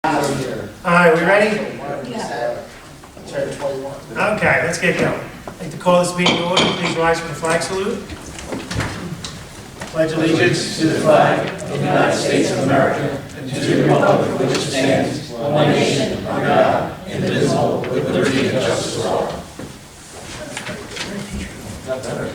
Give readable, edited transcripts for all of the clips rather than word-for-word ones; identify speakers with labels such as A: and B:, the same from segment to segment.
A: All right, we ready?
B: Yeah.
A: Okay, let's get going. I'd like to call this meeting to order. Please rise for the flag salute. Pledge allegiance
C: To the flag of the United States of America and to the republic for which it stands, one nation, under God, indivisible, with liberty and justice for all. Not better.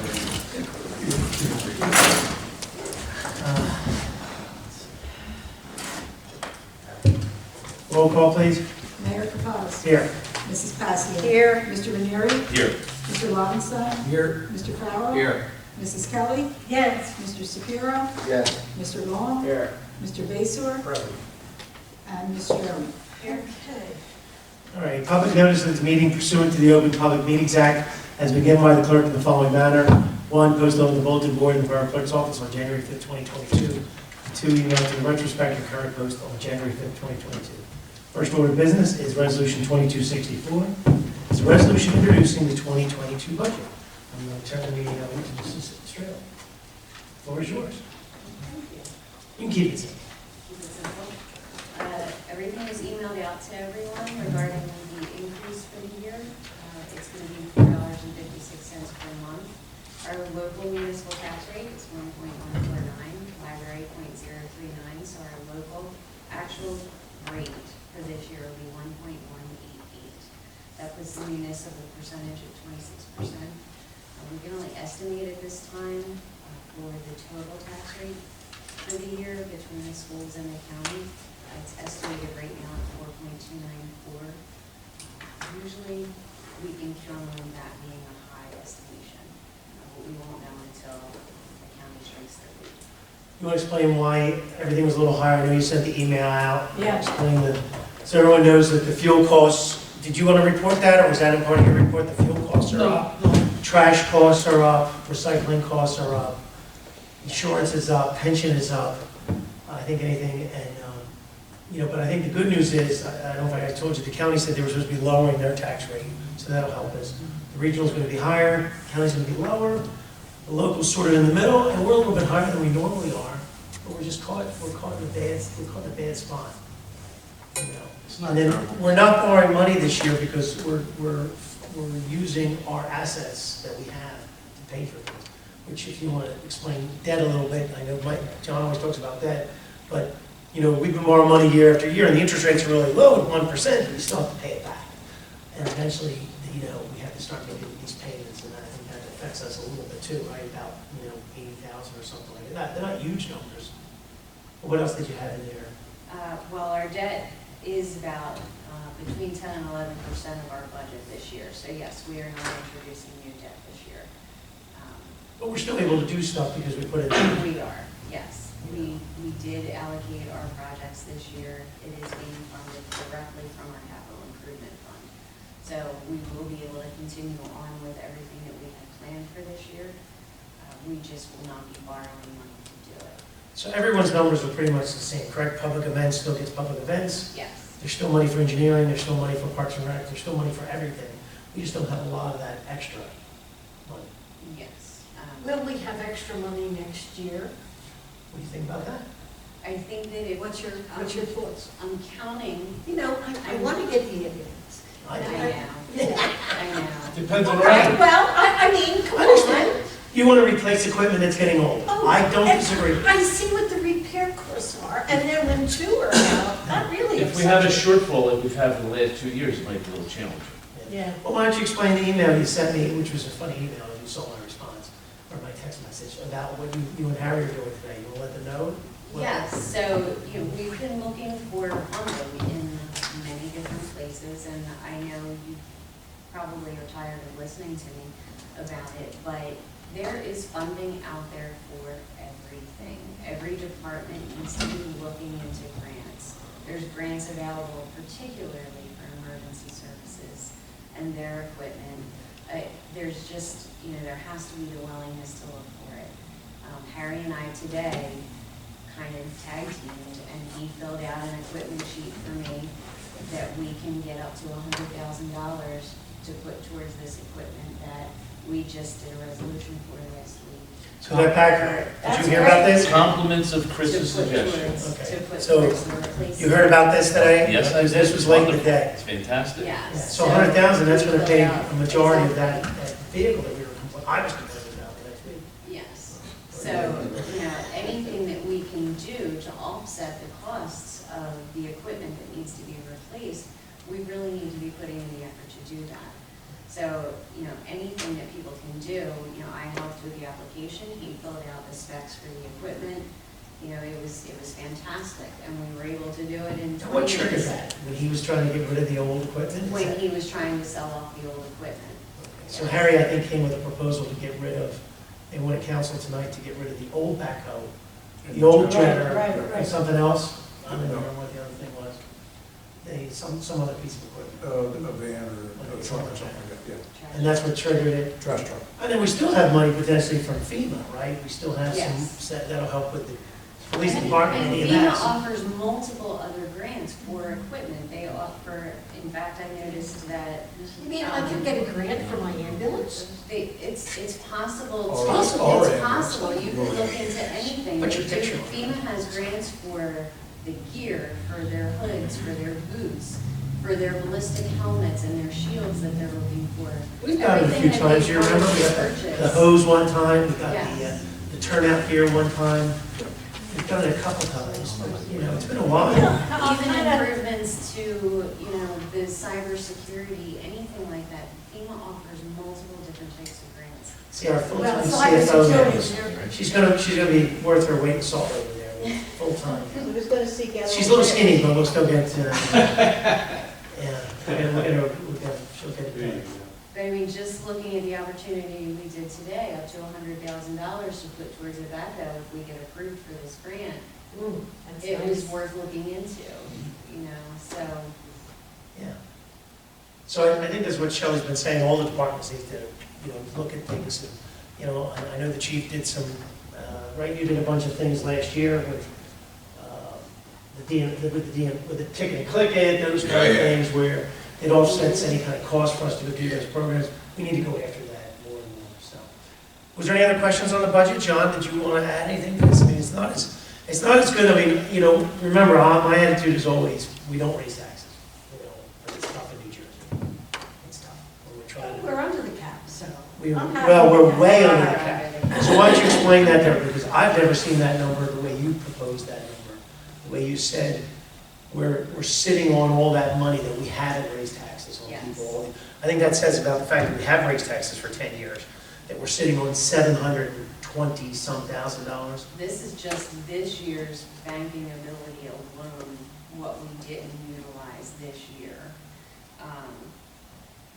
A: Roll call, please.
B: Mayor Caucus.
A: Here.
B: Mrs. Passier. Here. Mr. Ranieri.
C: Here.
B: Mr. Lobenstein.
C: Here.
B: Mr. Farrell.
C: Here.
B: Mrs. Kelly. Yes. Mr. Shapiro.
C: Yes.
B: Mr. Long.
C: Here.
B: Mr. Basor.
C: Present.
B: And Ms. Strome. Here. Okay.
A: All right, public notice of this meeting pursuant to the Open Public Meetings Act has been given by the clerk in the following manner. 1, posted on the bulletin board in the Borough Clerk's office on January 5th, 2022. 2, emailed to the retrospective current post on January 5th, 2022. First order of business is Resolution 2264. It's a resolution introducing the 2022 budget. I'm going to turn the meeting over to Mrs. Strale. The floor is yours. You can keep it simple.
D: Keep it simple. Everything is emailed out to everyone regarding the increase for the year. It's going to be $4.56 per month. Our local municipal tax rate is 1.149, library 0.039, so our local actual rate for this year will be 1.188. That puts the municipal percentage at 26%. We can only estimate at this time for the total tax rate for the year between the schools and the county. It's estimated right now at 4.294. Usually we can count on that being a high estimation, but we won't know until the county strikes their rate.
A: You want to explain why everything was a little higher? I know you sent the email out.
B: Yeah.
A: Explain so everyone knows that the fuel costs, did you want to report that, or was that in part of your report? The fuel costs are up, trash costs are up, recycling costs are up, insurance is up, pension is up, I think anything, and, but I think the good news is, I don't know if I told you, the county said they were supposed to be lowering their tax rate, so that'll help us. The regional's going to be higher, the county's going to be lower, the local's sort of in the middle, and we're a little bit higher than we normally are, but we're caught in a bad spot. And then we're not borrowing money this year because we're using our assets that we have to pay for things. Which, if you want to explain debt a little bit, I know John always talks about debt, but we've been borrowing money year after year, and the interest rates are really low at 1%, but we still have to pay it back. And eventually, we have to start making these payments, and I think that affects us a little bit too, right? About 80,000 or something like that. They're not huge numbers. But what else did you have in there?
D: Well, our debt is about between 10 and 11% of our budget this year. So yes, we are not introducing new debt this year.
A: But we're still able to do stuff because we put it in.
D: We are, yes. We did allocate our projects this year. It is being funded directly from our capital improvement fund. So we will be able to continue on with everything that we had planned for this year. We just will not be borrowing money to do it.
A: So everyone's numbers are pretty much the same, correct? Public events still gets public events.
D: Yes.
A: There's still money for engineering, there's still money for Parks and Rec, there's still money for everything. We just don't have a lot of that extra money.
D: Yes.
B: Will we have extra money next year?
A: What do you think about that?
D: I think that if
B: What's your thoughts?
D: I'm counting.
B: I want to get the evidence.
A: I do.
D: I know.
C: Depends on
B: Okay,
C: the
B: well, I mean, come
A: I understand.
B: on.
A: You want to replace equipment that's getting old.
B: Oh,
A: I don't
B: and
A: disagree.
B: I see what the repair costs are, and then when 2 are out, that really
E: If we have a
B: upsets
E: shortfall like we've had for the last 2 years, it might be a little challenging.
B: me. Yeah.
A: Well, why don't you explain the email you sent me, which was a funny email, and you saw my response, or my text message, about what you and Harry are doing today. You want to let them know?
D: Yes, so we've been looking for funding in many different places, and I know you probably are tired of listening to me about it, but there is funding out there for everything. Every department needs to be looking into grants. There's grants available particularly for emergency services and their equipment. There's just, there has to be the willingness to look for it. Harry and I today kind of tag teamed, and he filled out an equipment sheet for me that we can get up to $100,000 to put towards this equipment that we just did a resolution for last week.
A: So that background, did
B: That's
A: you hear about this?
E: Compliments of
D: To
E: Chris's
D: put
E: suggestion.
D: towards,
A: Okay.
D: to put
A: So,
D: towards the replacement.
A: You heard about this today?
E: Yes,
A: Because this was late in the day.
E: It's fantastic.
D: Yes.
A: So 100,000, that's gonna
D: we
A: pay
D: filled out
A: a majority of
D: exactly.
A: that vehicle that we were I was complaining about the next week.
D: Yes, so, anything that we can do to offset the costs of the equipment that needs to be replaced, we really need to be putting in the effort to do that. So, anything that people can do, I helped with the application, he filled out the specs for the equipment, it was fantastic, and we were able to do it in 20
A: What triggered
D: minutes.
A: that? When he was trying to get rid of the old equipment? Is
D: When
A: that-
D: he was trying to sell off the old equipment.
A: So Harry, I think, came with a proposal to get rid of, they wanted council tonight to get rid of the old backhoe, the old trailer,
B: Right,
A: and
B: right.
A: something else. I don't remember what the other thing was. Some other piece of equipment.
C: A van or a truck or something like that,
A: And that's what triggered it.
C: yeah. Trash truck.
A: And then we still have money potentially from FEMA, right? We still have some,
D: Yes.
A: that'll help with the police department
D: And
A: and
D: FEMA
A: EMS.
D: offers multiple other grants for equipment. They offer, in fact, I noticed that
B: You mean I could get a grant for my ambulance?
D: it's possible.
C: Or
D: to-
C: our
D: It's
C: ambulance.
D: possible. You can look into anything.
A: Put your
D: They do-
A: picture on it.
D: FEMA has grants for the gear, for their hoods, for their boots, for their ballistic helmets and their shields that they're looking for.
A: We've done it a few
D: Everything that
A: times,
D: they
A: you remember? We got
D: purchase.
A: the hose one time, we got
D: Yes.
A: the turnout gear one time. We've done it a couple times, but, it's been a while.
D: Even improvements to, the cybersecurity, anything like that, FEMA offers multiple different types of grants.
A: See, our
B: Well,
A: full-time
B: cybersecurity
A: CFO,
B: is there.
A: she's gonna be worth her weight in salt over there, full-time.
B: Who's gonna seek out?
A: She's a little skinny, but we'll still get, yeah, she'll get it done.
D: But I mean, just looking at the opportunity we did today, up to $100,000 to put towards a backhoe if we get approved for this grant,
B: That's
D: it was
B: nice.
D: worth looking into, so.
A: Yeah. So I think that's what Shelley's been saying, all the departments need to, look at things, and, I know the chief did some, right, you did a bunch of things last year with, with the ticket and click it, those kind of things where it offsets any kind of cost for us to go do those programs. We need to go after that more and more, so. Was there any other questions on the budget? John, did you want to add anything to this? I mean, it's not as good, I mean, remember, my attitude is always, we don't raise taxes. But it's tough in New Jersey. It's tough. We're trying to.
B: We're under the cap, so.
A: We,
B: I'm happy
A: well, we're
B: with that.
A: way under the cap. So why don't you explain that there, because I've never seen that number the way you proposed that number, the way you said, we're sitting on all that money that we haven't raised taxes on
D: Yes.
A: people. I think that says about the fact that we have raised taxes for 10 years, that we're sitting on $720-some thousand.
D: This is just this year's banking ability alone, what we didn't utilize this year.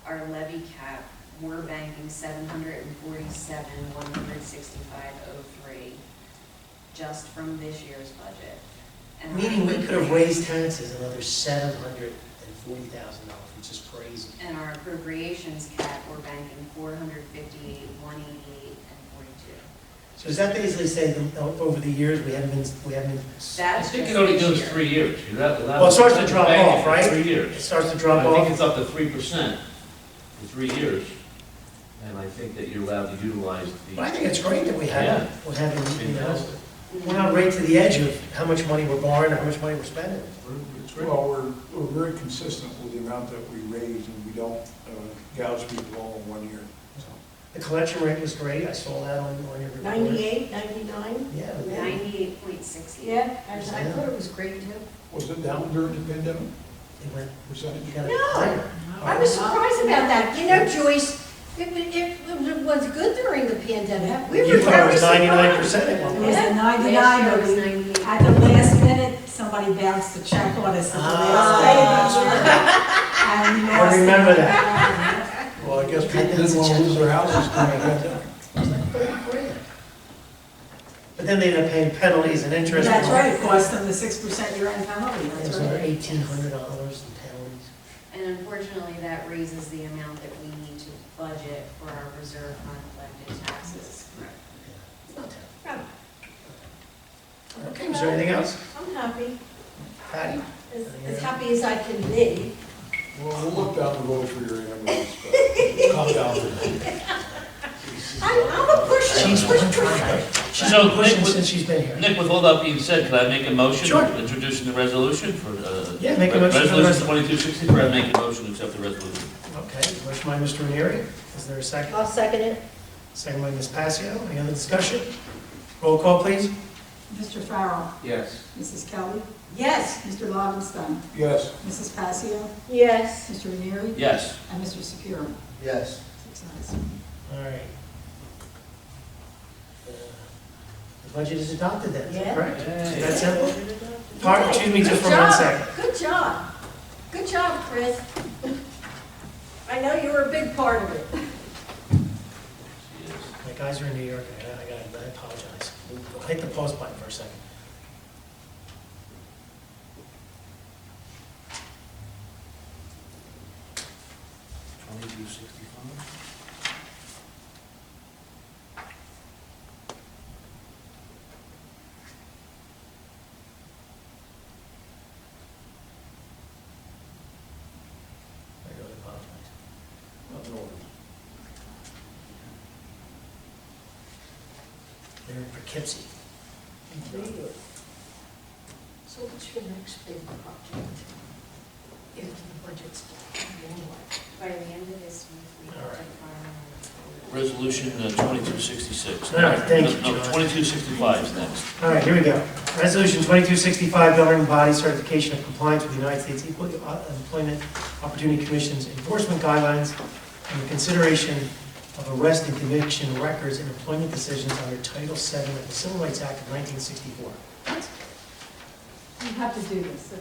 D: Our levy cap, we're banking 747, 165.03, just from this year's budget. And our-
A: Meaning we could have raised taxes another $740,000, which is crazy.
D: And our appropriations cap, we're banking 458, 188, and 42.
A: So does that basically say that over the years, we haven't been,
E: I
D: That's
E: think
D: just
E: it only
D: this
E: goes
D: year.
E: 3 years.
A: Well, it starts to drop off, right?
E: 3
A: it
E: years.
A: starts to
E: I
A: drop
E: think
A: off?
E: it's up to 3% for 3 years. And I think that you're allowed to utilize
A: But I
E: the,
A: think it's great that we have, we're having,
E: fantastic.
A: we're not right to the edge of how much money we're borrowing or how much money we're spending.
E: It's great.
C: Well, we're very consistent with the amount that we raise, and we don't gouge people all in 1 year. So,
A: The collection rate was great, I saw that on your report.
B: 98, 99?
A: Yeah, it was good.
D: 98.68.
B: Yeah, I thought it was great too.
C: was it down during the pandemic,
A: It went,
C: percentage?
A: you got it
B: No.
A: higher.
B: I was surprised about that. Joyce, it was good during the pandemic. We were
A: You thought it
B: very
A: was
B: surprised.
A: 99% at one
F: It
A: point.
F: was a 99,
D: Last year
F: but
D: was
F: we,
D: 98.
F: at the last minute, somebody bounced the check on us at the last day. And we
A: I
F: lost it.
A: remember that.
C: Well, I guess people didn't want to lose their houses during the pandemic.
A: But then they ended up paying penalties and interest.
F: That's right, it cost them the 6% year-end penalty,
A: It
F: that's
A: was over
F: right.
A: $1,800 in penalties.
D: And unfortunately, that raises the amount that we need to budget for our reserve fund collected taxes.
A: Not terrible. Okay, was there anything else?
B: I'm happy,
A: Patty?
B: as happy as I can be.
C: Well, we'll look down the road for your ambulance, but calm down.
B: I'm a pusher.
A: She's
B: Push,
A: been
B: push.
A: trying. She's
E: So,
A: been pushing
E: Nick, with-
A: since she's been here.
E: Nick, with all that being said, could I make a motion?
A: Sure.
E: Introducing the resolution for,
A: Yeah, make a motion for the
E: Resolution 2263, I make a motion to accept the resolution.
A: Okay, motion by Mr. Ranieri. Is there a second?
B: I'll second it.
A: Second by Ms. Passio. Any other discussion? Roll call, please.
F: Mr. Farrell,
C: Yes.
F: Mrs. Kelly,
B: Yes.
F: Mr. Lobenstein,
C: Yes.
F: Mrs. Passio,
B: Yes.
F: Mr. Ranieri,
E: Yes.
F: and Mr. Sapiro.
C: Yes.
F: 6 ayes.
A: All right. The budget is adopted then, is that
B: Yeah.
A: correct?
E: Yay.
A: That's simple? Pardon, excuse me just for 1 second.
B: Good job. Good job, Chris. I know you were a big part of it.
A: My guys are in New York, I apologize. I'll hit the pause button for a second. I really apologize. They're in Poughkeepsie.
B: So what's your next big project? If the budget's
D: By the end of this week, we
A: All
D: have
A: right.
D: to file.
E: Resolution 2266.
A: All right, thank you,
E: No,
A: John.
E: 2265 is next.
A: All right, here we go. Resolution 2265, governing body certification of compliance with the United States Equal Employment Opportunity Commission's enforcement guidelines and the consideration of arrest and conviction records and employment decisions under Title VII of the Civil Rights Act of 1964.
F: You have to do this,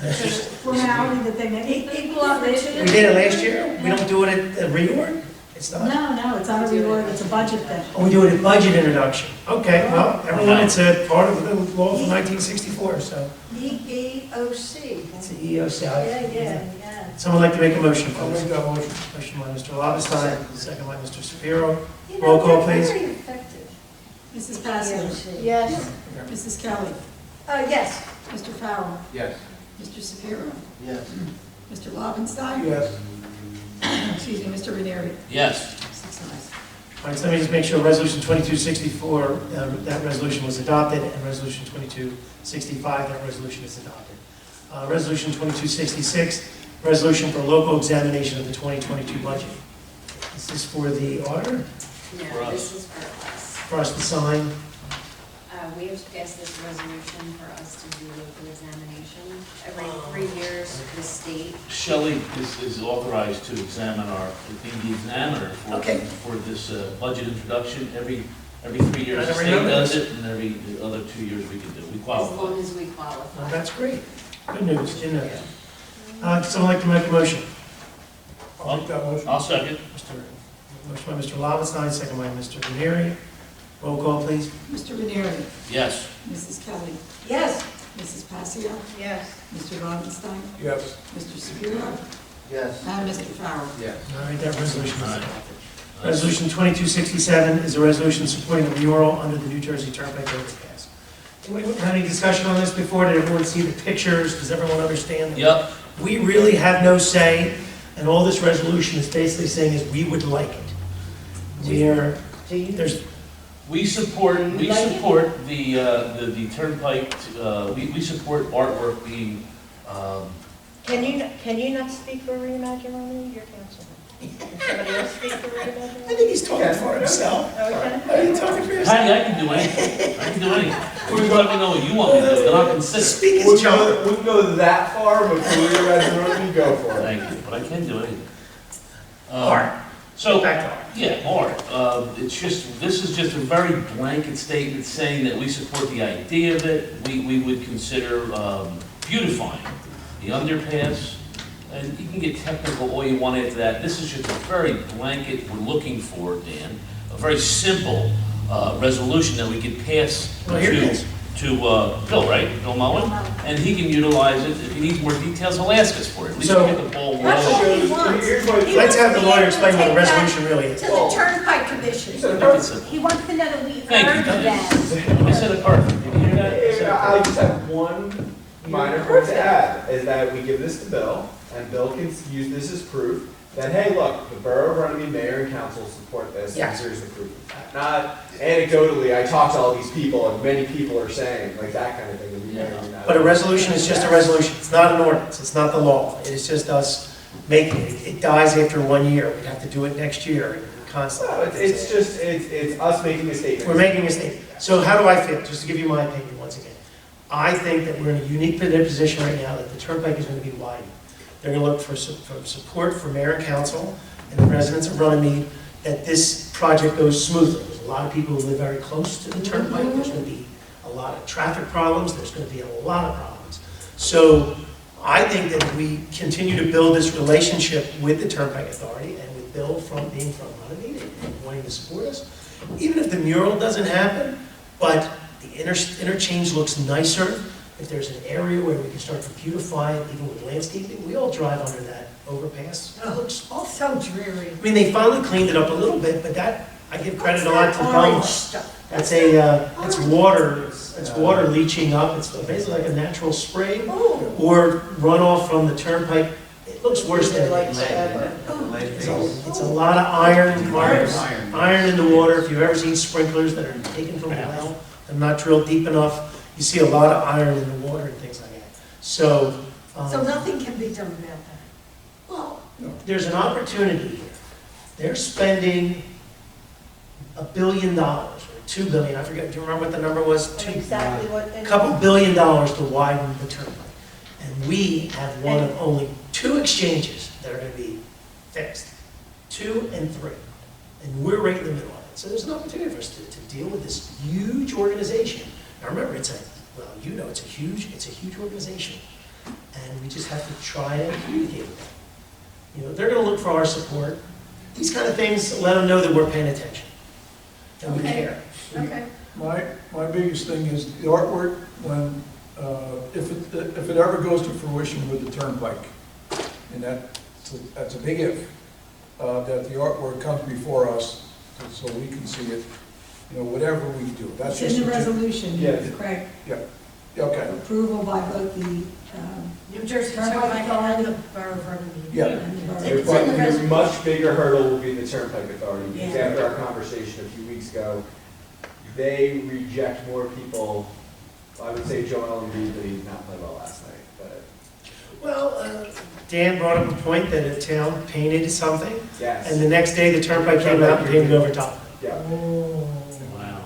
F: it's a formality that they make.
B: Equal opportunity.
A: We did it last year? We don't do it at reorg? It's not?
F: No, it's not a reorg, it's a budget thing.
A: Oh, we do it at budget introduction. Okay, well, everyone, it's a part of the law from 1964, so
B: EEOC.
A: it's the EOC.
B: Yeah.
A: Someone like to make a motion,
C: I'll
A: please?
C: make that motion.
A: Motion by Mr. Lobenstein, second by Mr. Shapiro.
B: You
A: Roll
B: know,
A: call,
B: they're
A: please.
B: very effective.
F: Mrs. Passio,
B: Yes.
F: Mrs. Kelly,
B: Yes.
F: Mr. Farrell,
C: Yes.
F: Mr. Sapiro,
C: Yes.
F: Mr. Lobenstein,
C: Yes.
F: excuse me, Mr. Ranieri.
E: Yes.
F: 6 ayes.
A: All right, so let me just make sure, Resolution 2264, that resolution was adopted, and Resolution 2265, that resolution is adopted. Resolution 2266, resolution for local examination of the 2022 budget. Is this for the auditor,
E: For
D: No,
E: us.
D: this is for us.
A: for us to sign?
D: We have passed this resolution for us to do local examination. Every 3 years, the state,
E: Shelley is authorized to examine be the examiner
A: Okay.
E: for this budget introduction. Every 3 years,
A: I
E: the
A: never
E: state
A: knew
E: does
A: this.
E: it, and the other 2 years we can do. We
D: as
E: qualify.
D: long as we
A: Well,
D: qualify.
A: that's great. Good news, didn't know that. Someone like to make a motion?
C: I'll make that motion.
E: I'll second.
A: Motion by Mr. Lobenstein, second by Mr. Ranieri. Roll call, please.
F: Mr. Ranieri,
E: Yes.
F: Mrs. Kelly,
B: Yes.
F: Mrs. Passio,
B: Yes.
F: Mr. Lobenstein,
C: Yes.
F: Mr. Sapiro,
C: Yes.
F: and Mr. Farrell.
C: Yes.
A: All right, that resolution is
E: All right.
A: adopted. Resolution 2267 is a resolution supporting a mural under the New Jersey Turnpike overpass. We had any discussion on this before? Did everyone see the pictures? Does everyone understand?
E: Yep.
A: We really have no say, and all this resolution is basically saying is we would like it. There's,
E: We support the turnpike, we support artwork being,
B: Can you not speak for Reimagine Runnemede? You're councilman. Can somebody else speak for Reimagine
A: I think he's talking for himself.
B: Runnemede?
A: Are you talking for yourself?
E: Patty, I can do anything. I can do anything. You let me know what you want me to do, then I'll consider.
A: Speak as John.
G: Wouldn't go that far, but for you guys to run, you go for it.
E: Thank you, but I can do anything.
A: Art.
E: So,
A: Back to art.
E: yeah, art. This is just a very blanket statement saying that we support the idea of it. We would consider beautifying the underpass. And you can get technical all you want after that. This is just a very blanket, we're looking for, Dan, a very simple resolution that we could pass
A: Well, here it is.
E: to Bill, right? Bill Mullen? And he can utilize it. If he needs more details, he'll ask us for it. At least
A: So-
E: we get the ball
B: That's
E: rolling.
B: all he wants.
G: Here's what-
B: He
A: Let's have the
B: wants to be
A: lawyer
B: able
A: explain
B: to
A: what the
B: take that
A: resolution really
B: To
A: is.
B: the Turnpike Commission.
E: Make it simple.
H: He wants to know that we
E: Thank you.
H: heard them.
E: I said it perfect. Did you hear that? I said it
G: I
E: perfect.
G: just have one minor point to add, is that we give this to Bill, and Bill can use this as proof, that, hey, look, the Borough of Runnemede Mayor and Council support this, and
A: Yes.
G: here's the proof of that. Not anecdotally, I talked to all these people, and many people are saying, like, that kind of thing, and we may or may not.
A: But a resolution is just a resolution. It's not an ordinance. It's not the law. It is just us making it. It dies after 1 year. We have to do it next year
G: No,
A: constantly.
G: it's just, it's us making a statement.
A: We're making a statement. So how do I feel? Just to give you my opinion once again. I think that we're in a unique position right now that the turnpike is going to be widened. They're going to look for support for mayor and council and the residents of Runnemede that this project goes smoothly. There's a lot of people who live very close to the turnpike. There's going to be a lot of traffic problems. There's going to be a lot of problems. So I think that if we continue to build this relationship with the Turnpike Authority and with Bill from being from Runnemede and wanting to support us, even if the mural doesn't happen, but the interchange looks nicer, if there's an area where we can start to beautify it, even with landscaping, we all drive under that overpass. It looks awful.
F: So dreary.
A: I mean, they finally cleaned it up a little bit, but that, I give credit a lot to
F: Orange
A: Belmont.
F: stuff.
A: That's it's water leaching up, it's basically like a natural spray,
F: Oh.
A: or runoff from the turnpike. It looks worse than
B: Like
A: it is.
B: that.
A: It's a lot of iron in the water. If you've ever seen sprinklers that are taken from a well, and not drilled deep enough, you see a lot of iron in the water and things like that. So,
F: So nothing can be done about that.
A: well, there's an opportunity here. They're spending $1 billion, or $2 billion, I forget, do you remember what the number was?
B: Exactly what.
A: A couple $1 billion to widen the turnpike. And we have one of only 2 exchanges that are going to be fixed, 2 and 3. And we're right in the middle of it. So there's an opportunity for us to deal with this huge organization. Now remember, it's a huge organization. And we just have to try to communicate with them. You know, they're going to look for our support. These kind of things let them know that we're paying attention. And we care.
F: Okay.
H: My biggest thing is the artwork, when, if it ever goes to fruition with the turnpike, and that's a big if, that the artwork comes before us, so we can see it, you know, whatever we do. That's
F: It's in the
H: just
F: resolution,
G: Yeah.
F: Craig.
H: Okay,
F: Approval by both the New Jersey Turnpike and the Borough of Runnemede.
H: Yeah.
F: And the Borough.
B: It's in the
G: Your
B: resolution.
G: much bigger hurdle will be the Turnpike Authority, because
F: Yeah.
G: after our conversation a few weeks ago, they reject more people. I would say Joel Embiid, but he did not play well last night, but
A: Well, Dan brought up a point that a town painted something,
G: yes.
A: and the next day the turnpike came out and painted over top.
G: Yeah.
E: Wow.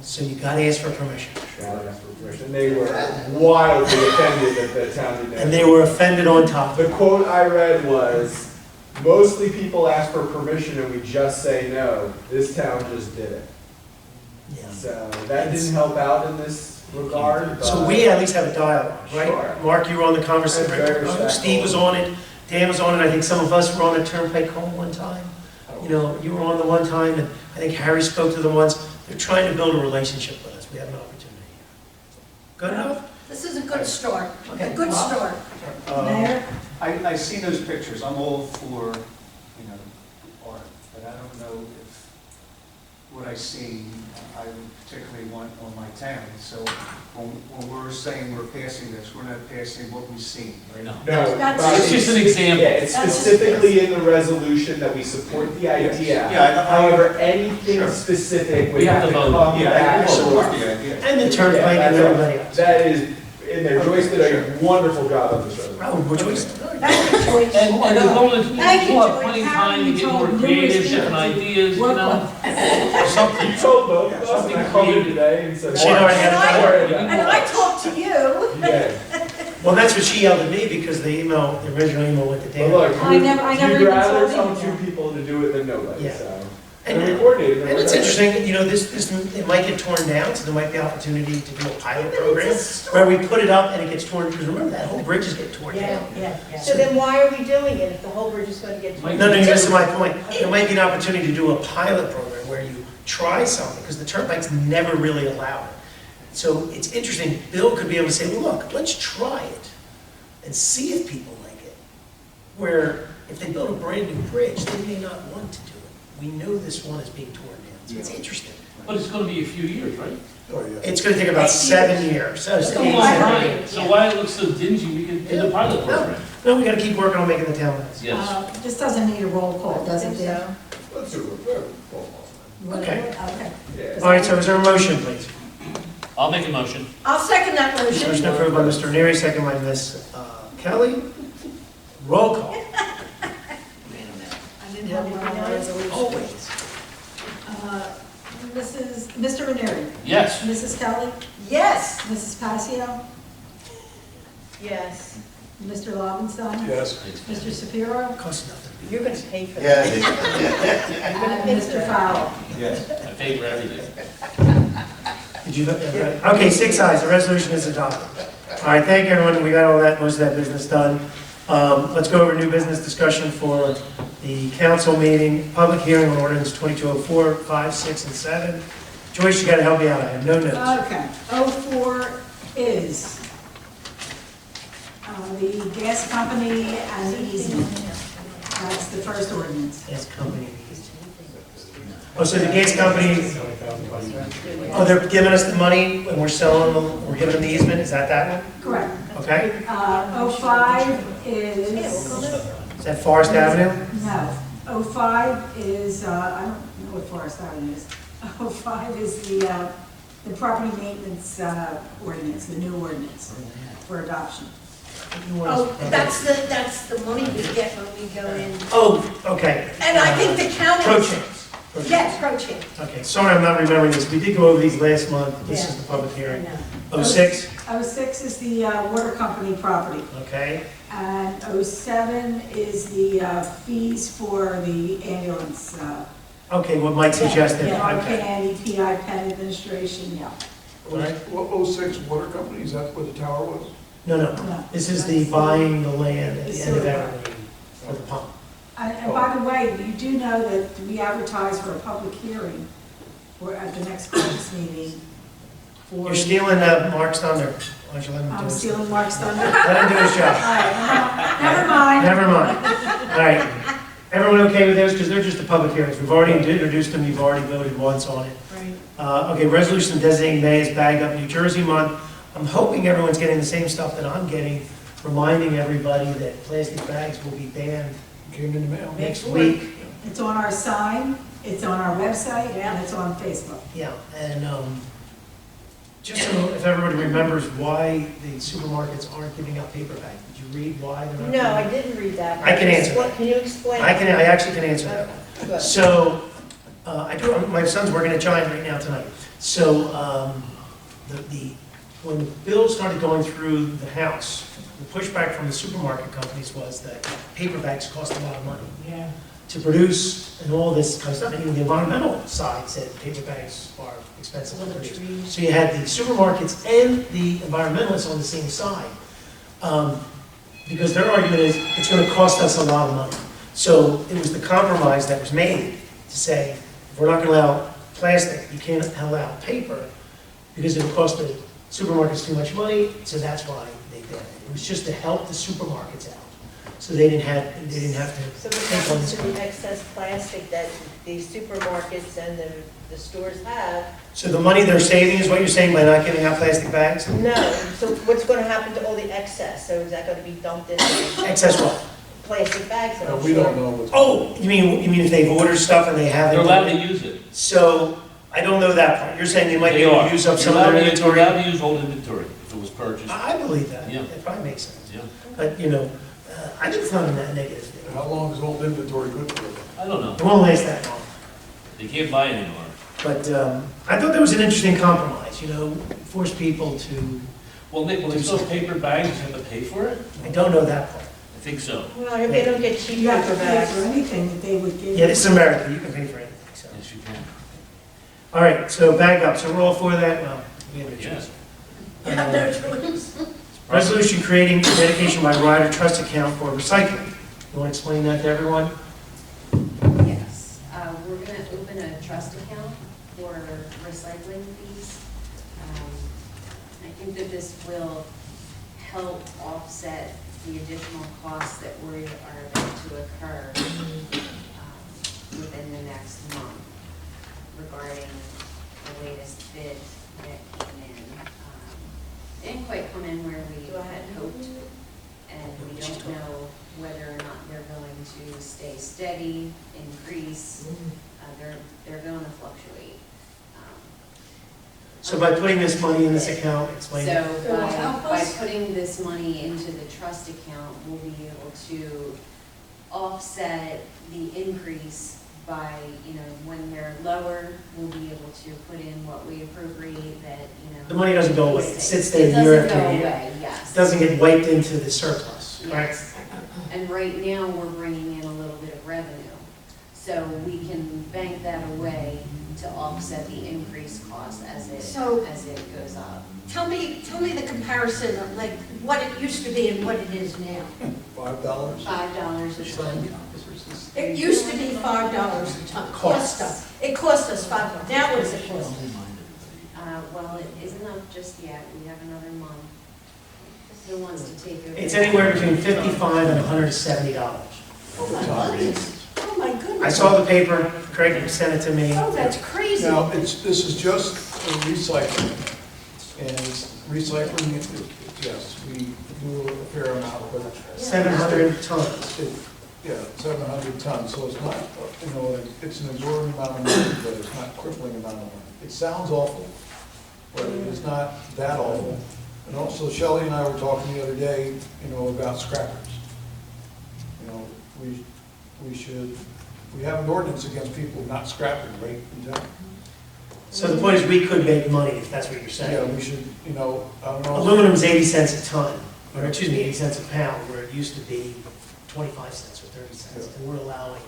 A: So you gotta ask for permission.
G: Gotta ask for permission. And they were wildly offended that the town didn't.
A: And they were offended on top.
G: The quote I read was, mostly people ask for permission and we just say no. This town just did it.
A: Yeah.
G: So that didn't help out in this regard.
A: So
G: but-
A: we at least have a dialogue, right?
G: Sure.
A: Mark, you were on the
G: That's
A: conversation.
G: very respectful.
A: Steve was on it, Dan was on it, I think some of us were on a turnpike call one time. You know, you were on the one time, and I think Harry spoke to the ones. They're trying to build a relationship with us. We have an opportunity here. Good enough?
F: This is a good start,
A: Okay.
F: a good start.
I: Um,
F: Mayor?
I: I see those pictures, I'm all for, you know, art, but I don't know if what I see, I would particularly want on my town. So when we're saying we're passing this, we're not passing what we've seen, right?
E: No.
G: No,
F: That's-
G: but
E: It's just an example.
G: Yeah, it's
F: That's just-
G: specifically in the resolution that we support the idea.
I: Yeah,
G: However, anything
I: Sure.
G: specific would
E: We have
G: have
E: to
G: to
E: vote.
G: come
I: Yeah, I
G: back.
I: support the idea.
A: And the turnpike
G: Yeah,
A: and
G: that's
A: everybody
G: right.
A: else.
G: That is in there. Joyce did a wonderful job of this resolution.
A: Oh, which was,
F: Thank you, Joyce.
E: And as long as
F: Thank you,
E: people have
F: Joyce.
E: plenty of
F: How
E: time
F: you
E: to get
F: told
E: more
F: numerous
E: creative,
F: people
E: different
F: to
E: ideas, you
F: work
E: know?
F: on.
E: Something.
G: You told both of us,
E: Something
G: and I called you
E: creative.
G: today and said.
A: She already had
G: "Don't
A: it
G: worry
A: done.
G: about
F: And I talked to you.
G: it." Yeah.
A: well, that's what she yelled at me because the original email went to
G: But
A: Dan.
G: look,
F: I never
G: you'd
F: even
G: rather
F: told
G: tell
F: him
G: two people to do it than nobody,
A: Yeah.
G: so.
A: And-
G: we coordinated.
A: And it's interesting, you know, it might get torn down, so there might be opportunity to do a pilot program where we put it up and it gets torn, because remember, that whole bridge is getting torn
F: Yeah,
A: down.
F: yeah,
B: So then why are we doing it if the whole bridge is going to get torn
A: No,
B: down?
A: you're missing my point. There might be an opportunity to do a pilot program where you try something, because the turnpike's never really allowed it. So it's interesting, Bill could be able to say, well, look, let's try it and see if people like it. Where if they build a brand new bridge, they may not want to do it. We know this one is being torn down, so it's interesting.
E: But it's gonna be a few years, right?
H: oh, yeah.
A: It's gonna take about 7 years. So it's
E: That's a
A: 8,
E: long
A: 7
E: time.
A: years.
E: So why it looks so dingy, we can do the pilot program.
A: No, we gotta keep working on making the town nice.
E: Yes.
F: This doesn't need a roll call, does it, Dan?
G: Let's do it, roll call.
F: You wanna do
A: Okay.
F: it? Okay.
G: Yeah.
A: All right, so is there a motion, please?
E: I'll make a motion.
F: I'll second that motion.
A: Motion approved by Mr. Neary, second by Ms. Kelly. Roll call.
F: I didn't have one on the resolution.
A: Always.
F: Mr. Ranieri?
E: Yes.
F: Mrs. Kelly?
B: Yes.
F: Mrs. Passio?
B: Yes.
F: Mr. Lobenstein?
H: Yes.
F: Mr. Shapiro?
A: Costs nothing.
B: You're gonna pay for that.
F: And Mr. Fowler?
I: Yes.
E: I paid for everything.
A: Did you look at that? Okay, 6 ayes, the resolution is adopted. All right, thank you, everyone, we got all that, most of that business done. Let's go over new business discussion for the council meeting, public hearing on ordinance 2204, 5, 6, and 7. Joyce, you gotta help me out, I have no notes.
F: Okay, 04 is the gas company and the easement. That's the first ordinance.
A: Gas company. Oh, so the gas company, oh, they're giving us the money and we're selling them, we're giving them the easement, is that one?
F: Correct.
A: Okay,
F: 05 is,
A: is that Forest Avenue?
F: no, 05 is, I don't know what Forest Avenue is. 05 is the property maintenance ordinance, the new ordinance for adoption.
B: Oh, that's the money we get when we go in.
A: Oh, okay.
B: And I think the county.
A: Pro-chance.
B: Yes, pro-chance.
A: Okay, sorry, I'm not remembering this. We did go over these last month. This is the public hearing. 06,
F: 06 is the water company property.
A: okay.
F: And 07 is the fees for the ambulance.
A: Okay, what Mike suggested,
F: Yeah,
A: okay.
F: RPN, EPI, Penn Administration, yeah.
H: What, 06 water company, is that where the tower was?
A: No, no,
F: No.
A: this is the buying the land at the end of Evergreen for the pump.
F: And by the way, you do know that we advertise for a public hearing at the next Caucus meeting for.
A: You're stealing Mark's thunder. Why don't you let him do
F: I'm
A: his
F: stealing Mark's thunder.
A: Let him do his
F: All
A: job.
F: right, never mind.
A: Never mind. All right. Everyone okay with those? Because they're just the public hearings. We've already introduced them, you've already voted once on it.
F: Right.
A: Okay, resolution designating May as Bag Up New Jersey Month. I'm hoping everyone's getting the same stuff that I'm getting, reminding everybody that plastic bags will be banned
H: Came in the mail.
A: next week.
F: It's on our sign, it's on our website, and it's on Facebook.
A: Yeah, and just so if everybody remembers why the supermarkets aren't giving out paper bags, did you read why they're not?
B: No, I
A: giving-
B: didn't read that.
A: I can answer that.
B: Can you explain?
A: I actually can answer that.
B: Good.
A: So, my son's working at Giant right now tonight. So, when the bill started going through the House, the pushback from the supermarket companies was that paper bags cost a lot of money
F: Yeah.
A: to produce and all this kind of stuff. And even the environmental side said paper bags are expensive to produce. So you had the supermarkets and the environmentalists on the same side. Because their argument is, it's gonna cost us a lot of money. So it was the compromise that was made to say, if we're not gonna allow plastic, you can't allow paper, because it'll cost the supermarkets too much money, so that's why they did it. It was just to help the supermarkets out, so they didn't have
B: So
A: to
B: what
A: take on
B: happens
A: this.
B: to the excess plastic that the supermarkets and the stores have?
A: So the money they're saving is what you're saying by not giving out plastic bags?
B: No, so what's gonna happen to all the excess? So is that gonna be dumped in
A: Excess what?
B: plastic bags? I'm
H: We don't
B: sure?
H: know what's.
A: Oh, you mean if they've ordered stuff and they haven't?
E: They're allowed to use it.
A: So, I don't know that part. You're saying they might be
E: They
A: able
E: are.
A: to use up
E: You're
A: some of their
E: allowed to-
A: inventory?
E: You're allowed to use old inventory if it was purchased.
A: I believe that.
E: Yeah.
A: It probably makes sense.
E: Yeah.
A: But, I think it's not a negative thing.
H: How long is old inventory good for?
E: I don't know.
A: It won't last that long.
E: They can't buy it anymore.
A: But I thought that was an interesting compromise, force people to,
E: Well, Nick, will they still paper bags, you have to pay for it?
A: I don't know that part.
E: I think so.
B: Well, I hope they don't get cheap
F: You have
B: paper
F: to pay
B: bags.
F: for anything that they would give.
A: Yeah, this is America, you can pay for anything, so.
E: Yes, you can.
A: All right, so back up, so we're all for that? Well, we have no choice.
B: You have no choice.
A: Resolution creating a dedication by rider trust account for recycling. You want to explain that to everyone?
D: Yes, we're gonna open a trust account for recycling fees. I think that this will help offset the additional costs that we are about to occur within the next month regarding the latest bid that came in. Didn't quite come in where we had hoped, and we don't know steady increase. They're going to fluctuate.
A: So by putting this money in this account, explain it.
D: So
F: help
D: by
F: us.
D: putting this money into the trust account, we'll be able to offset the increase by, when they're lower, we'll be able to put in what we appropriate that,
A: The money doesn't go away, it sits there year after
D: It doesn't
A: year.
D: go away, yes.
A: It doesn't get wiped into the surplus, right?
D: Yes. And right now, we're bringing in a little bit of revenue. So we can bank that away to offset the increased cost as it goes up.
B: Tell me the comparison of like what it used to be and what it is now.
H: $5?
D: $5 a ton.
B: It used to be $5 a ton, cost us. It cost us $5. Now what does it cost?
D: Well, it isn't up just yet. We have another month. Who wants to take over?
A: It's anywhere between $55 and $170.
B: Oh my goodness. Oh my goodness.
A: I saw the paper, Craig sent it to me.
B: Oh, that's crazy.
H: Now, this is just recycling, and recycling, yes, we do a fair amount, but
A: 700 tons.
H: yeah, 700 tons, so it's not, it's an exorbitant amount of money, but it's not crippling amount of money. It sounds awful, but it is not that awful. And also Shelley and I were talking the other day, about scrappers. We have an ordinance against people not scrapping, right?
A: So the point is, we could make money, if that's what you're saying.
H: Yeah, we should, I don't know.
A: Aluminum's 80 cents a ton, or excuse me, 80 cents a pound, where it used to be 25 cents or 30 cents. And we're allowing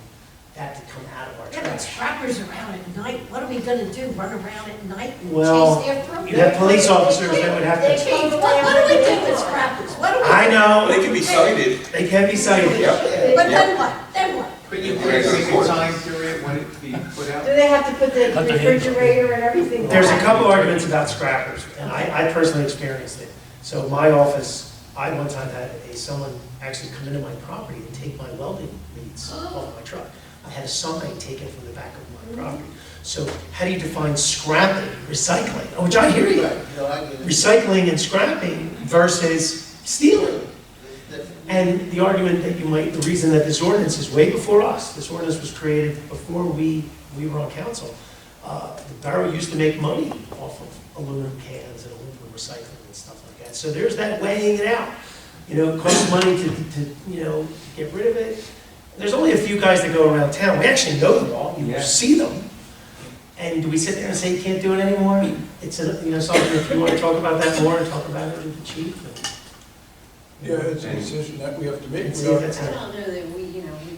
A: that to come out of our
B: Yeah, but
A: trash.
B: scrappers around at night, what are we gonna do, run around at night and
A: Well,
B: chase after them?
A: you have police officers that would have to,
B: What do we do with scrappers? What do we do?
A: I know,
C: They can be cited.
A: they can be cited.
C: Yep.
B: But then what? Then what?
G: But you put a time period when it be put out?
B: Do they have to put the
E: Cut the
B: refrigerator and everything?
A: There's a
B: back?
A: couple arguments about scrappers, and I personally experienced it. So my office, I one time had someone actually come into my property and take my welding leads off my truck. I had a sign taken from the back of my property. So how do you define scrapping, recycling? Which I hear you. Recycling and scrapping versus stealing. And the argument that the reason that this ordinance is way before us, this ordinance was created before we were on council. The borough used to make money off of aluminum cans and aluminum recycling and stuff like that. So there's that weighing it out. It costs money to get rid of it. There's only a few guys that go around town. We actually know them all. You see them. And do we sit there and say you can't do it anymore? It's something, if you want to talk about that more, talk about it with the chief.
H: Yeah, it's a decision that we have to make.
A: And see if that's
D: I
A: how-
D: don't know that we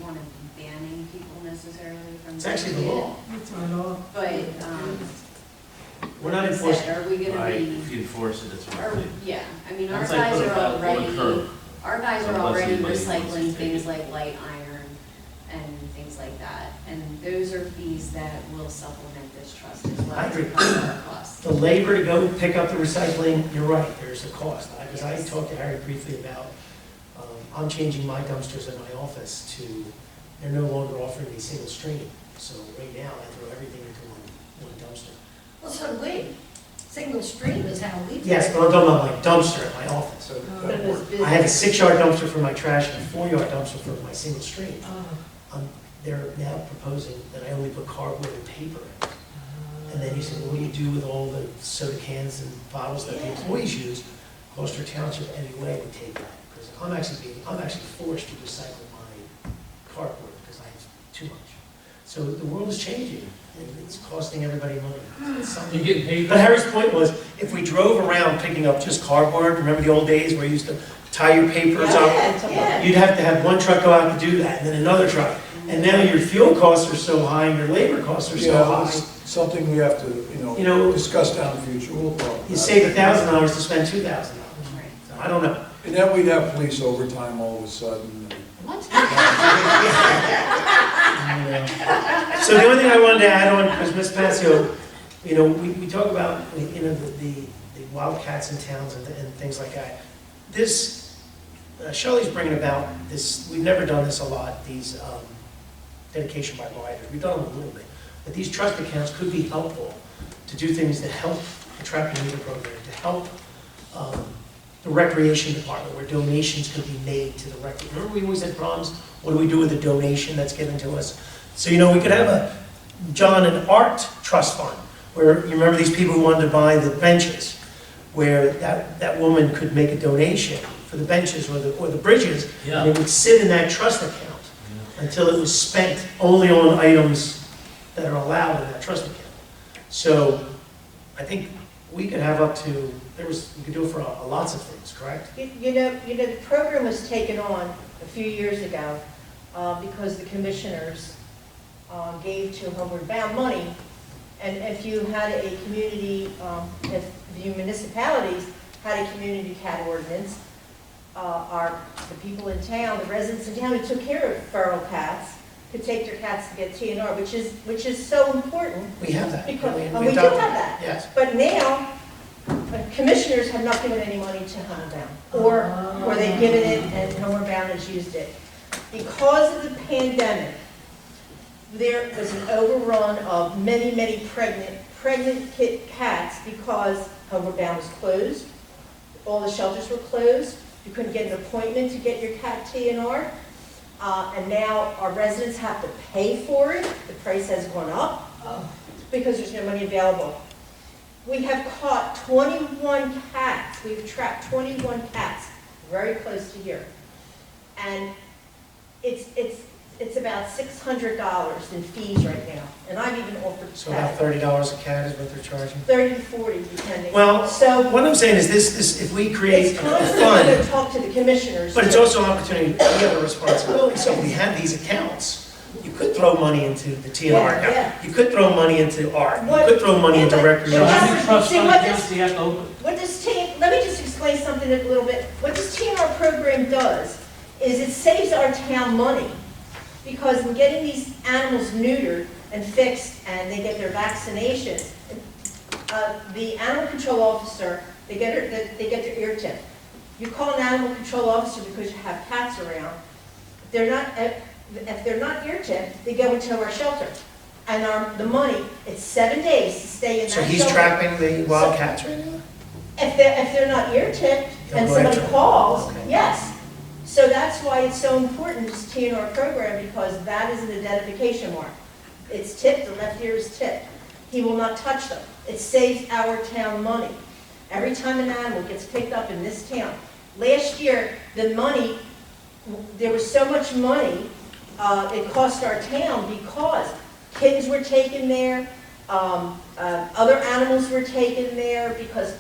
D: want to be banning people necessarily from.
A: It's actually the
D: doing it,
A: law.
F: It's our law.
D: But,
A: We're not
D: like I said,
A: enforcing.
D: are we gonna
E: Right,
D: be,
E: if you enforce it, it's
D: or,
E: worth it.
D: yeah, I mean, our
E: Once I
D: guys
E: put it
D: are
E: out on the
D: already,
E: curb,
D: our guys are
E: unless
D: already
E: anybody wants to
D: recycling
E: take
D: things
E: it.
D: like light iron and things like that. And those are fees that will supplement this trust as well.
A: I agree.
D: to cover our costs.
A: The labor to go pick up the recycling, you're right, there's a cost. Because I talked to Harry briefly about, I'm changing my dumpsters in my office to, they're no longer offering me single stream. So right now, I throw everything into one dumpster.
B: Well, so do we. Single stream is how we do it.
A: Yes, but I'm talking about my dumpster at my office.
H: So
B: Oh,
H: that works.
A: I have a 6-yard dumpster for my trash and a 4-yard dumpster for my single stream.
B: Oh.
A: They're now proposing that I only put cardboard and paper in. And then you said, well, what do you do with all the soda cans and bottles that the employees use? Gloucester Township anyway would take that, because I'm actually forced to recycle my cardboard because I have too much. So the world is changing, and it's costing everybody money. It's something-
E: You getting paid?
A: But Harry's point was, if we drove around picking up just cardboard, remember the old days where you used to tie your papers up?
B: Yeah.
A: You'd have to have one truck go out and do that, and then another truck. And now your fuel costs are so high, and your labor costs are so
H: Yeah,
A: high.
H: it's something we have to,
A: You know,
H: discuss down the future. We'll talk about
A: You
H: it.
A: save $1,000 to spend $2,000.
D: Right.
A: So I don't know.
H: And then we'd have police overtime all of a sudden.
B: What?
A: So the only thing I wanted to add on, because Ms. Passio, we talk about, the wildcats in towns and things like that. This, Shelley's bringing about this, we've never done this a lot, these dedication by riders. We've done them a little bit. But these trust accounts could be helpful to do things that help the traffic meter program, to help the recreation department, where donations could be made to the rec. Remember, we always had problems, what do we do with the donation that's given to us? So, we could have an art trust fund, where, you remember these people who wanted to buy the benches, where that woman could make a donation for the benches or the bridges,
E: Yeah.
A: and it would sit in that trust account until it was spent only on items that are allowed in that trust account. So, I think we could have up to, you could do it for lots of things, correct?
B: The program was taken on a few years ago because the commissioners gave to Homeward Bound money. And if you had a community, if the municipalities had a community cat ordinance, the people in town, the residents in town who took care of feral cats, could take their cats to get TNR, which is so important.
A: We have that.
B: Because,
A: We
B: we do
A: adopted
B: have
A: it.
B: that.
A: Yes.
B: But now, commissioners have not given any money to Homeward Bound, or they've given it and Homeward Bound has used it. Because of the pandemic, there was an overrun of many, many pregnant cats because Homeward Bound was closed. All the shelters were closed. You couldn't get an appointment to get your cat TNR. And now our residents have to pay for it. The price has gone up because there's no money available. We have caught 21 cats. We've trapped 21 cats very close to here. And it's about $600 in fees right now. And I've even offered
A: So about $30 a cat is what they're charging?
B: 30 to 40 depending.
A: Well,
B: So
A: what I'm saying is this, if we create
B: it's
A: a
B: constantly
A: fund,
B: going to talk to the commissioners.
A: but it's also an opportunity, we have a responsibility, so if we have these accounts, you could throw money into the TNR
B: Yeah,
A: account.
B: yeah.
A: You could throw money into art, you
B: What-
A: could throw money
B: yeah,
A: into
B: but-
E: So
A: recreation.
E: how many trust
B: See,
E: fund
B: what
E: accounts
B: this-
E: do you have to open?
B: What this let me just explain something a little bit. What this TNR program does is it saves our town money because in getting these animals neutered and fixed and they get their vaccinations, the animal control officer, they get their ear tipped. You call an animal control officer because you have cats around. If they're not ear tipped, they go into our shelter. And the money, it's 7 days to stay in that
A: So
B: shelter.
A: he's trapping the wild cats right now?
B: If they're not ear tipped
A: They'll
B: and
A: go
B: somebody
A: after 'em.
B: calls,
A: Okay.
B: yes. So that's why it's so important, this TNR program, because that is an identification mark. It's tipped, the left ear is tipped. He will not touch them. It saves our town money. Every time an animal gets picked up in this town. Last year, the money, there was so much money, it cost our town because kittens were taken there, other animals were taken there because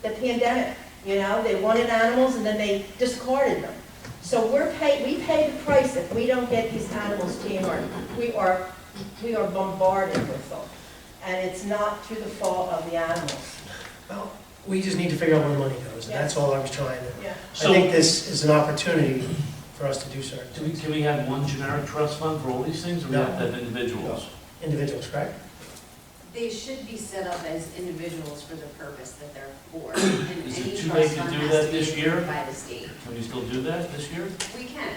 B: the pandemic, they wanted animals and then they discarded them. So we pay the price if we don't get these animals TNR. We are bombarded with them. And it's not through the fault of the animals.
A: Well, we just need to figure out where the money goes, and that's all I was trying to.
B: Yeah.
A: I think this is an opportunity for us to do certain
E: Can we have one generic trust fund for all these things, or we
A: No.
E: have to have individuals?
A: individuals, correct?
D: They should be set up as individuals for the purpose that they're for. And
E: Is it
D: any
E: too
D: trust
E: late to
D: fund
E: do
D: has
E: that
D: to be
E: this year?
D: approved by the state.
E: Can we still do that this year?
D: We can,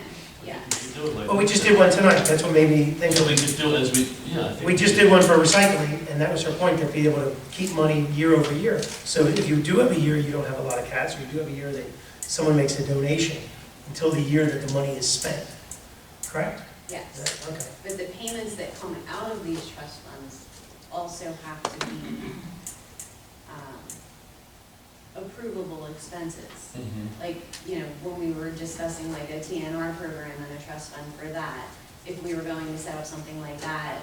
D: yes.
E: We should do it like.
A: Well, we just did one tonight, that's what made me think
E: So
A: of
E: we
A: it.
E: just do it as we, yeah, I think.
A: We just did one for recycling, and that was her point, to be able to keep money year over year. So if you do have a year, you don't have a lot of cats, or you do have a year that someone makes a donation until the year that the money is spent, correct?
D: Yes.
A: Okay.
D: But the payments that come out of these trust funds also have to be approvable expenses.
E: Mhm.
D: Like, when we were discussing like a TNR program and a trust fund for that, if we were going to set up something like that,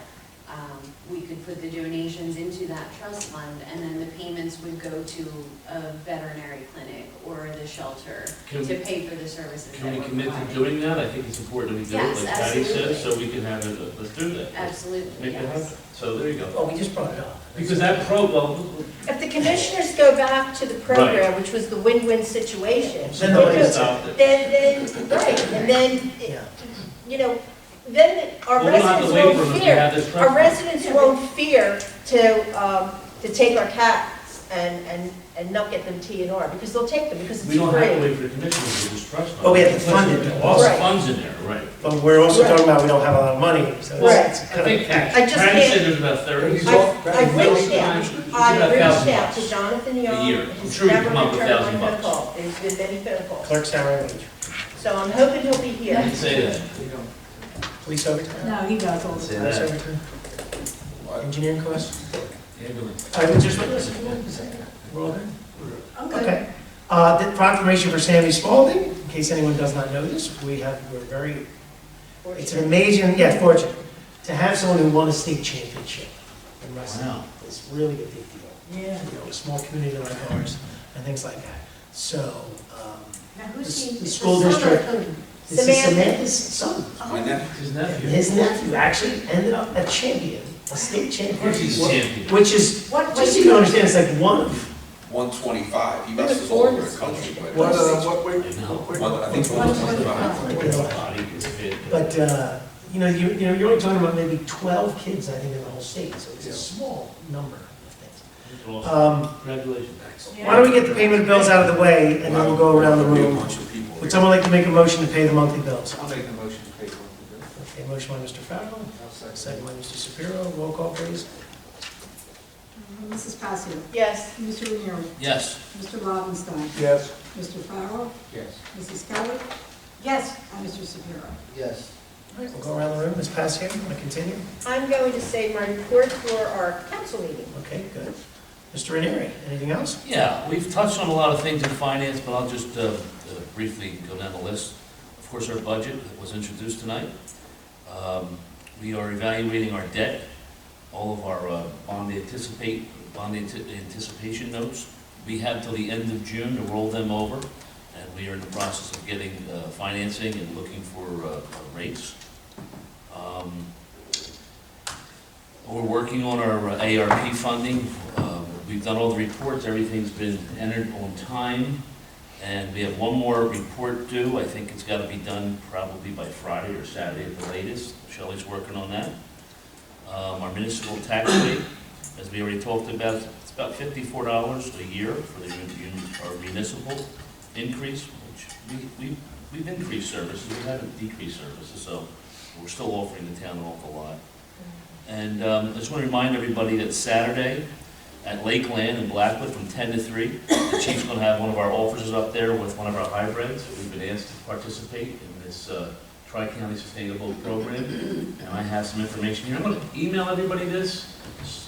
D: we could put the donations into that trust fund, and then the payments would go to a veterinary clinic or the shelter
E: Can
D: to
E: we-
D: pay for the services that
E: Can we
D: we're
E: commit to
D: providing.
E: doing that? I think it's important that we do it,
D: Yes,
E: like Patty says,
D: absolutely.
E: so we can have it, let's do that. Let's
D: Absolutely,
E: Make it
D: yes.
E: happen. So there you go.
A: Oh, we just brought it up.
E: Because that well,
B: If the commissioners go back to the program, which was the win-win situation,
A: Then the money
B: then,
E: stopped it.
B: right, and then,
A: Yeah.
B: then our
E: Well, we don't have
B: residents
E: to wait for them
B: won't
E: if we
B: fear.
E: have this trust
B: Our
E: fund.
B: residents won't fear to take our cats and and not get them T&R, because they'll take them, because it's
E: We don't have to
B: free.
E: wait for the commissioners to just trust.
A: Oh, we have to fund it, though.
E: All the
B: Right.
E: funds in there, right.
A: But we're also
B: Right.
A: talking about we don't have a lot of money, so
B: Right.
A: it's
E: I
A: kind of
E: think,
A: a catch.
B: I just
E: Brandon
B: can't-
E: said there's about 30.
H: He's
B: I've
H: all-
B: I've reached out,
E: About
B: I've reached
E: $1,000
B: out to Jonathan Young.
E: year. I'm
B: He's
E: sure you
B: never
E: come up with
B: returned my
E: $1,000
B: phone call. There's been many phone calls.
A: Clerk's salary and wage.
B: So I'm hoping he'll be here.
E: I didn't say that.
A: Police overtime?
F: No, he does all the
E: Say
F: time.
A: Police
E: that.
A: overtime? Engineering costs?
E: Ambulance.
A: I would just, listen, we're all done?
F: I'm good.
A: Okay. The proclamation for Sammy Spalding, in case anyone does not know this, we're very, it's an amazing, yeah, fortunate, to have someone who won a state championship in wrestling.
E: Wow.
A: It's really a big deal.
F: Yeah.
A: You know, a small community like ours and things like that. So,
F: Now, who's he?
A: the school district, this is
B: Samantha.
A: Samantha's son.
E: His nephew.
A: His nephew actually ended up a champion, a state champion.
E: Of course he's a champion.
A: Which is,
B: What
A: just so you can understand, it's like one of
C: 125, he wrestles all over the country, but.
H: What weight?
E: I know.
H: what weight-
C: I think it's 125.
E: Body is fit.
A: But, you know, you're only talking about maybe 12 kids, I think, in the whole state, so it's a
H: Yeah.
A: small number of things.
E: Awesome. Congratulations.
A: Why don't we get the payment of bills out of the way, and then we'll go around the
C: There'll be a
A: room.
C: bunch of people.
A: Would someone like to make a motion to pay the monthly bills?
I: I'll make the motion to pay for it.
A: Okay, motion by Mr. Farrell,
I: I'll second.
A: second by Mr. Shapiro, roll call, please.
F: Mrs. Passios.
B: Yes.
F: Mr. Ranieri.
E: Yes.
F: Mr. Lobenstein.
H: Yes.
F: Mr. Farrell.
I: Yes.
F: Mrs. Kelly. Yes. And Mr. Shapiro.
I: Yes.
A: All right, we'll go around the room. Ms. Passiano, want to continue?
B: I'm going to say my report for our council meeting.
A: Okay, good. Mr. Ranieri, anything else?
E: Yeah, we've touched on a lot of things in finance, but I'll just briefly go down the list. Of course, our budget was introduced tonight. We are evaluating our debt, all of our bond anticipation notes. We have till the end of June to roll them over, and we are in the process of getting financing and looking for rates. We're working on our ARP funding. We've done all the reports, everything's been entered on time, and we have one more report due. I think it's got to be done probably by Friday or Saturday at the latest. Shelley's working on that. Our municipal tax rate, as we already talked about, it's about $54 a year for our municipal increase, which we've increased services, we haven't decreased services, so we're still offering the town an awful lot. And I just want to remind everybody that Saturday at Lakeland in Blackwood from 10 to 3, the chief's going to have one of our officers up there with one of our hybrids. We've been asked to participate in this Tri-County Sustainable Program, and I have some information here. I'm going to email everybody this,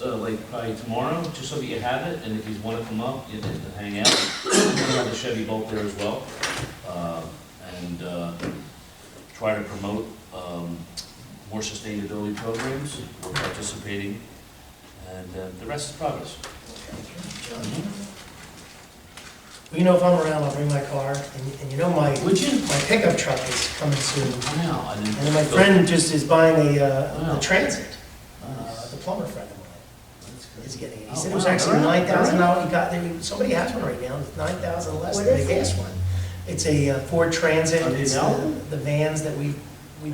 E: like probably tomorrow, just so that you have it, and if you want to come up and hang out, we're going to have the Chevy Bolt there as well, and try to promote more sustainability programs. We're participating, and the rest is progress.
A: Well, you know, if I'm around, I'll bring my car, and you know,
E: Would you?
A: my pickup truck is coming soon.
E: Wow, I didn't.
A: And then my friend just is buying
E: Wow.
A: a Transit,
E: Nice.
A: the plumber friend of mine
E: That's good.
A: is getting it. He
E: Oh,
A: said it was
E: wow.
A: actually
E: Really?
A: $9,000, he got, somebody has one right now, it's $9,000 less
B: What
A: than
B: is
A: the
B: it?
A: gas one. It's a Ford Transit,
E: Oh, do you
A: it's
E: know?
A: the vans that we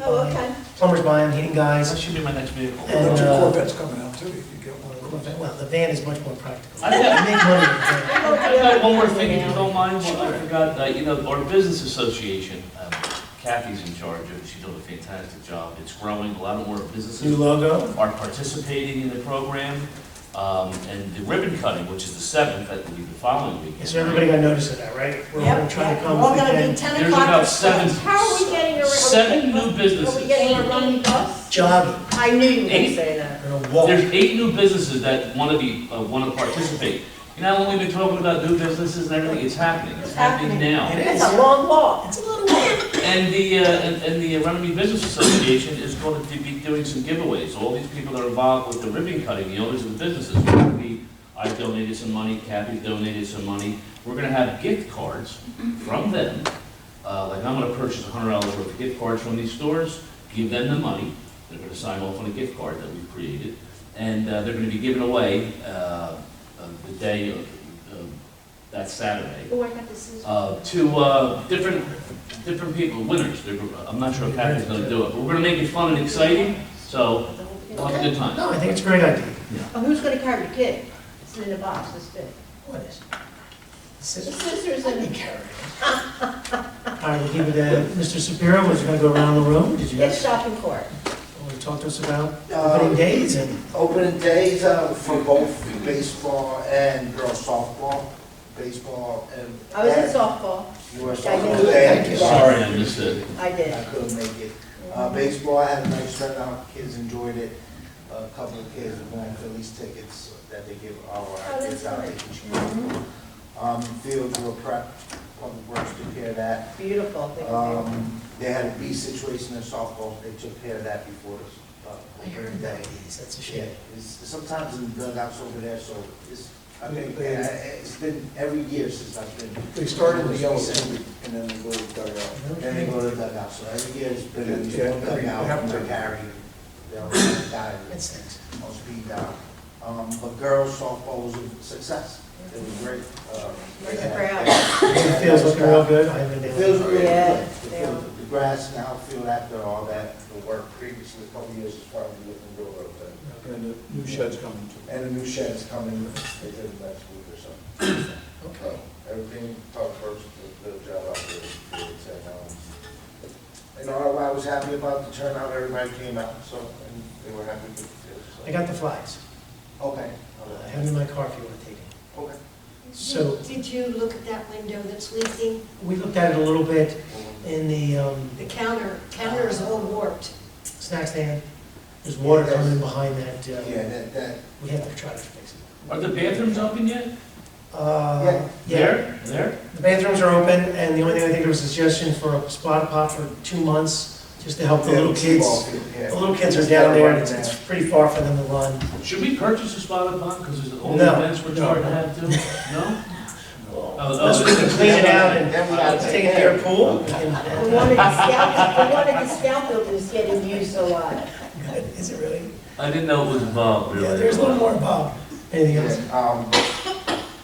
B: Oh,
A: buy.
B: okay.
A: Plumbers buy them, heating
E: That
A: guys.
E: should be my next vehicle.
A: And,
H: Well, your Corvette's coming out too, if you get one of those.
A: Well, the van is much more practical.
E: I got-
A: Make money with the van.
E: I've got one more thing, if you don't mind. I forgot, you know, our business association, Kathy's in charge of it. She's doing a fantastic job. It's growing. A lot more
A: New
E: businesses
A: logo.
E: are participating in the program. And the ribbon cutting, which is the 7th, that will be the following weekend.
A: So everybody got notice of that, right? We're all gonna try to come
F: We're all
A: if we
F: gonna be
A: can.
F: 10
E: There's
F: o'clock.
E: about
F: at
E: seven.
B: How are we getting around?
E: 7 new
B: Are we
E: businesses.
B: getting a running bus?
A: Jogging,
B: I knew you were going
E: Eight.
B: to say that.
A: we're gonna walk.
E: There's 8 new businesses that want to participate. You know, when we've been talking about new businesses and everything, it's happening. It's happening now.
A: It
B: It's
A: is.
B: a long walk.
A: It's a little walk.
E: And the Runnemede Business Association is going to be doing some giveaways. All these people that are involved with the ribbon cutting, the owners of the businesses, I donated some money, Kathy donated some money. We're going to have gift cards from them. Like I'm going to purchase $100 worth of gift cards from these stores, give them the money. They're going to sign off on a gift card that we've created. And they're going to be given away the day of that Saturday.
B: Oh, I got this.
E: To different people, winners. I'm not sure if Kathy's going to do it, but we're going to make it fun and exciting, so we'll have a good time.
A: No, I think it's a great idea.
B: Oh, who's going to carry the kid? It's in the box, this big.
A: What is?
B: Sisters
A: Let me
B: and
A: carry it. All right, we'll keep it at, Mr. Shapiro, was going to go around the room. Did you
B: it's
A: guys
B: shopping cart.
A: want to talk to us about opening days and?
C: Opening days for both baseball and girls softball. Baseball and.
B: I was in softball.
C: You were
B: I
C: softball.
B: did.
C: Thank you.
E: Sorry, I missed it.
B: I did.
C: I couldn't make it. Baseball, I had a nice turnout, kids enjoyed it. A couple of kids are going for these tickets that they give our
B: that's
C: kids out
B: nice.
C: each year. Fields were prepped, public works took care of that.
B: Beautiful. Thank you.
C: They had a bee situation in softball, they took care of that before
A: I
C: the
A: heard
C: opening
A: about
C: day.
A: these, that's a
C: Yeah,
A: shame.
C: sometimes in the dugouts over there, so I think it's been every year since I've been.
H: They start in the yellow tube, and then they go to the dugout.
C: And they go to the dugout, so every year it's been in
H: Yeah,
C: the dugout,
H: have to.
C: they carry, they'll die,
A: That stinks.
C: most speed down. But girls softball was a success, it was great.
B: Where's the crowd?
A: The field's looking real good. I haven't been
C: The fields
A: able
C: are really
B: Yeah,
C: good.
B: they are.
C: The grass now, field after all that, the work previously, a couple of years is probably looking real good.
H: And the new shed's coming too.
C: And the new shed's coming, they did it next week or so.
A: Okay.
C: Everything, public works, the job out there. And I was happy about the turnout, everybody came out, so, and they were happy with the field, so.
A: I got the flags.
C: Okay.
A: I have them in my car if you want to take them.
C: Okay.
A: So
J: Did you look at that window that's leaking?
A: we looked at it a little bit in the
J: The counter is all warped.
A: snack stand. There's water coming in behind that.
C: Yeah, that,
A: We have to try to fix it.
E: Are the bathrooms open yet?
A: Yeah.
E: There?
A: The bathrooms are open, and the only thing I think there was a suggestion for a spot pot for 2 months, just to help the little kids. The little kids are down there, and it's pretty far for them to run.
E: Should we purchase a spotted pond, because there's all the
A: No.
E: events we're trying to have too? No?
A: Unless we can clean it out and take it to your pool.
B: We wanted the scout buildings getting used a lot.
A: Is it really?
E: I didn't know it was involved, really.
A: Yeah, there's a little more involved. Anything else?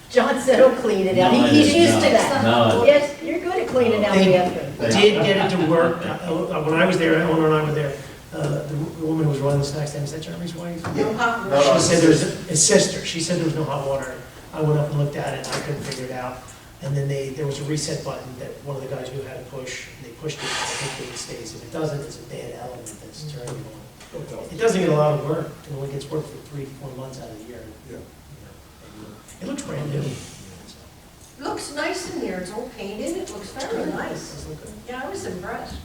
B: John said he'll clean it out.
E: No, I
B: He's
E: didn't
B: used to
E: know.
B: that.
E: No.
B: Yes, you're good at cleaning out the bathroom.
A: Did get it to work. When I was there, Eleanor and I were there, the woman who was running the snack stand, is that Jeremy's wife?
B: No hot
C: No,
B: water.
A: She said his sister, she said there was no hot water. I went up and looked at it, and I couldn't figure it out. And then there was a reset button that one of the guys knew how to push, and they pushed it, and I think it stays. If it doesn't, it's a bad element that's turning on. It doesn't get a lot of work, it only gets work for 3-4 months out of the year.
H: Yeah.
A: It looks brand new.
J: Looks nice in there, it's all painted, it looks very nice.
A: Does it look good?
J: Yeah, I was impressed.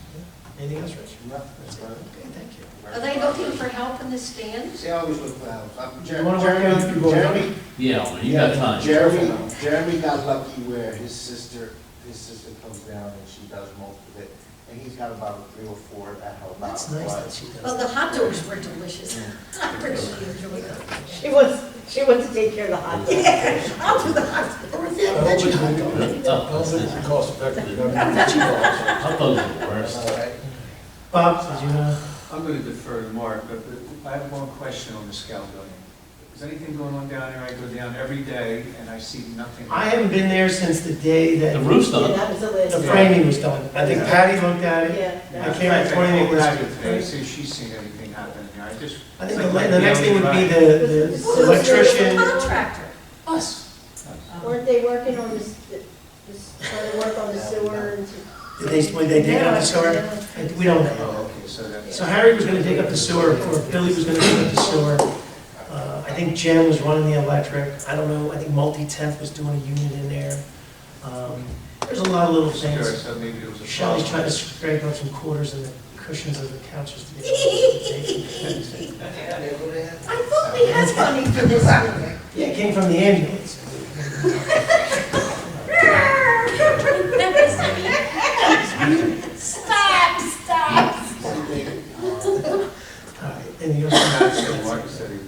A: Anything else, Rich?
C: No, that's fine.
A: Okay, thank you.
J: Are they looking for help in the stands?
C: They always look for help.
A: You wanna work out?
C: Jeremy,
E: Yeah, well, you got time.
C: Jeremy got lucky where his sister comes down and she does most of it. And he's got about 3 or 4 that help out.
A: That's nice that she
J: Well,
A: does
J: the hot dogs were delicious. I really enjoyed them.
B: She wants to take care of the hot dogs.
J: I'll do the hot dogs.
H: I don't think it's cost effective.
E: Hot dogs are the worst.
C: All right.
A: Bob, did you,
I: I'm going to defer to Mark, but I have one question on the scout building. Is anything going on down there? I go down every day and I see nothing.
A: I haven't been there since the day
E: The
A: that
E: roof's
B: Yeah,
E: done.
B: that was the
A: the
B: list.
A: framing was done. I think Patty looked at it.
B: Yeah.
A: I can't remember anything was.
I: today, see if she's seen anything happen there. I just.
A: I think the next thing would be the electrician.
J: Contractor.
A: Us.
B: Weren't they working on this, trying to work on the sewer and?
A: Did they dig up the sewer? We don't know.
I: Oh, okay, so that's.
A: So Harry was gonna dig up the sewer, or Billy was gonna dig up the sewer. I think Jen was running the electric. I don't know, I think Multi-Tenth was doing a unit in there. There's a lot of little
I: Sure,
A: things.
I: so maybe it was a.
A: Shelley's trying to scrape up some quarters in the cushions of the couches to get it.
J: I thought we had money for this one.
A: Yeah, it came from the ambulance.
J: Stop, stop.
A: All right, anything else?
I: Mark said he.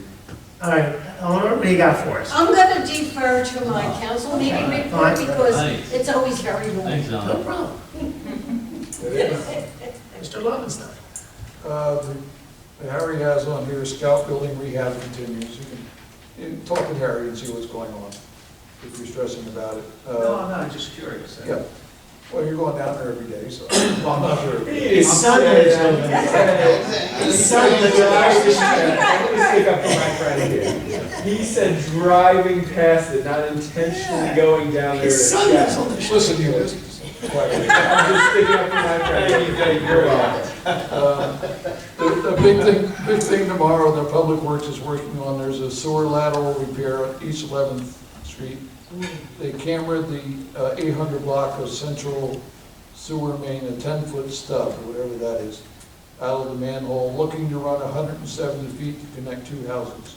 A: All right, Eleanor, what do you got for us?
J: I'm gonna defer to my council meeting report because
E: Thanks.
J: it's always very long.
E: Thanks,
A: No
E: John.
A: problem. Mr. Lovenstein.
H: Harry has on here, scout building rehab continues. You can talk with Harry and see what's going on, if you're stressing about it.
I: No, I'm not, I'm just curious.
H: Yeah. Well, you're going down there every day, so, well, I'm not sure.
A: His son lives over there. His son lives over there.
G: Let me stick up for my friend here. He said driving past it, not intentionally going down there to
A: His son lives on
G: check.
A: the shore.
H: Listen to you, listen.
G: I'm just sticking up for my friend. You're welcome.
H: The big thing tomorrow, the Public Works is working on, there's a sewer lateral repair on East 11th Street. They cambered the 800 block of central sewer main, a 10-foot stub, or whatever that is, out of the manhole, looking to run 170 feet to connect two houses.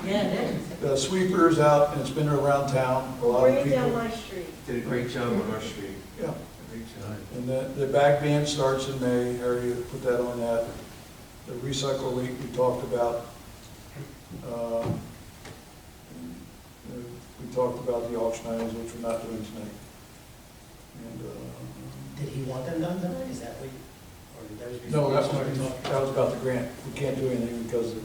B: Yeah, it is.
H: The sweeper's out, and it's been around town, a lot
B: Bring
H: of
B: it down
H: people.
B: my street.
I: Did a great job on our street.
H: Yeah.
I: Great job.
H: And the back ban starts in May, Harry put that on that. The recycle rate we talked about. We talked about the auction items, which we're not doing tonight. And,
A: Did he want them done tonight? Is that what, or that was
H: no,
A: before?
H: that was about the grant. We can't do anything because of.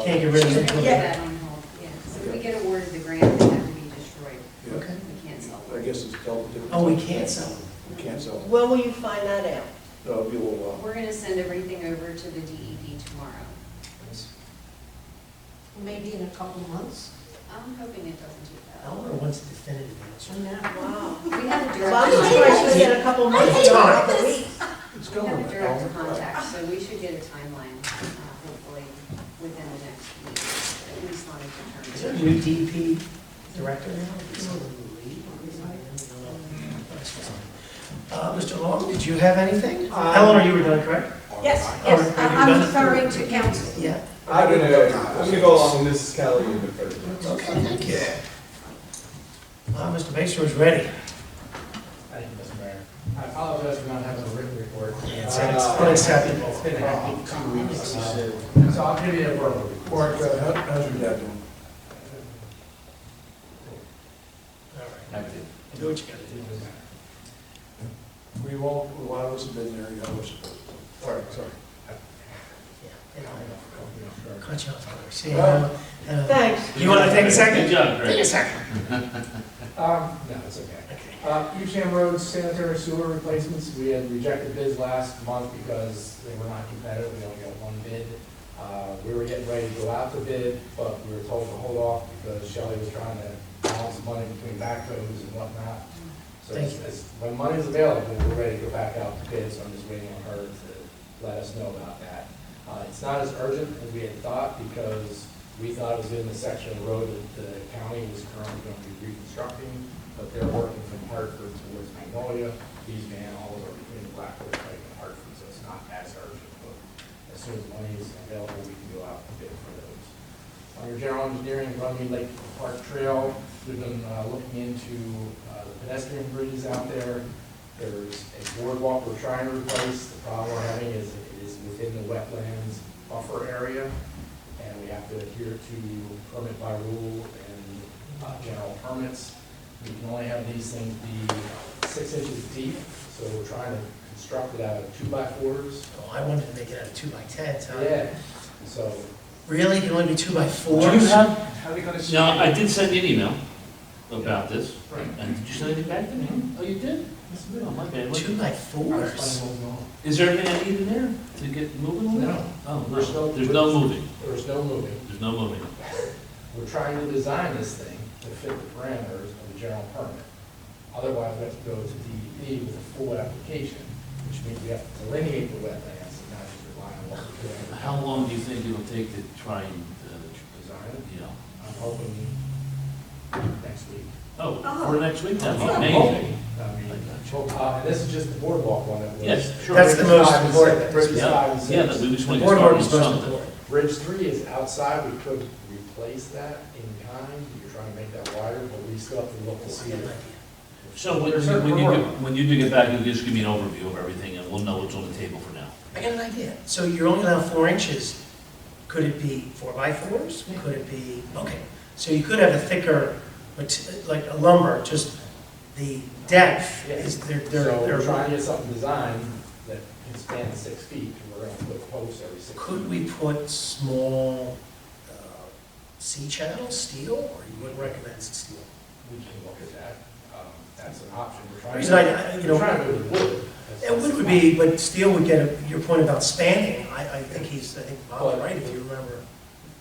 A: Can't get rid of
D: Put
A: it.
D: that on hold, yeah, so if we get awarded the grant, they have to be destroyed,
H: Yeah,
A: Okay.
D: we can't sell
H: I
D: them.
H: guess it's dealt with.
A: Oh, we can't sell them.
H: We can't sell them.
B: When will you find that out?
H: That'll be a little while.
D: We're gonna send everything over to the DEP tomorrow.
J: Maybe in a couple of months.
D: I'm hoping it doesn't take that long.
A: Eleanor wants a definitive answer.
B: Wow.
D: We have a
B: Well, I'm
D: direct
B: surprised
D: contact.
B: you get a couple of months.
A: Hey, Tom.
B: a couple of weeks.
H: It's
D: We have
H: government.
D: a direct
H: Eleanor.
D: contact, so we should get a timeline, hopefully, within the next week, at least on a
A: Is there a
D: determination.
A: new DP director now? Mr. Long, did you have anything? Eleanor, you were done, correct?
J: Yes,
A: Oh,
J: yes,
A: are you
J: I'm
A: done?
J: referring to council.
A: Yeah.
G: I'm gonna go along with Mrs. Kelly a bit further.
A: Okay, thank you. Mr. Baser is ready.
K: Thank you, Mr. Mayor. I apologize for not having a written report.
A: It's unacceptable.
K: It's been a hectic 2 weeks, so I'll give you a verbal report.
H: Mark, how's your dad doing?
A: All right. Do what you gotta do.
H: We won't, a lot of us have been there, you know, we're supposed to. All right, sorry.
A: Yeah, cut you off. See,
B: Thanks.
A: you want to take a second?
E: Good job,
A: Take a
E: Greg.
A: second.
K: No, it's okay. Eugene Road sanitary sewer replacements, we had rejected bids last month because they were not competitive, we only got one bid. We were getting ready to go out to bid, but we were told to hold off because Shelley was trying to balance money between backhoes and whatnot. So
A: Thank you.
K: when money is available, we're ready to go back out to bid, so I'm just waiting on her to let us know about that. It's not as urgent as we had thought because we thought it was in the section of the road that the county was currently going to be reconstructing, but they're working from Hartford towards Magnolia, East Van, all over between Blackwood, Pike, and Hartford, so it's not as urgent, but as soon as money is available, we can go out and bid for those. On your general engineering, Runnemede Lake Park Trail, we've been looking into the pedestrian bridges out there. There's a boardwalk we're trying to replace. The problem we're having is it is within the wetlands buffer area, and we have to adhere to permit by rule and general permits. We can only have these things be 6 inches deep, so we're trying to construct it out of 2x4s.
A: Oh, I wanted to make it out of 2x10s, huh?
K: Yeah, so.
A: Really? It can only be 2x4s?
E: Do you have,
I: How are we gonna?
E: no, I did send you an email about this,
I: Right.
E: and did you send anything back to me? Oh, you did? Oh, my bad.
A: 2x4s?
E: Is there anything I need in there to get moving on?
K: No.
E: Oh,
K: There's no-
E: there's no moving,
K: There's no moving.
E: there's no moving.
K: We're trying to design this thing to fit the parameters of the general permit. Otherwise, we have to go to DEP with a full application, which means we have to delineate the wetlands and not just rely on what we're doing.
E: How long do you think it'll take to try and,
K: Design it.
E: you know?
K: I'm hoping next week.
E: Oh, for next week, that'd be
K: I'm
E: amazing.
K: hoping. I mean, and this is just the boardwalk one that was.
E: Yes, sure.
A: That's the
K: Bridges
A: most
K: 5 and
A: important.
K: 6, Bridges
E: Yeah,
K: 5 and 6.
E: yeah, that we just
A: The
E: want to
A: boardwalk
E: start
A: is
E: with
A: most
E: something.
A: important.
K: Bridge 3 is outside, we could replace that in kind, you're trying to make that wider, but we still have to look and see.
E: So when
K: There's
E: you,
K: certain
E: when you,
K: work.
E: get- when you do get back, you'll just give me an overview of everything, and we'll know what's on the table for now.
A: I got an idea. So you're only allowed 4 inches. Could it be 4x4s? Could it be, okay. So you could have a thicker, like a lumber, just the depth is,
K: So we're
A: they're,
K: trying to get something designed that can span 6 feet, and we're gonna put posts every 6 feet.
A: could we put small C-channel steel, or you wouldn't recommend steel?
K: we can look at that. That's an option. We're
A: The
K: trying
A: reason
K: we're trying to go with wood.
A: it would be, but steel would get, your point about spanning, I think Bob's right, if you remember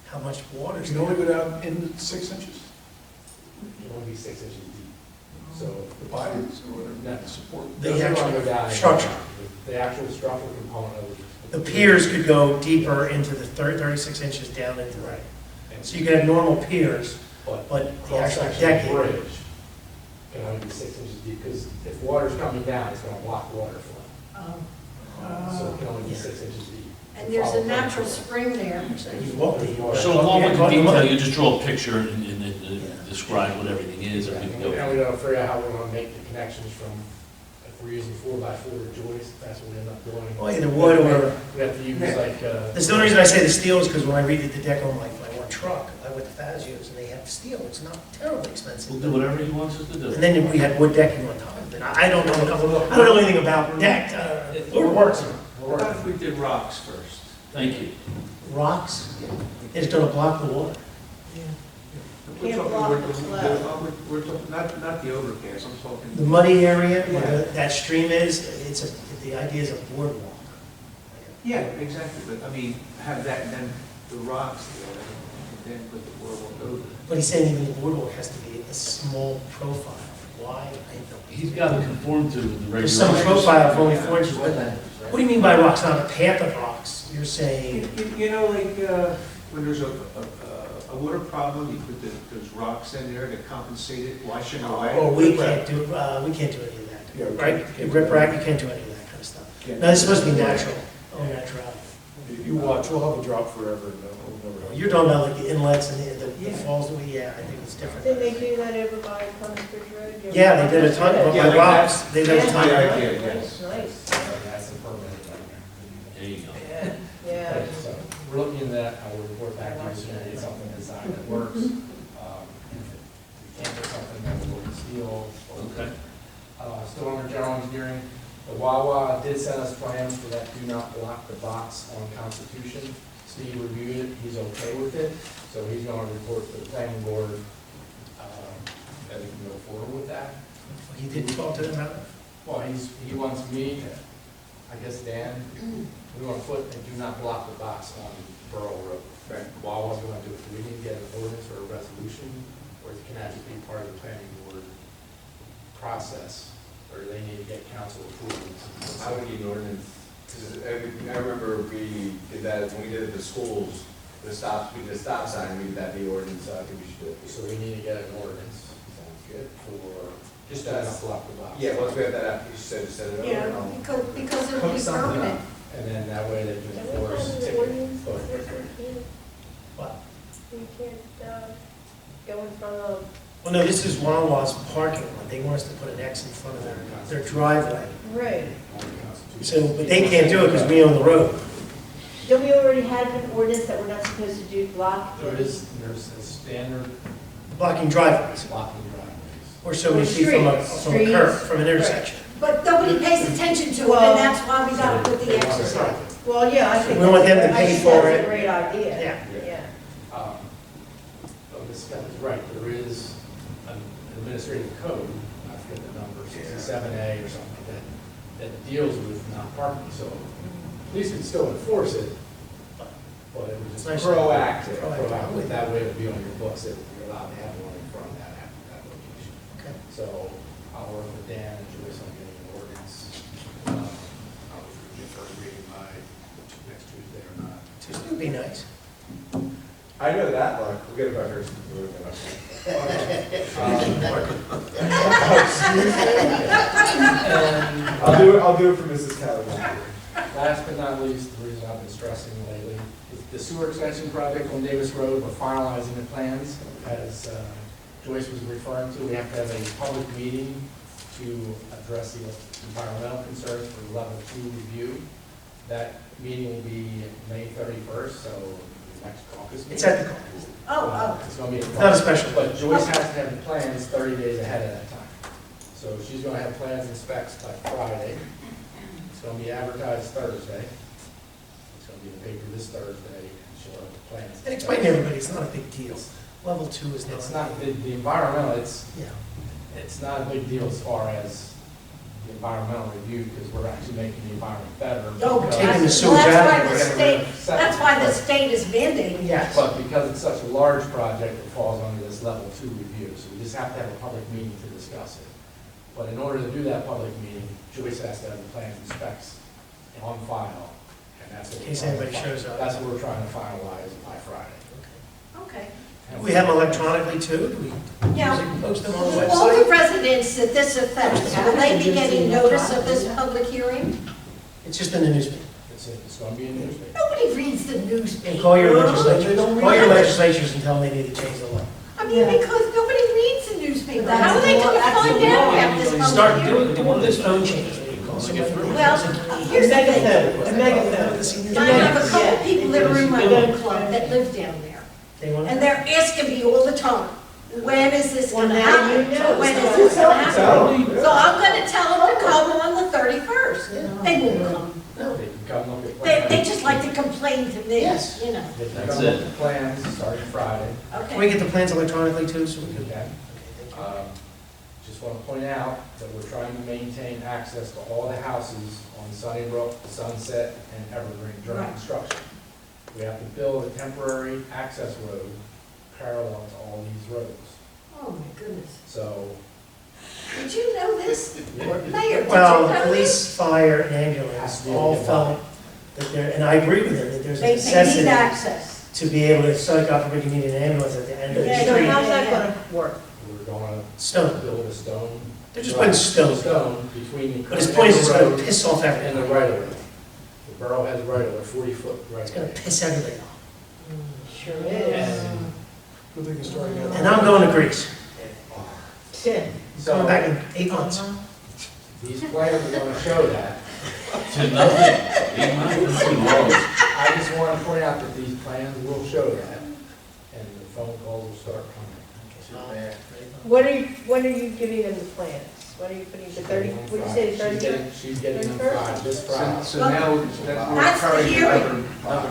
A: how much water.
H: You can only go down in 6 inches,
K: It won't be 6 inches deep. So
H: the bodies or whatever, that support.
A: The
K: doesn't
A: actual
K: wanna go down.
A: structure.
K: The actual structural component of
A: The piers could go deeper into the 36 inches down into
K: Right.
A: that.
K: And-
A: So you could have normal piers,
K: But
A: but the actual
K: cross-section
A: decking.
K: bridge can only be 6 inches deep, because if water's coming down, it's gonna block water flow. So it can only be
A: Yeah.
K: 6 inches deep.
J: And there's a natural spring there.
A: You walk the.
E: So along with the
A: Yeah,
E: detail, you just draw a picture and describe what everything is, and we can
K: And
E: go.
K: we gotta figure out how we're gonna make the connections from, if we're using 4x4 joists, that's what we end up doing.
A: Well, either wood or,
K: We have to use like,
A: that's the only reason I say the steel is because when I redid the deck on my one truck, I went to Fazio's and they have steel, it's not terribly expensive.
E: We'll do whatever he wants us to do.
A: And then we had wood decking on top of it. I don't know anything about deck, or works.
I: What if we did rocks first?
E: Thank you.
A: Rocks, it's gonna block the water.
I: We're
B: Can't
I: talking-
B: block
I: we're-
B: the flow.
I: We're talking, not the overpass, I'm
A: The
I: talking.
A: muddy area where
I: Yeah.
A: that stream is, the idea is a boardwalk.
I: Yeah, exactly, but I mean, have that and then the rocks there, and then put the boardwalk over.
A: But he's saying even the boardwalk has to be a small profile. Why? I don't.
E: He's got to conform to the
A: There's some
E: regulations.
A: profile of only 4 inches with that. What do you mean by rocks? Not a path of rocks? You're saying,
I: You know, like, when there's a water problem, you put those rocks in there to compensate it, washing away.
A: oh, we can't do any of that,
H: Yeah, we
A: right?
H: can't-
A: Rip rack, you can't do any of that kind of stuff.
H: Can't-
A: No, it's supposed to be natural, oh, natural.
H: If you watch, we'll have a drop forever, and we'll never.
A: You're talking about like the inlets and the falls, yeah, I think it's different.
B: Didn't they do that over by Clemens Bridge Road? You ever-
A: Yeah, they did a ton,
I: Yeah,
A: by
I: like
A: rocks, they did a
B: Yeah.
A: ton.
I: Yeah,
A: of-
I: idea,
B: Nice,
I: yes.
B: nice,
K: That's the permanent right
E: There you go.
B: yeah, yeah.
K: there. So we're looking at that, I will report back to you as soon as I get something designed that works. If we can't get something that will steel.
E: Okay.
K: Still under general engineering, the Wawa did send us plans for that do not block the box on Constitution. Steve reviewed it, he's okay with it, so he's gonna report to the planning board, that we can go forward with that.
A: He did talk to them about it?
K: Well, he wants me, I guess Dan, we want to put a do not block the box on Borough Road.
I: Right.
K: Wawa's going to do it, do we need to get an ordinance or a resolution, or can that just be part of the planning board process? Or do they need to get council approval?
L: I would need an ordinance, because I remember we did that, when we did it at the schools, we did a stop sign, we did that the ordinance, so I think we should do it.
K: So we need to get an ordinance. Sounds good. For, just to not block the box.
L: Yeah, once we have that application, set it over.
J: Yeah,
L: and I'll-
J: because it'll
K: Hook
J: be
K: something
J: permanent.
K: up, and then that way they can
B: Can we
K: enforce
B: have an
K: ticket.
B: ordinance
K: But-
B: that says we can't,
A: What?
B: we can't, go in front of,
A: Well, no, this is Wawa's parking lot, they want us to put an X in front of their driveway.
B: right.
A: So, but they can't do it because we own the road.
B: Don't we already have an ordinance that we're not supposed to do block?
K: There's a standard
A: Blocking driveways,
K: blocking driveways.
A: or so many feet from a
B: Streets.
A: curb, from an intersection.
J: But nobody pays attention to it,
B: Well-
J: and that's why we gotta put the X's on.
B: Well, yeah, I think.
A: We want them to
B: I
A: pay
B: think
A: for
B: that's
A: it.
B: a great idea.
A: Yeah.
B: Yeah.
K: This guy is right, there is an administrative code, I forget the number, 67A or something, that deals with non-parking, so police can still enforce it, but it was
A: It's
K: just
A: nice.
K: proactive,
A: Proactive.
K: that way it'll be on your books, that you're allowed to have one in front of that location.
A: Okay.
K: So I'll work with Dan and Joyce on getting an ordinance. I'll get first reading by next Tuesday or not.
A: Tuesday would be nice.
L: I know that, Mark, we'll get it by first. I'll do it for Mrs. Callaghan.
K: Last but not least, the reason I've been stressing lately, is the sewer extension project on Davis Road, we're finalizing the plans. As Joyce was referring to, we have to have a public meeting to address the environmental concerns for level 2 review. That meeting will be May 31st, so the next caucus meeting.
A: It's at the caucus.
J: Oh,
K: It's gonna be.
A: Not a special.
K: But Joyce has to have the plans 30 days ahead of that time. So she's gonna have plans and specs by Friday. It's gonna be advertised Thursday. It's gonna be in the paper this Thursday, and she'll have the plans.
A: And explain to everybody, it's not a big deal. Level 2 is
K: It's
A: not.
K: not, the environmental,
A: Yeah.
K: it's not a big deal as far as the environmental review, because we're actually making the environment better.
J: Oh,
K: because-
A: Taking the
J: well,
A: sewage
J: that's
A: out
J: why
A: of
J: the
A: it.
J: state, that's why the state is mandating.
A: Yes.
K: But because it's such a large project, it falls under this level 2 review, so we just have to have a public meeting to discuss it. But in order to do that public meeting, Joyce has to have the plans and specs on file, and that's what
A: In
K: we're
A: case
K: trying to
A: anybody
K: fi-
A: shows up.
K: That's what we're trying to finalize by Friday.
J: Okay.
A: Do we have them electronically too? Do we
J: Now,
A: usually post them on the
J: all the
A: website?
J: residents that this affects, will they be getting notice of this public hearing?
A: It's just in the newspaper.
K: It's going to be in the newspaper.
J: Nobody reads the newspaper.
A: And call your legislatures, call your legislatures and tell them they need to change the law.
J: I mean, because nobody reads the newspaper. How are they gonna find out about this public
A: Start
J: hearing?
A: doing this phone change.
J: Well, here's the thing. I have a couple people that are in my own club that live down there,
A: They want
J: and they're asking me all the time, when is this
B: Well,
J: gonna
B: now you
J: happen?
B: know.
J: When is this gonna happen?
K: So,
J: So I'm gonna tell them to come on the 31st. They won't come.
K: they can come look at
J: They
K: plans.
J: just like to complain to me,
A: Yes.
J: you know.
K: They can
E: That's
K: come look
E: it.
K: at plans starting Friday.
A: Can we
J: Okay.
A: get the plans electronically too, so we can?
K: Okay. Just want to point out that we're trying to maintain access to all the houses on Sunnybrook, Sunset, and Evergreen during
J: Right.
K: construction. We have to build a temporary access road parallel to all these roads.
J: Oh, my goodness.
K: So,
J: Did you know this?
K: yeah,
J: Mayor, did you
A: Well,
J: know
A: police,
J: this?
A: fire, and ambulance all felt that there, and I agree with them, that there's a
J: They need
A: necessity
J: access.
A: to be able to, so God forbid you need an ambulance at the end of the
J: Yeah,
B: So
A: street.
B: how's that gonna work?
K: we're going to
A: Stone.
K: build a stone.
A: They're just putting stone.
K: Stone between the.
A: But his point is it's gonna
K: road
A: piss off
K: and the
A: everybody.
K: right of way. The borough has right of way, 40-foot right
A: It's
K: of
A: gonna
K: way.
A: piss everybody off.
B: Sure is.
K: And
H: Good thing it's starting out.
A: And I'm going to Greece.
B: Yeah.
A: Coming
K: so,
A: back in 8 months.
K: these plans are going to show that.
E: To nothing. Ain't nothing tomorrow.
K: I just want to point out that these plans will show that, and the phone calls will start coming.
B: When are you giving them the plans? When are you putting the 30, what did you say,
K: She's
B: 30?
K: getting- She's getting them Friday, this Friday.
I: So now, we're
J: That's the
I: encouraging
J: hearing.
I: another,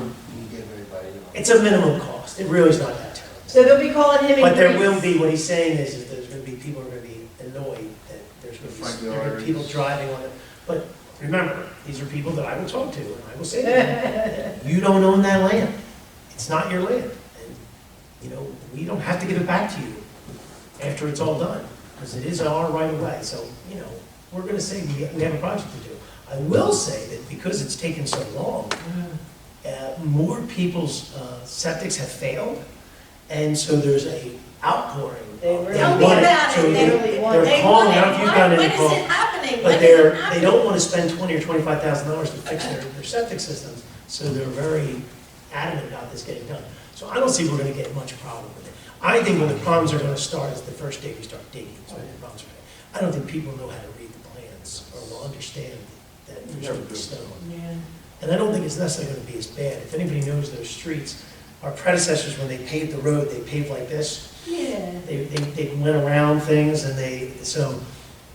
A: It's a minimum cost. It really is not that terrible.
B: So they'll be calling him in
A: But there
B: Greece.
A: will be, what he's saying is there's going to be, people are going to be annoyed that there's going
C: Front
A: to be, there are gonna be people
C: yards.
A: driving on it. But remember, these are people that I will talk to, and I will say to them, you don't own that land. It's not your land. And, you know, we don't have to give it back to you after it's all done, because it is our right of way. So, you know, we're going to say we have a project to do. I will say that because it's taken so long, more people's septics have failed, and so there's a outpouring.
B: They really
J: Tell me
A: want it.
J: about
A: So
J: it.
A: they-
B: really want
A: They're
J: They
A: calling,
J: want
A: I don't know if you've done
J: When
A: any
J: is
A: calls,
J: it happening?
A: but
J: When is it
A: they
J: happening?
A: don't want to spend $20,000 or $25,000 to fix their septic systems, so they're very adamant about this getting done. So I don't see we're going to get much problem with it. I think when the problems are going to start is the first day we start digging, is when the problems are going to. I don't think people know how to read the plans or will understand that there's going to be stone. And I don't think it's necessarily going to be as bad. If anybody knows those streets, our predecessors, when they paved the road, they paved like this.
J: Yeah.
A: They went around things and so,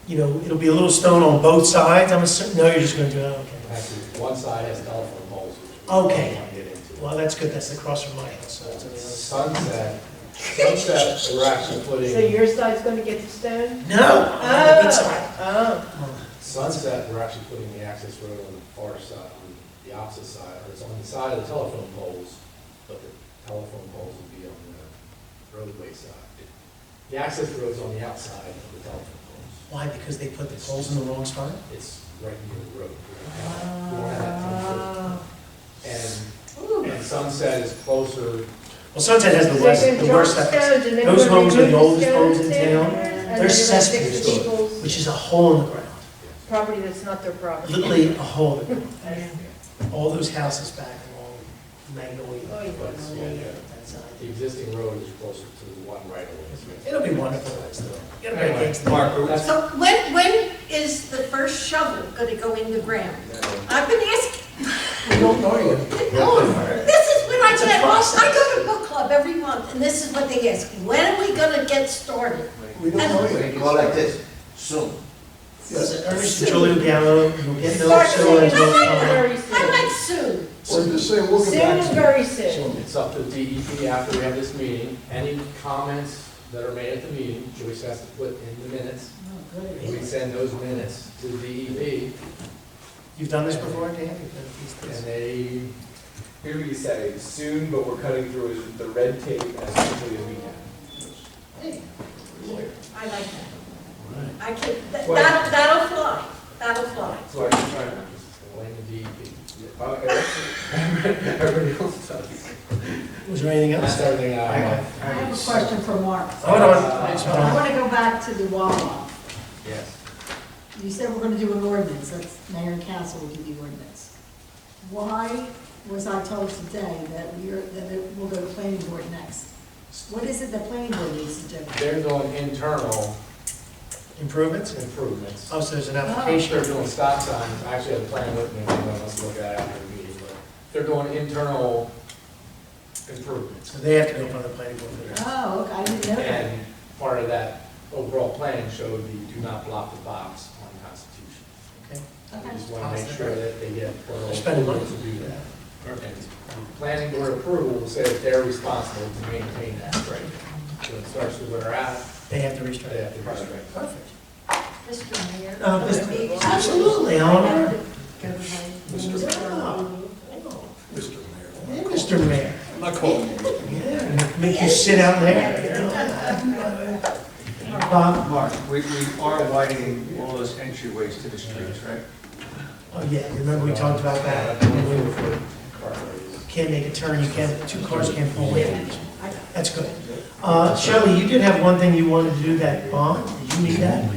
A: you know, it'll be a little stone on both sides. I'm assuming, no, you're just going to do it, okay.
K: Actually, one side has telephone poles, which we
A: Okay.
K: don't want to get into.
A: Well, that's good, that's across from my house, so it's on the other side.
K: Sunset, we're actually putting.
B: So your side's gonna get the stone?
A: No, on the good side.
B: Oh.
K: Sunset, we're actually putting the access road on the far side, on the opposite side, or it's on the side of the telephone poles, but the telephone poles will be on the roadway side. The access road's on the outside of the telephone poles.
A: Why? Because they put the poles in the wrong spot?
K: It's right near the road. We don't have 10 foot. And Sunset is closer.
A: Well, Sunset has the worst septic. Those homes are the oldest homes in town. They're cesspools, which is a hole in the ground.
B: Property that's not their property.
A: Literally a hole in the ground. All those houses back along Magnolia.
B: Oh, yeah.
K: But, yeah,
A: that side.
K: the existing road is closer to the one right away.
A: It'll be wonderful, though. You gotta break against the
I: Mark,
K: That's-
J: So when is the first shovel gonna go in the ground? I've been asking,
A: We don't know yet.
J: this is when I
A: It's a
J: get,
A: process.
J: I go to book club every month, and this is what they ask, when are we gonna get started?
H: We don't know yet.
C: Go like this, soon.
A: Ernest and Julie Gallo, you'll get no
B: Start
A: sewer
B: saying
A: until it's
B: soon,
A: time.
B: very
J: I
B: soon.
J: like soon.
H: Or just say, we'll
B: Soon
H: get
B: is
H: back to
B: very soon.
K: It's up to DEP after we have this meeting. Any comments that are made at the meeting, Joyce has to put in the minutes.
F: Oh, good.
K: And we send those minutes to DEP,
A: You've done this before, Dan? You've done these
K: and
A: things?
K: they, here we say, soon, but we're cutting through the red tape as quickly as we can.
J: I like that.
E: Right.
J: I can,
K: Well-
J: that'll fly, that'll fly.
K: That's why I'm trying to blame the DEP. Everybody else does.
A: Was there anything else?
K: That's everything I have.
F: I have a question for Mark.
A: Hold on. Thanks,
F: I
A: Mark.
F: want to go back to the Wawa.
K: Yes.
F: You said we're going to do an ordinance, that's mayor and council will do the ordinance. Why was I told today that we'll go to planning board next? What is it the planning board needs to do?
K: They're doing internal
A: Improvements?
K: improvements.
A: Oh, so there's an
K: They're
A: application.
K: doing stop signs, I actually have a plan with me, I'm going to look at it after the meeting, but they're doing internal improvements.
A: So they have to go in front of the planning board for that.
F: Oh, okay, I didn't know that.
K: And part of that overall plan showed the do not block the box on the Constitution.
A: Okay.
K: We just want to make sure that they get
A: They're spending money.
K: to do that. And planning board approval will say that they're responsible to maintain that. Right. So it starts with where they're at,
A: They have to restrict.
K: they have to restrict.
A: Perfect.
J: Mr. Mayor.
A: Absolutely, Eleanor.
H: Mr. Mayor.
A: Mr. Mayor.
H: I'm not calling you.
A: Yeah, make you sit out there. Bob?
I: Mark, we are widening all those entryways to the streets, right?
A: Oh, yeah, remember we talked about that? Can't make a turn, you can't, two cars can't pull in. That's good. Shelley, you did have one thing you wanted to do, that bond, did you need that?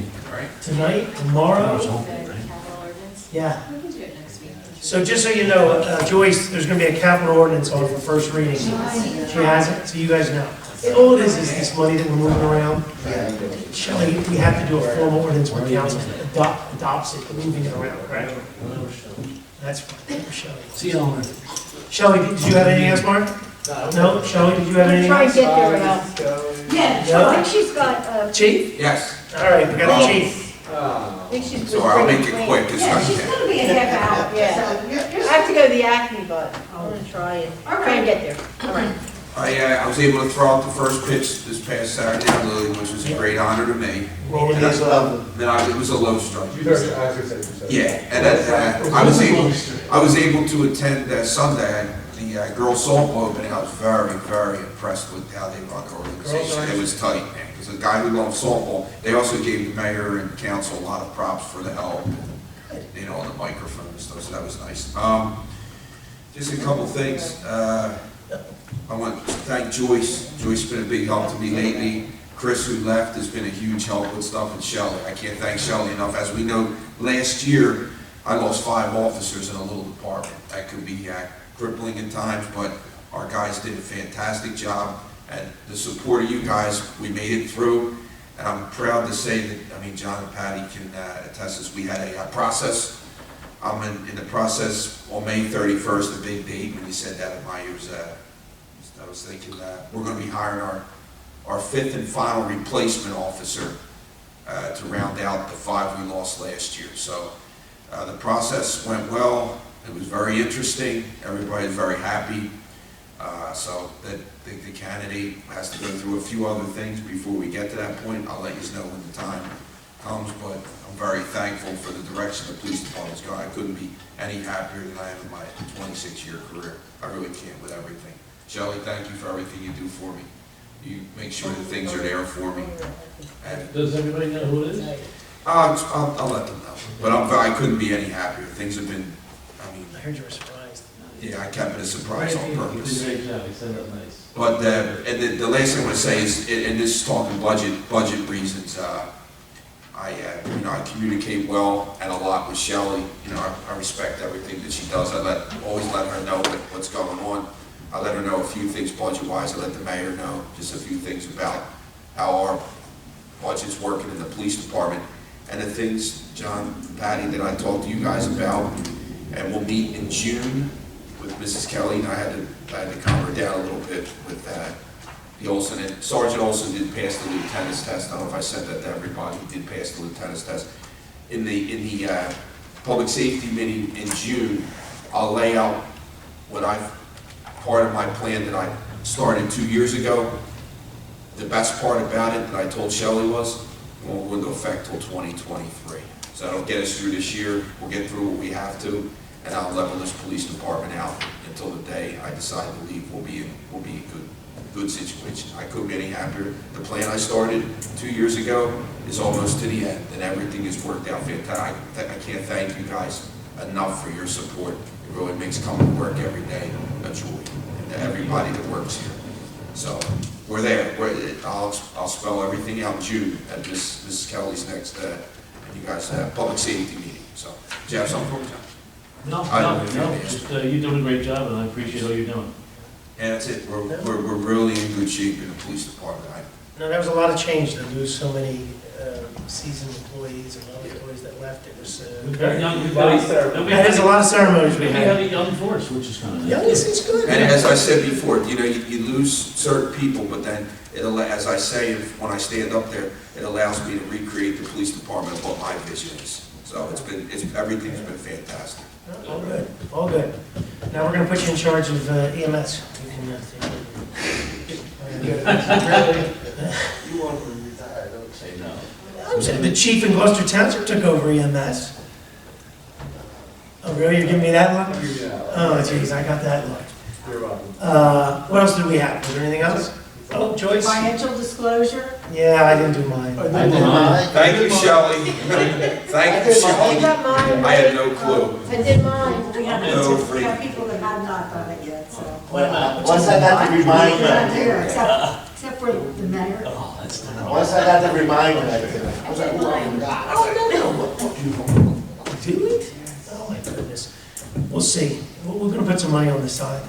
A: Tonight, tomorrow?
D: The capital ordinance,
A: Yeah.
D: we can do it next week.
A: So just so you know, Joyce, there's gonna be a capital ordinance on for first reading. She has it, so you guys know. All it is this money that we're moving around. Shelley, we have to do a formal ordinance where council adopts it, moving it around, correct? That's fine, Shelley.
E: See you, Eleanor.
A: Shelley, did you have anything else, Mark? No? Shelley, did you have anything
B: Try and
A: else?
B: get there without.
J: Yeah,
A: Yeah.
J: I think she's got,
A: Chief?
M: Yes,
A: All right, we got the chief.
B: I think she's.
M: so I'll make it quick as
J: yeah,
M: I
J: she's
M: can.
J: gonna be a half hour.
B: Yeah. I have to go to the Acme, but I'm gonna try and get there. All right.
M: I was able to throw out the first pitch this past Saturday on Lily, which was a great honor to me.
A: Well, it is lovely.
M: Then it was a low strike.
K: You heard it, I was gonna say.
M: Yeah, and I was able to attend Sunday, the girls softball opening. I was very, very impressed with how they run the organization. It was tight, man, because the guy who loves softball, they also gave the mayor and council a lot of props for the help, and, on the microphone and stuff, so that was nice. Just a couple things. I want to thank Joyce. Joyce has been a big help to me lately. Chris, who left, has been a huge help with stuff, and Shelley. I can't thank Shelley enough. As we know, last year, I lost 5 officers in a little department. That could be crippling at times, but our guys did a fantastic job. And the support of you guys, we made it through. And I'm proud to say that, John and Patty can attest this. We had a process. I'm in the process on May 31st, a big date. When you said that in my ears, I was thinking that we're going to be hiring our 5th and final replacement officer to round out the 5 we lost last year. So the process went well. It was very interesting. Everybody's very happy. So that the candidate has to go through a few other things before we get to that point. I'll let you know when the time comes, but I'm very thankful for the direction the police department's going. I couldn't be any happier than I am in my 26-year career. I really can't with everything. Shelley, thank you for everything you do for me. You make sure that things are there for me. And
E: Does everybody know who it is?
M: I'll let them know. But I couldn't be any happier. Things have been,
A: I heard you were surprised.
M: yeah, I kept it a surprise on
E: You
M: purpose.
E: did a great job, you said that nice.
M: But, and the last thing I want to say is, and this is talking budget reasons, I communicate well and a lot with Shelley. I respect everything that she does. Always let her know what's going on. I let her know a few things budget-wise. I let the mayor know just a few things about how our budget's working in the police department. And the things, John, Patty, that I talked to you guys about, and we'll meet in June with Mrs. Kelly, and I had to calm her down a little bit with the Olson. And Sergeant Olson did pass the lieutenant's test. I don't know if I said that to everybody. He did pass the lieutenant's test. In the public safety meeting in June, I'll lay out part of my plan that I started 2 years ago, the best part about it that I told Shelley was, it won't go into effect till 2023. So that'll get us through this year, we'll get through what we have to, and I'll level this police department out until the day I decide to leave. We'll be in good situation. I couldn't be any happier. The plan I started 2 years ago is almost to the end, and everything has worked out fantastic. I can't thank you guys enough for your support. It really makes coming to work every day a joy, and to everybody that works here. So we're there. I'll spell everything out in June at Mrs. Kelly's next, and you guys have public safety meeting. So, do you have something for me, John?
E: No, just, you're doing a great job, and I appreciate all you're doing.
M: And that's it. We're really in good shape in the police department.
A: No, there was a lot of change to lose so many seasoned employees and other employees that left. It was
E: Very young,
A: that is a lot of ceremonies we
E: We have a
A: had.
E: young force, which is kind of.
A: Young is good.
M: And as I said before, you lose certain people, but then as I say, when I stand up there, it allows me to recreate the police department of what my vision is. So everything's been fantastic.
A: All good, all good. Now we're gonna put you in charge of EMS. You can take it.
C: You want to retire, don't
E: Say no.
A: I'm saying the chief in Gloucester Township took over EMS. Oh, really? You're giving me that look? Oh, jeez, I got that look.
G: You're welcome.
A: What else did we have? Was there anything else? Oh, Joyce?
F: Financial disclosure,
A: Yeah, I didn't do mine.
E: I did mine.
M: Thank you, Shelley. Thank you,
B: I
M: Shelley.
B: got mine.
M: I had no clue.
B: I did mine.
F: we have
M: No,
F: we have people that have not done it yet, so.
C: Once I got the
F: They're not
C: reminder,
F: here, except for the mayor.
E: Oh, that's not.
C: once I got the reminder, I was like, oh my God.
A: Oh, do it? Oh, my goodness. We'll see. We're gonna put some money on the side.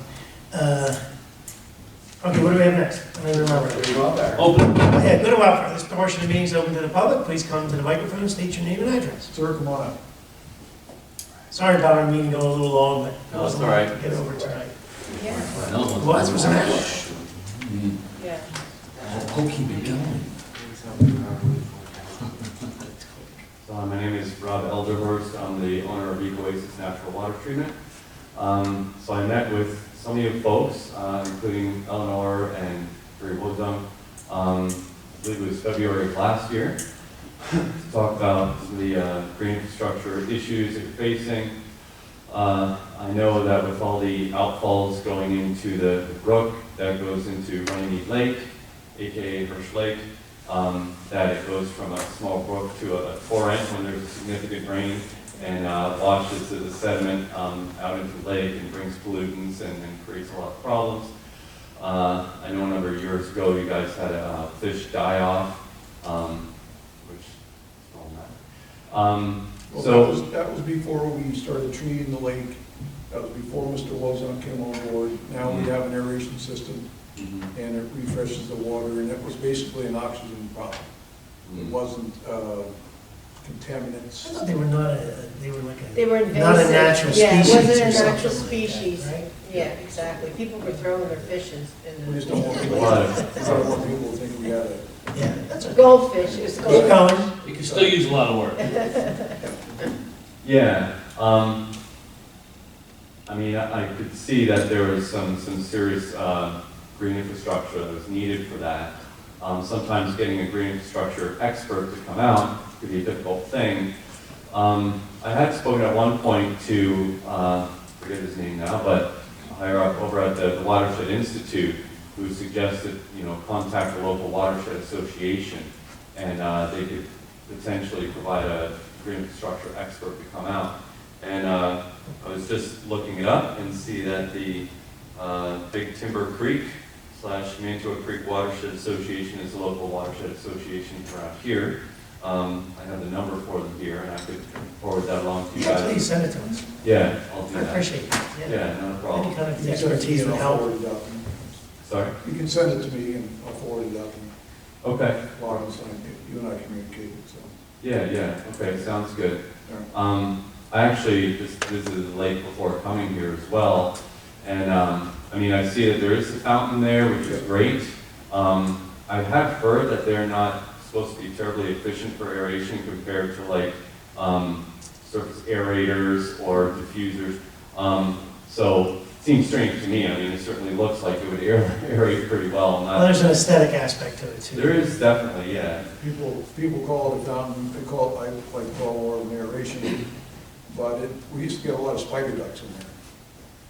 A: Okay, what do we have next? I don't remember.
E: Open.
A: Yeah, good or welfare. This portion of the meeting is open to the public. Please come to the microphone, state your name and address.
H: Sir, come on up.
A: Sorry about our meeting going a little long, but
E: No, it's all right.
A: get over tonight.
B: Yeah,
A: What was an hour?
B: yeah.
E: I'll keep it going.
N: My name is Rob Elderhurst. I'm the owner of Eco Oasis Natural Water Treatment. So I met with some of you folks, including Eleanor and Gary Woodrum, I believe it was February of last year, to talk about the green infrastructure issues that you're facing. I know that with all the outfalls going into the brook that goes into Runnemede Lake, aka Hirsch Lake, that it goes from a small brook to a torrent when there's a significant rain, and washes the sediment out into the lake and brings pollutants and creates a lot of problems. I know a number of years ago you guys had a fish die-off, which is all that.
H: Well, that was before we started treating the lake. That was before Mr. Lozon came on board. Now we have an aeration system, and it refreshes the water, and it was basically an oxygen problem. It wasn't contaminants.
A: I thought they were not they were like
B: They were
A: not a
B: invasive.
A: natural
B: Yeah,
A: species.
B: it wasn't
A: or
B: a
A: something
B: natural
A: like that,
B: species.
A: right?
B: Yeah, exactly. People were throwing their fishes in
H: We
B: the.
H: just don't want people,
N: Why?
H: we don't want people to think we had it.
A: Yeah, that's okay.
B: Goldfish, it was
A: Keep
B: goldfish.
A: going.
E: You can still use a lot of work.
N: Yeah, I mean, I could see that there was some serious green infrastructure that was needed for that. Sometimes getting a green infrastructure expert to come out could be a difficult thing. I had spoken at one point to, forget his name now, but higher up over at the Watershed Institute, who suggested, contact the local watershed association, and they could potentially provide a green infrastructure expert to come out. And I was just looking it up and see that the Big Timber Creek / Mantua Creek Watershed Association is a local watershed association around here. I have the number for them here, and I could forward that along to you
A: Yeah,
N: guys.
A: please send it to us.
N: Yeah, I'll do
A: I
N: that.
A: appreciate it.
N: Yeah, no problem.
A: Any kind of
H: You can send it to me
A: expertise
H: and
A: would
H: I'll
A: help.
H: forward it out to you.
N: Sorry?
H: You can send it to me and I'll forward it out to you.
N: Okay.
H: Lawrence, you and I communicated, so.
N: Yeah, okay, sounds good.
H: Yeah.
N: I actually just visited the lake before coming here as well, and I mean, I see that there is a fountain there, which is great. I have heard that they're not supposed to be terribly efficient for aeration compared to like surface aerators or diffusers. So seems strange to me. I mean, it certainly looks like it would aerate pretty well.
A: Well, there's an aesthetic aspect to it too.
N: There is definitely, yeah.
H: People call it a fountain, they call it, I like to call it more of an aeration, but we used to get a lot of spider ducks in there.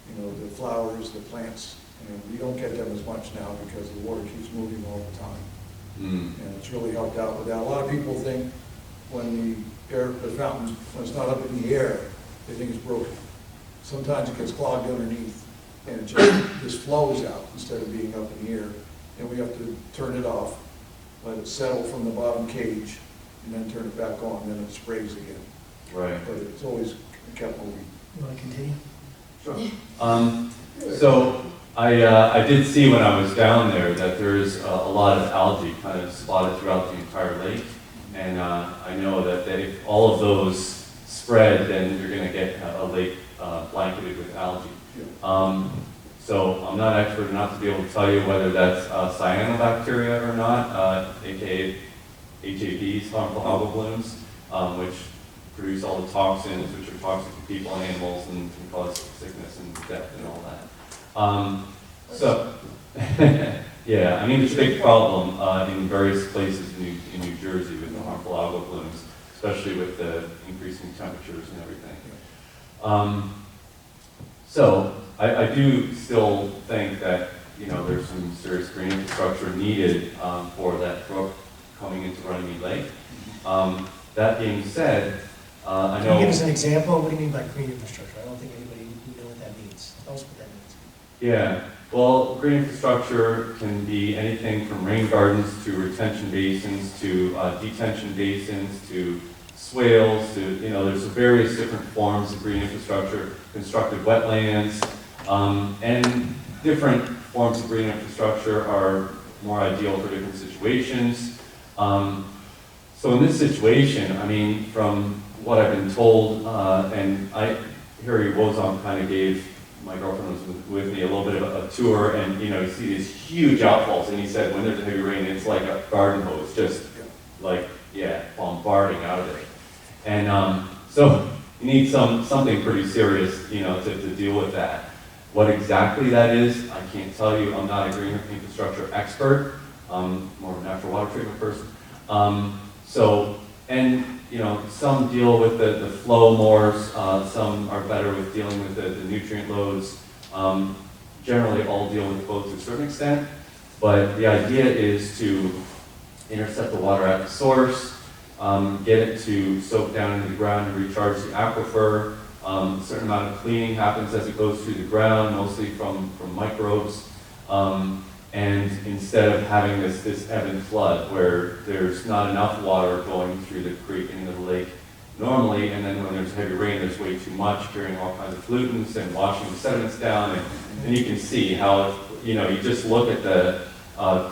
H: You know, the flowers, the plants, and we don't get them as much now because the water keeps moving all the time. And it's really helped out with that. A lot of people think when the fountain, when it's not up in the air, they think it's broken. Sometimes it gets clogged underneath and it just flows out instead of being up in the air. And we have to turn it off, let it settle from the bottom cage, and then turn it back on, then it sprays again.
N: Right.
H: But it's always kept moving.
A: You want to continue?
N: Sure. So I did see when I was down there that there's a lot of algae kind of spotted throughout the entire lake. And I know that if all of those spread, then you're going to get a lake blanketed with algae. So I'm not expert enough to be able to tell you whether that's cyanobacteria or not, aka HAPs, harmful algal blooms, which produce all the toxins which are toxic to people and animals and can cause sickness and death and all that. So, yeah, I mean, it's a big problem in various places in New Jersey with the harmful algal blooms, especially with the increasing temperatures and everything. So, I do still think that, you know, there's some serious green infrastructure needed for that brook coming into Runnemede Lake. That being said, I know...
A: Can you give us an example? What do you mean by green infrastructure? I don't think anybody knows what that means. Tell us what that means.
N: Yeah, well, green infrastructure can be anything from rain gardens to retention basins to detention basins to swales to, you know, there's various different forms of green infrastructure, constructed wetlands, and different forms of green infrastructure are more ideal for different situations. So in this situation, I mean, from what I've been told, and Harry Wozon kind of gave, my girlfriend was with me, a little bit of a tour, and you know, you see these huge outfalls, and he said when there's a heavy rain, it's like a garden hose, just like, yeah, bombarding out of it. And so you need something pretty serious, you know, to deal with that. What exactly that is, I can't tell you. I'm not a green infrastructure expert. I'm more of a natural water treatment person. So, and you know, some deal with the flow more, some are better with dealing with the nutrient loads. Generally all deal with both to a certain extent, but the idea is to intercept the water at the source, get it to soak down into the ground and recharge the aquifer. A certain amount of cleaning happens as it goes through the ground, mostly from microbes. And instead of having this ebb and flood where there's not enough water going through the creek into the lake normally, and then when there's heavy rain, there's way too much, carrying all kinds of pollutants and washing the sediments down. And you can see how, you know, you just look at the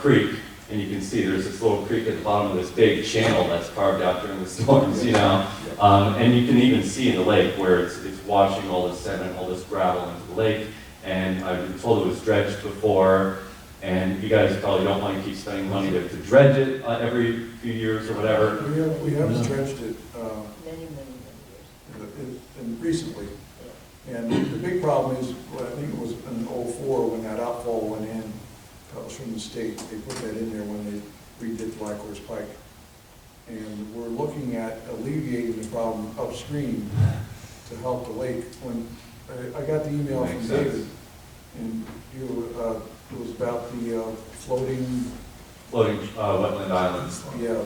N: creek and you can see there's this little creek at the bottom of this big channel that's carved out during the storms, you know. And you can even see in the lake where it's washing all this sediment, all this gravel into the lake. And I've been told it was dredged before. And you guys probably don't want to keep spending money to dredge it every few years or whatever.
H: We have dredged it
B: Many years.
H: and recently. And the big problem is, well, I think it was in '04 when that outfall went in, that was from the state. They put that in there when they redid Black Horse Pike. And we're looking at alleviating the problem upstream to help the lake. When I got the email from David, and it was about the floating
N: wetland islands.
H: Yeah,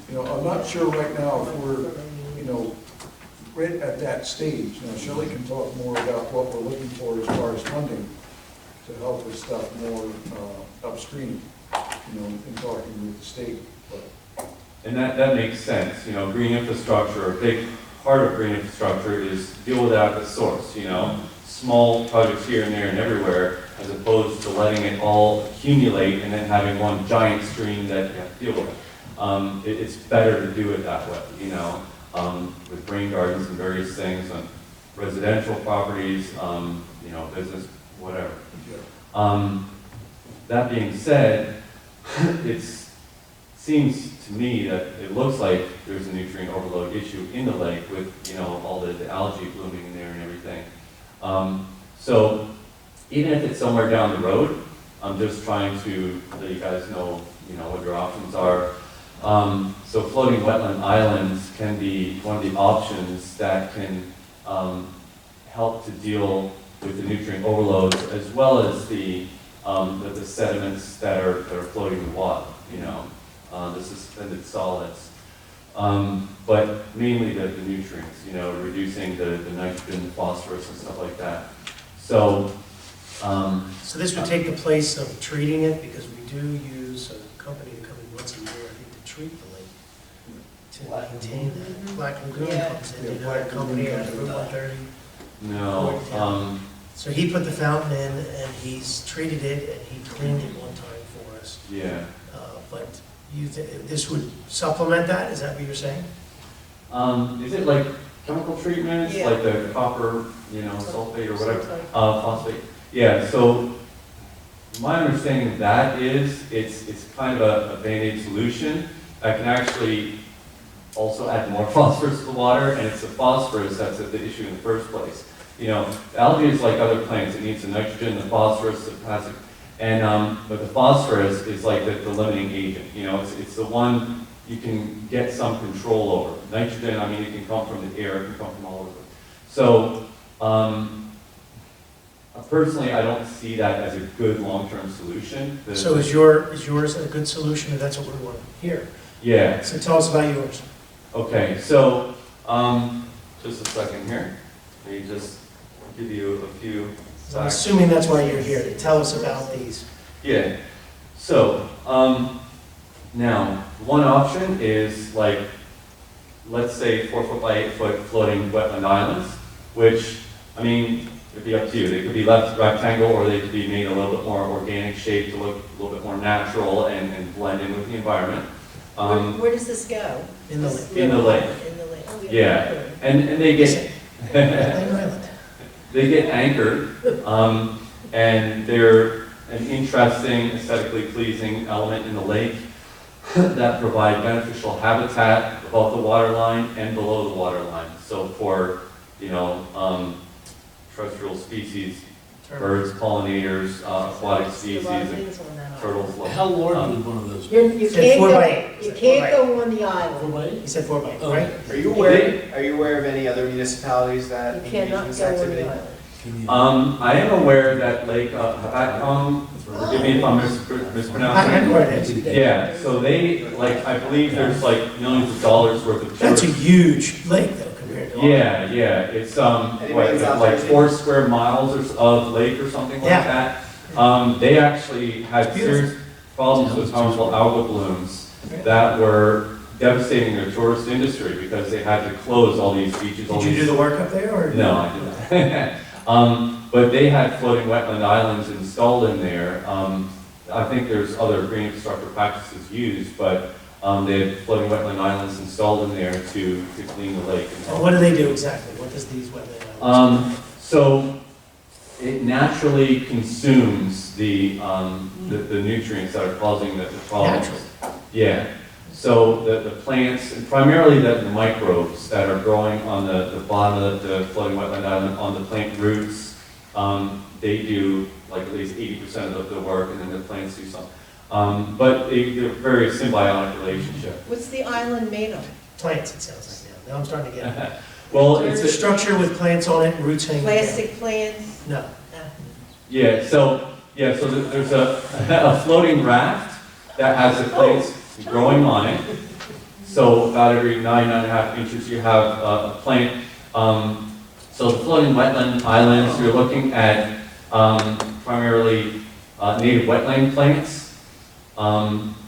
H: you know, I'm not sure right now if we're, you know, right at that stage. Now, Shelley can talk more about what we're looking for as far as funding to help with stuff more upstream, you know, in talking with the state. But.
N: And that makes sense. You know, green infrastructure, a big part of green infrastructure is deal with that at the source, you know. Small projects here and there and everywhere, as opposed to letting it all accumulate and then having one giant stream that you have to deal with. It's better to do it that way, you know, with rain gardens and various things on residential properties, you know, business, whatever. That being said, it seems to me that it looks like there's a nutrient overload issue in the lake with, you know, all the algae blooming in there and everything. So even if it's somewhere down the road, I'm just trying to let you guys know, what your options are. So floating wetland islands can be one of the options that can help to deal with the nutrient overloads as well as the sediments that are floating in the water, the suspended solids. But mainly the nutrients, reducing the nitrogen, phosphorus, and stuff like that. So
A: this would take the place of treating it, because we do use a company to come in once a year, I think, to treat the lake, to maintain that. Black Lagoon comes in, that company out of Route 130.
N: no,
A: So he put the fountain in, and he's treated it, and he cleaned it one time for us.
N: yeah.
A: But this would supplement that, is that what you're saying?
N: Is it like chemical treatments,
B: Yeah.
N: like the copper, sulfate or whatever, phosphate? Yeah, so my understanding of that is it's kind of a Band-Aid solution that can actually also add more phosphorus to the water, and it's the phosphorus that's the issue in the first place. Algae is like other plants. It needs the nitrogen, the phosphorus, the potassium, and but the phosphorus is like the limiting agent. It's the one you can get some control over. Nitrogen, it can come from the air, it can come from all over. So personally, I don't see that as a good long-term solution.
A: So is yours a good solution, or that's what we want to hear?
N: Yeah.
A: So tell us about yours.
N: Okay, so just a second here. Let me just give you a few
A: So I'm
N: facts.
A: assuming that's why you're here, to tell us about these.
N: Yeah. So now one option is like, let's say 4 foot by 8 foot floating wetland islands, which it'd be up to you. They could be left rectangle, or they could be made a little bit more organic shape to look a little bit more natural and blend in with the environment.
B: Where does this go?
A: In the lake.
N: In the lake.
B: In the lake. Oh,
N: Yeah, and they get they get anchored, and they're an interesting, aesthetically pleasing element in the lake that provide beneficial habitat above the water line and below the water line. So for terrestrial species, birds, pollinators, aquatic species, and turtles.
E: How large would one of those be?
B: You
A: Said
B: can't
A: 4
B: go,
A: by 8.
B: you can't go on the island.
E: 4 by 8?
A: He said 4 by 8,
E: Oh.
A: right?
G: Are you aware of any other municipalities that
B: You
G: engage in
B: cannot
G: this
B: go on
G: activity?
B: the island.
N: I am aware that Lake Habatkong, forgive me if I'm mispronouncing
A: I
N: it.
A: know where it is.
N: Yeah, so they, I believe there's millions of dollars worth of.
A: That's a huge lake, though, compared to ours.
N: Yeah, it's,
G: Anybody's out
N: like
G: there?
N: 4 square miles of lake or something like
A: Yeah.
N: that. They actually had serious problems with harmful algal blooms that were devastating their tourist industry because they had to close all these beaches.
A: Did you do the work up there, or?
N: No, I didn't. But they had floating wetland islands installed in there. I think there's other green infrastructure practices used, but they had floating wetland islands installed in there to clean the lake.
A: And what do they do exactly? What does these wetland islands
N: So it naturally consumes the nutrients that are causing the problems.
A: Naturally.
N: Yeah. So the plants, and primarily the microbes that are growing on the bottom of the floating wetland island, on the plant roots, they do like at least 80% of the work, and then the plants do some. But they're very symbiotic relationship.
B: What's the island made of?
A: Plants, it sounds like now. Now I'm starting to get it.
N: Well,
A: It's a
N: it's
A: structure with plants on it, and roots hanging down.
B: Plastic plants?
A: No.
N: yeah. So there's a floating raft that has the plants growing on it. So about every 9.5 inches, you have a plant. So the floating wetland islands, you're looking at primarily native wetland plants.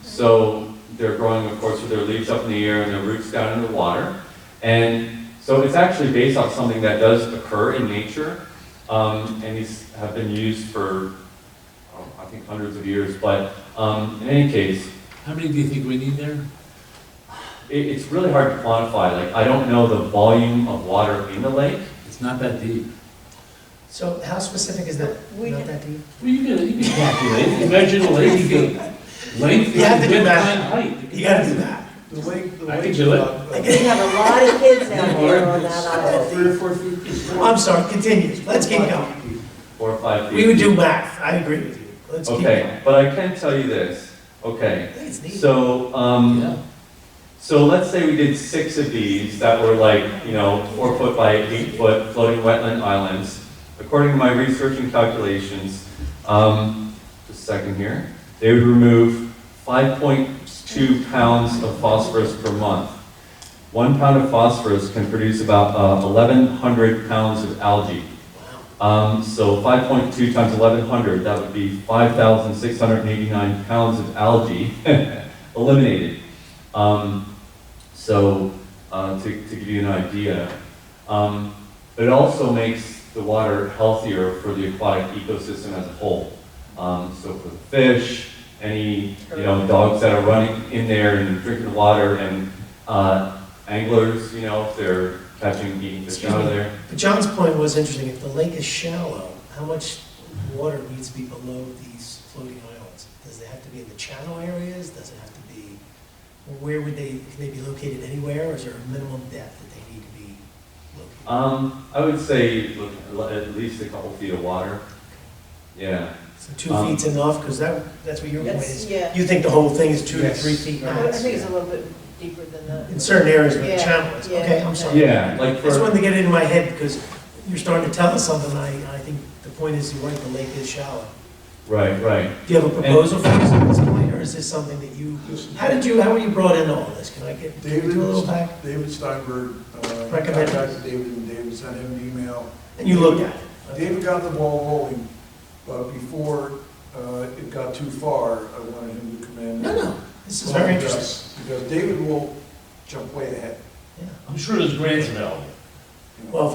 N: So they're growing, of course, with their leaves up in the air and their roots down in the water. And so it's actually based on something that does occur in nature. And these have been used for, I think, hundreds of years. But in any case,
E: How many do you think we need there?
N: it's really hard to quantify. I don't know the volume of water in the lake.
E: It's not that deep.
A: So how specific is that?
B: We
A: Not
B: did-
A: that deep?
E: Well, you can calculate. Imagine a lake, you get length,
A: You have to do
E: width,
A: that.
E: and height.
A: You gotta do that.
H: The lake,
E: I can do it.
B: We have a lot of kids out there on that island.
H: 3 or 4 feet.
A: I'm sorry, continue. Let's keep going.
N: 4 or 5 feet.
A: We would do math, I agree with you. Let's keep
N: Okay,
A: going.
N: but I can tell you this, okay,
A: I think it's neat.
N: so,
E: Yeah.
N: so let's say we did 6 of these that were like, 4 foot by 8 foot floating wetland islands. According to my research and calculations, just a second here, they would remove 5.2 pounds of phosphorus per month. 1 pound of phosphorus can produce about 1,100 pounds of algae. So 5.2 times 1,100, that would be 5,689 pounds of algae eliminated. So to give you an idea, it also makes the water healthier for the aquatic ecosystem as a whole. So for the fish, any dogs that are running in there and drinking the water, and anglers, if they're catching, eating fish out of there.
A: But John's point was interesting. If the lake is shallow, how much water needs to be below these floating islands? Does it have to be in the channel areas? Does it have to be, where would they, can they be located anywhere, or is there a minimum depth that they need to be located?
N: I would say look, at least a couple feet of water. Yeah.
A: So 2 feet's enough, because that's what your point is.
B: Yeah.
A: You think the whole thing is 2 to
I: Yes.
A: 3 feet
B: I
A: max?
B: think it's a little bit deeper than that.
A: In certain areas where the
B: Yeah,
A: channel is.
B: yeah.
A: Okay, I'm sorry.
N: Yeah, like
A: I just
N: for,
A: wanted to get it in my head, because you're starting to tell us something, and I think the point is, you're right, the lake is shallow.
N: right.
A: Do you have a proposal for us at this point, or is this something that you, how were you brought into all this? Can I get, can we do a little back?
H: David Steinberg,
A: Recommended.
H: contacted David, and David sent him an email.
A: And you looked at it?
H: David got the ball rolling, but before it got too far, I wanted him to come in.
A: No, this is very interesting.
H: Because David will jump way ahead.
A: Yeah.
E: I'm sure there's grants available.
A: Well,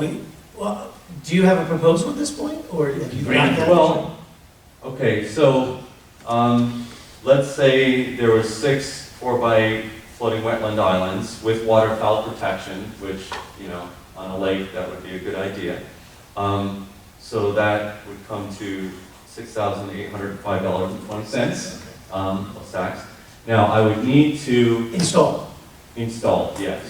A: do you have a proposal at this point, or have you got that?
N: well, okay, so, let's say there were 6 4x8 floating wetland islands with waterfowl protection, which, on a lake, that would be a good idea. So that would come to $6,805.20, plus tax. Now, I would need to
A: Install.
N: install, yes.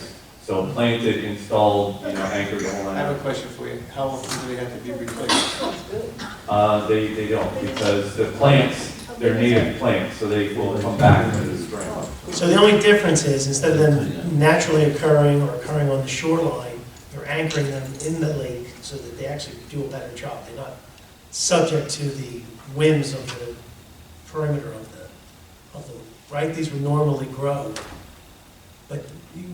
N: So planted, installed, anchored, the whole
I: I
N: nine.
I: have a question for you. How often do they have to be replaced?
N: They don't, because the plants, they're native plants, so they will come back in the spring.
A: So the only difference is, instead of them naturally occurring or occurring on the shoreline, you're anchoring them in the lake so that they actually do a better job. They're not subject to the whims of the perimeter of the, right? These would normally grow, but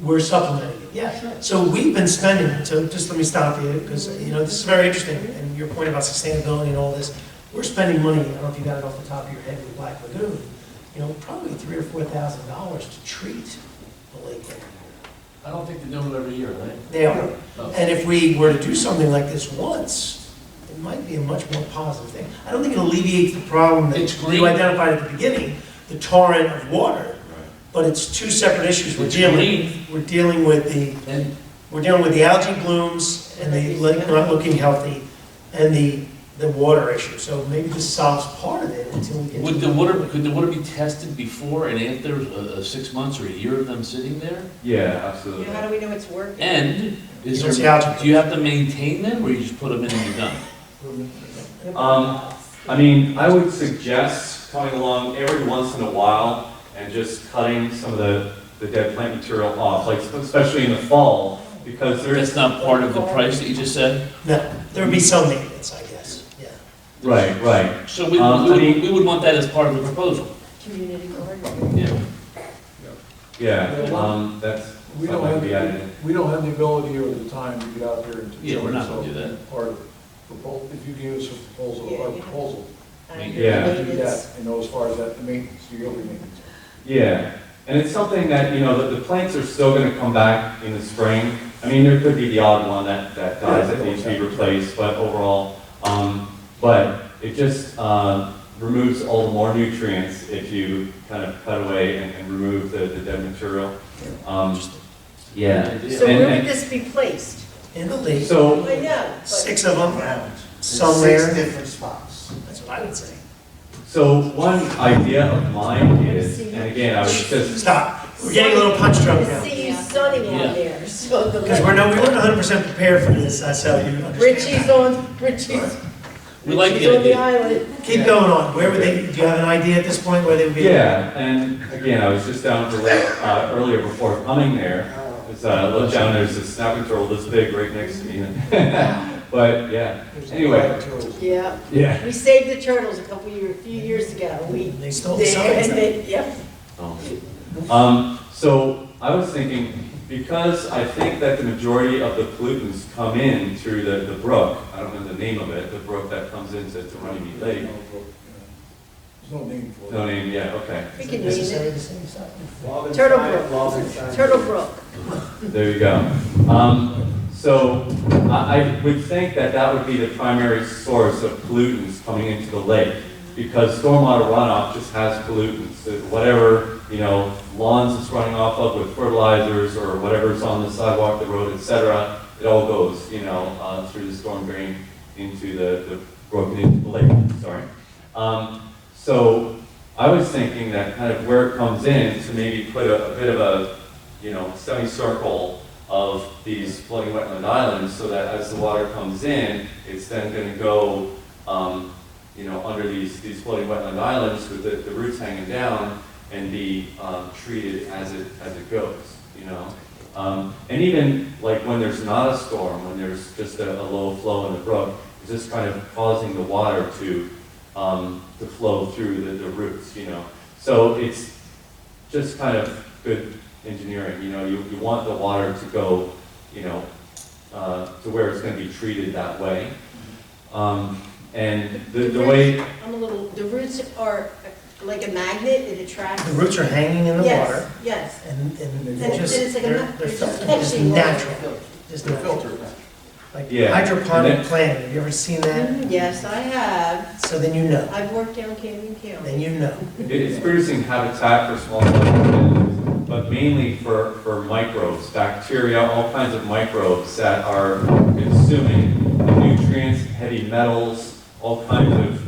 A: we're supplementing it, yeah. So we've been spending, so just let me stop you, because, this is very interesting, and your point about sustainability and all this, we're spending money, I don't know if you got it off the top of your head with Black Lagoon, probably $3,000 or $4,000 to treat the lake every year.
E: I don't think they do it every year, right?
A: They are.
E: No.
A: And if we were to do something like this once, it might be a much more positive thing. I don't think it alleviates the problem that
E: It's green.
A: you identified at the beginning, the torrent of water, but it's 2 separate issues. We're
E: It's
A: dealing with
E: And
A: the algae blooms and the lake not looking healthy and the water issue. So maybe this solves part of it until we get
E: could
A: to
E: the water be tested before and after 6 months or a year of them sitting there?
N: Yeah, absolutely.
B: How do we know it's working?
E: And is
A: What's the
E: there,
A: algae?
E: do you have to maintain them, or you just put them in and you're done?
N: I would suggest coming along every once in a while and just cutting some of the dead plant material off, like especially in the fall, because there is.
E: That's not part of the price that you just said?
A: No, there would be some maintenance, I guess, yeah.
N: Right.
E: So we would want that as part of the proposal.
B: Community garden.
E: Yeah.
N: Yeah, that's
H: We
N: something
H: don't
N: to be
H: have,
N: added.
H: we don't have the ability or the time to get out there and.
E: Yeah, we're not gonna do that.
H: Part of it. If you give us a proposal,
B: Yeah,
H: our
B: yeah.
H: proposal,
N: Yeah.
H: we'll do that, as far as that, the maintenance, the yearly maintenance.
N: Yeah, and it's something that, the plants are still gonna come back in the spring. There could be the odd one that dies that needs to be replaced, but overall, but it just, removes all the more nutrients if you kind of cut away and remove the dead material. Yeah.
B: So where would this be placed?
A: In the lake,
N: So,
B: I know, but
A: 6 of them,
C: Around.
A: somewhere.
C: 6 different spots.
A: That's what I would say.
N: so one idea of mine is, and again, I was just,
A: Stop. We're getting a little punch drunk now.
B: see you sunny
E: Yeah.
B: out there, so the.
A: Because we weren't 100% prepared for this, that's how you understand.
B: Richie's.
E: We like
B: She's
E: the
B: on the
E: idea.
B: island.
A: Keep going on. Where would they, do you have an idea at this point where they would be?
N: Yeah, and again, I was just down to earlier before coming there. Look down, there's a snapping turtle this big right next to me. But yeah, anyway,
B: Yeah.
N: yeah.
B: We saved the turtles a few years ago.
A: They stole the signs.
B: Yep.
N: So I was thinking, because I think that the majority of the pollutants come in through the brook, I don't know the name of it, the brook that comes into Runnemede Lake.
H: There's no name for it.
N: No name, yeah, okay.
B: We can name
A: Necessary
B: it.
A: the same stuff.
B: Turtle Brook. Turtle Brook.
N: There you go. So I would think that that would be the primary source of pollutants coming into the lake, because stormwater runoff just has pollutants. Whatever, lawns it's running off of with fertilizers or whatever's on the sidewalk, the road, etc., it all goes, through the storm drain into the brook and into the lake. Sorry. So I was thinking that kind of where it comes in to maybe put a bit of a, semicircle of these floating wetland islands, so that as the water comes in, it's then going to go, under these floating wetland islands with the roots hanging down and be treated as it goes, and even like when there's not a storm, when there's just a low flow in the brook, it's just kind of causing the water to flow through the roots, So it's just kind of good engineering, you want the water to go, to where it's going to be treated that way. And the way...
B: The roots are like a magnet, it attracts.
A: The roots are hanging in the water.
B: Yes,
A: And
B: And
A: they're just,
B: it's like a
A: they're
B: it's just
A: filtered, just
B: catching water.
A: natural. Just
H: They're
A: natural.
H: filtered.
A: Like
N: Yeah.
A: hydroponic
N: And
A: planting, have you ever seen that?
B: Yes, I have.
A: So then you know,
B: I've worked down Camden County.
A: then you know.
N: It's producing habitat for small organisms, but mainly for microbes, bacteria, all kinds of microbes that are consuming the nutrients, heavy metals, all kinds of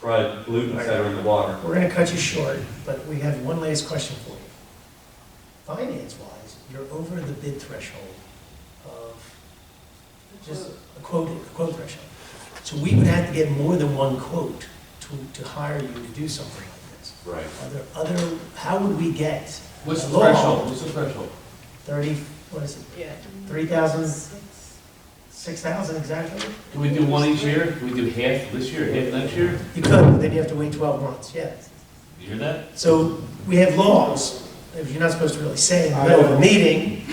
N: crud, pollutants that are in the water.
A: We're gonna cut you short, but we have one last question for you. Finance-wise, you're over the bid threshold of just a quote threshold. So we would have to get more than one quote to hire you to do something like this.
N: Right.
A: Are there other, how would we get?
E: What's the
A: law?
E: threshold? What's the threshold?
A: 30, what is it,
B: Yeah.
A: 3,000, 6,000 exactly?
E: Can we do one each year? Can we do half this year, half next year?
A: You could, but then you have to wait 12 months, yeah.
E: You hear that?
A: So we have laws, if you're not supposed to really say in the middle of a meeting,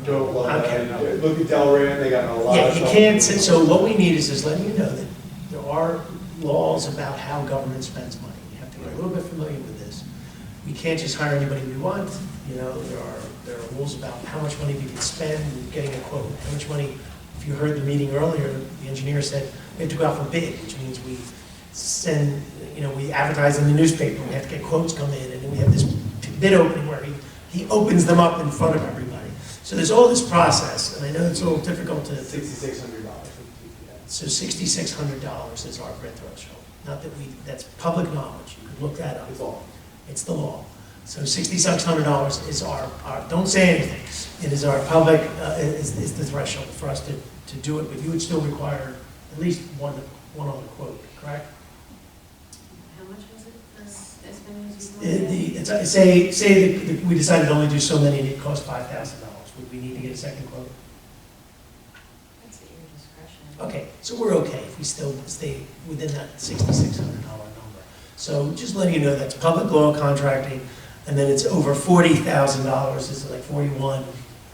G: Don't love that. Look at Delran, they got a lot
A: yeah,
G: of
A: you
G: stuff.
A: can't, so what we need is just letting you know that there are laws about how government spends money. You have to get a little bit familiar with this. We can't just hire anybody we want, there are rules about how much money we can spend with getting a quote, how much money, if you heard the meeting earlier, the engineer said we have to go out for bid, which means we send, we advertise in the newspaper, we have to get quotes come in, and then we have this bid opening where he opens them up in front of everybody. So there's all this process, and I know it's a little difficult to.
G: $6,600.
A: So $6,600 is our bid threshold. Not that that's public knowledge, you can look that up.
G: It's all.
A: It's the law. So $6,600 is our, don't say anything. It is our public, is the threshold for us to do it, but you would still require at least one other quote, correct?
D: How much was it for estimating?
A: Say that we decided to only do so many and it cost $5,000. Would we need to get a second quote?
D: That's at your discretion.
A: Okay, so we're okay if we still stay within that $6,600 number. So just letting you know that's public law contracting, and then it's over $40,000, it's like 41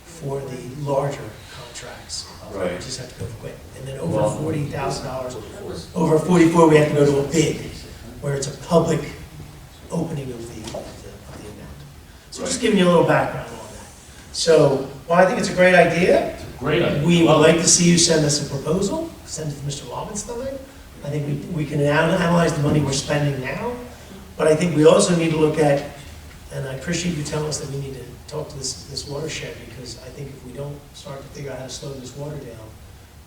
A: for the larger contracts.
N: Right.
A: We just have to go quick. And then over $40,000, over 44, we have to go to a bid, where it's a public opening of the amount. So just giving you a little background on that. So, well, I think it's a great idea.
E: Great idea.
A: We would like to see you send us a proposal, send it to Mr. Lobenstein. I think we can analyze the money we're spending now, but I think we also need to look at, and I appreciate you telling us that we need to talk to this watershed, because I think if we don't start to figure out how to slow this water down,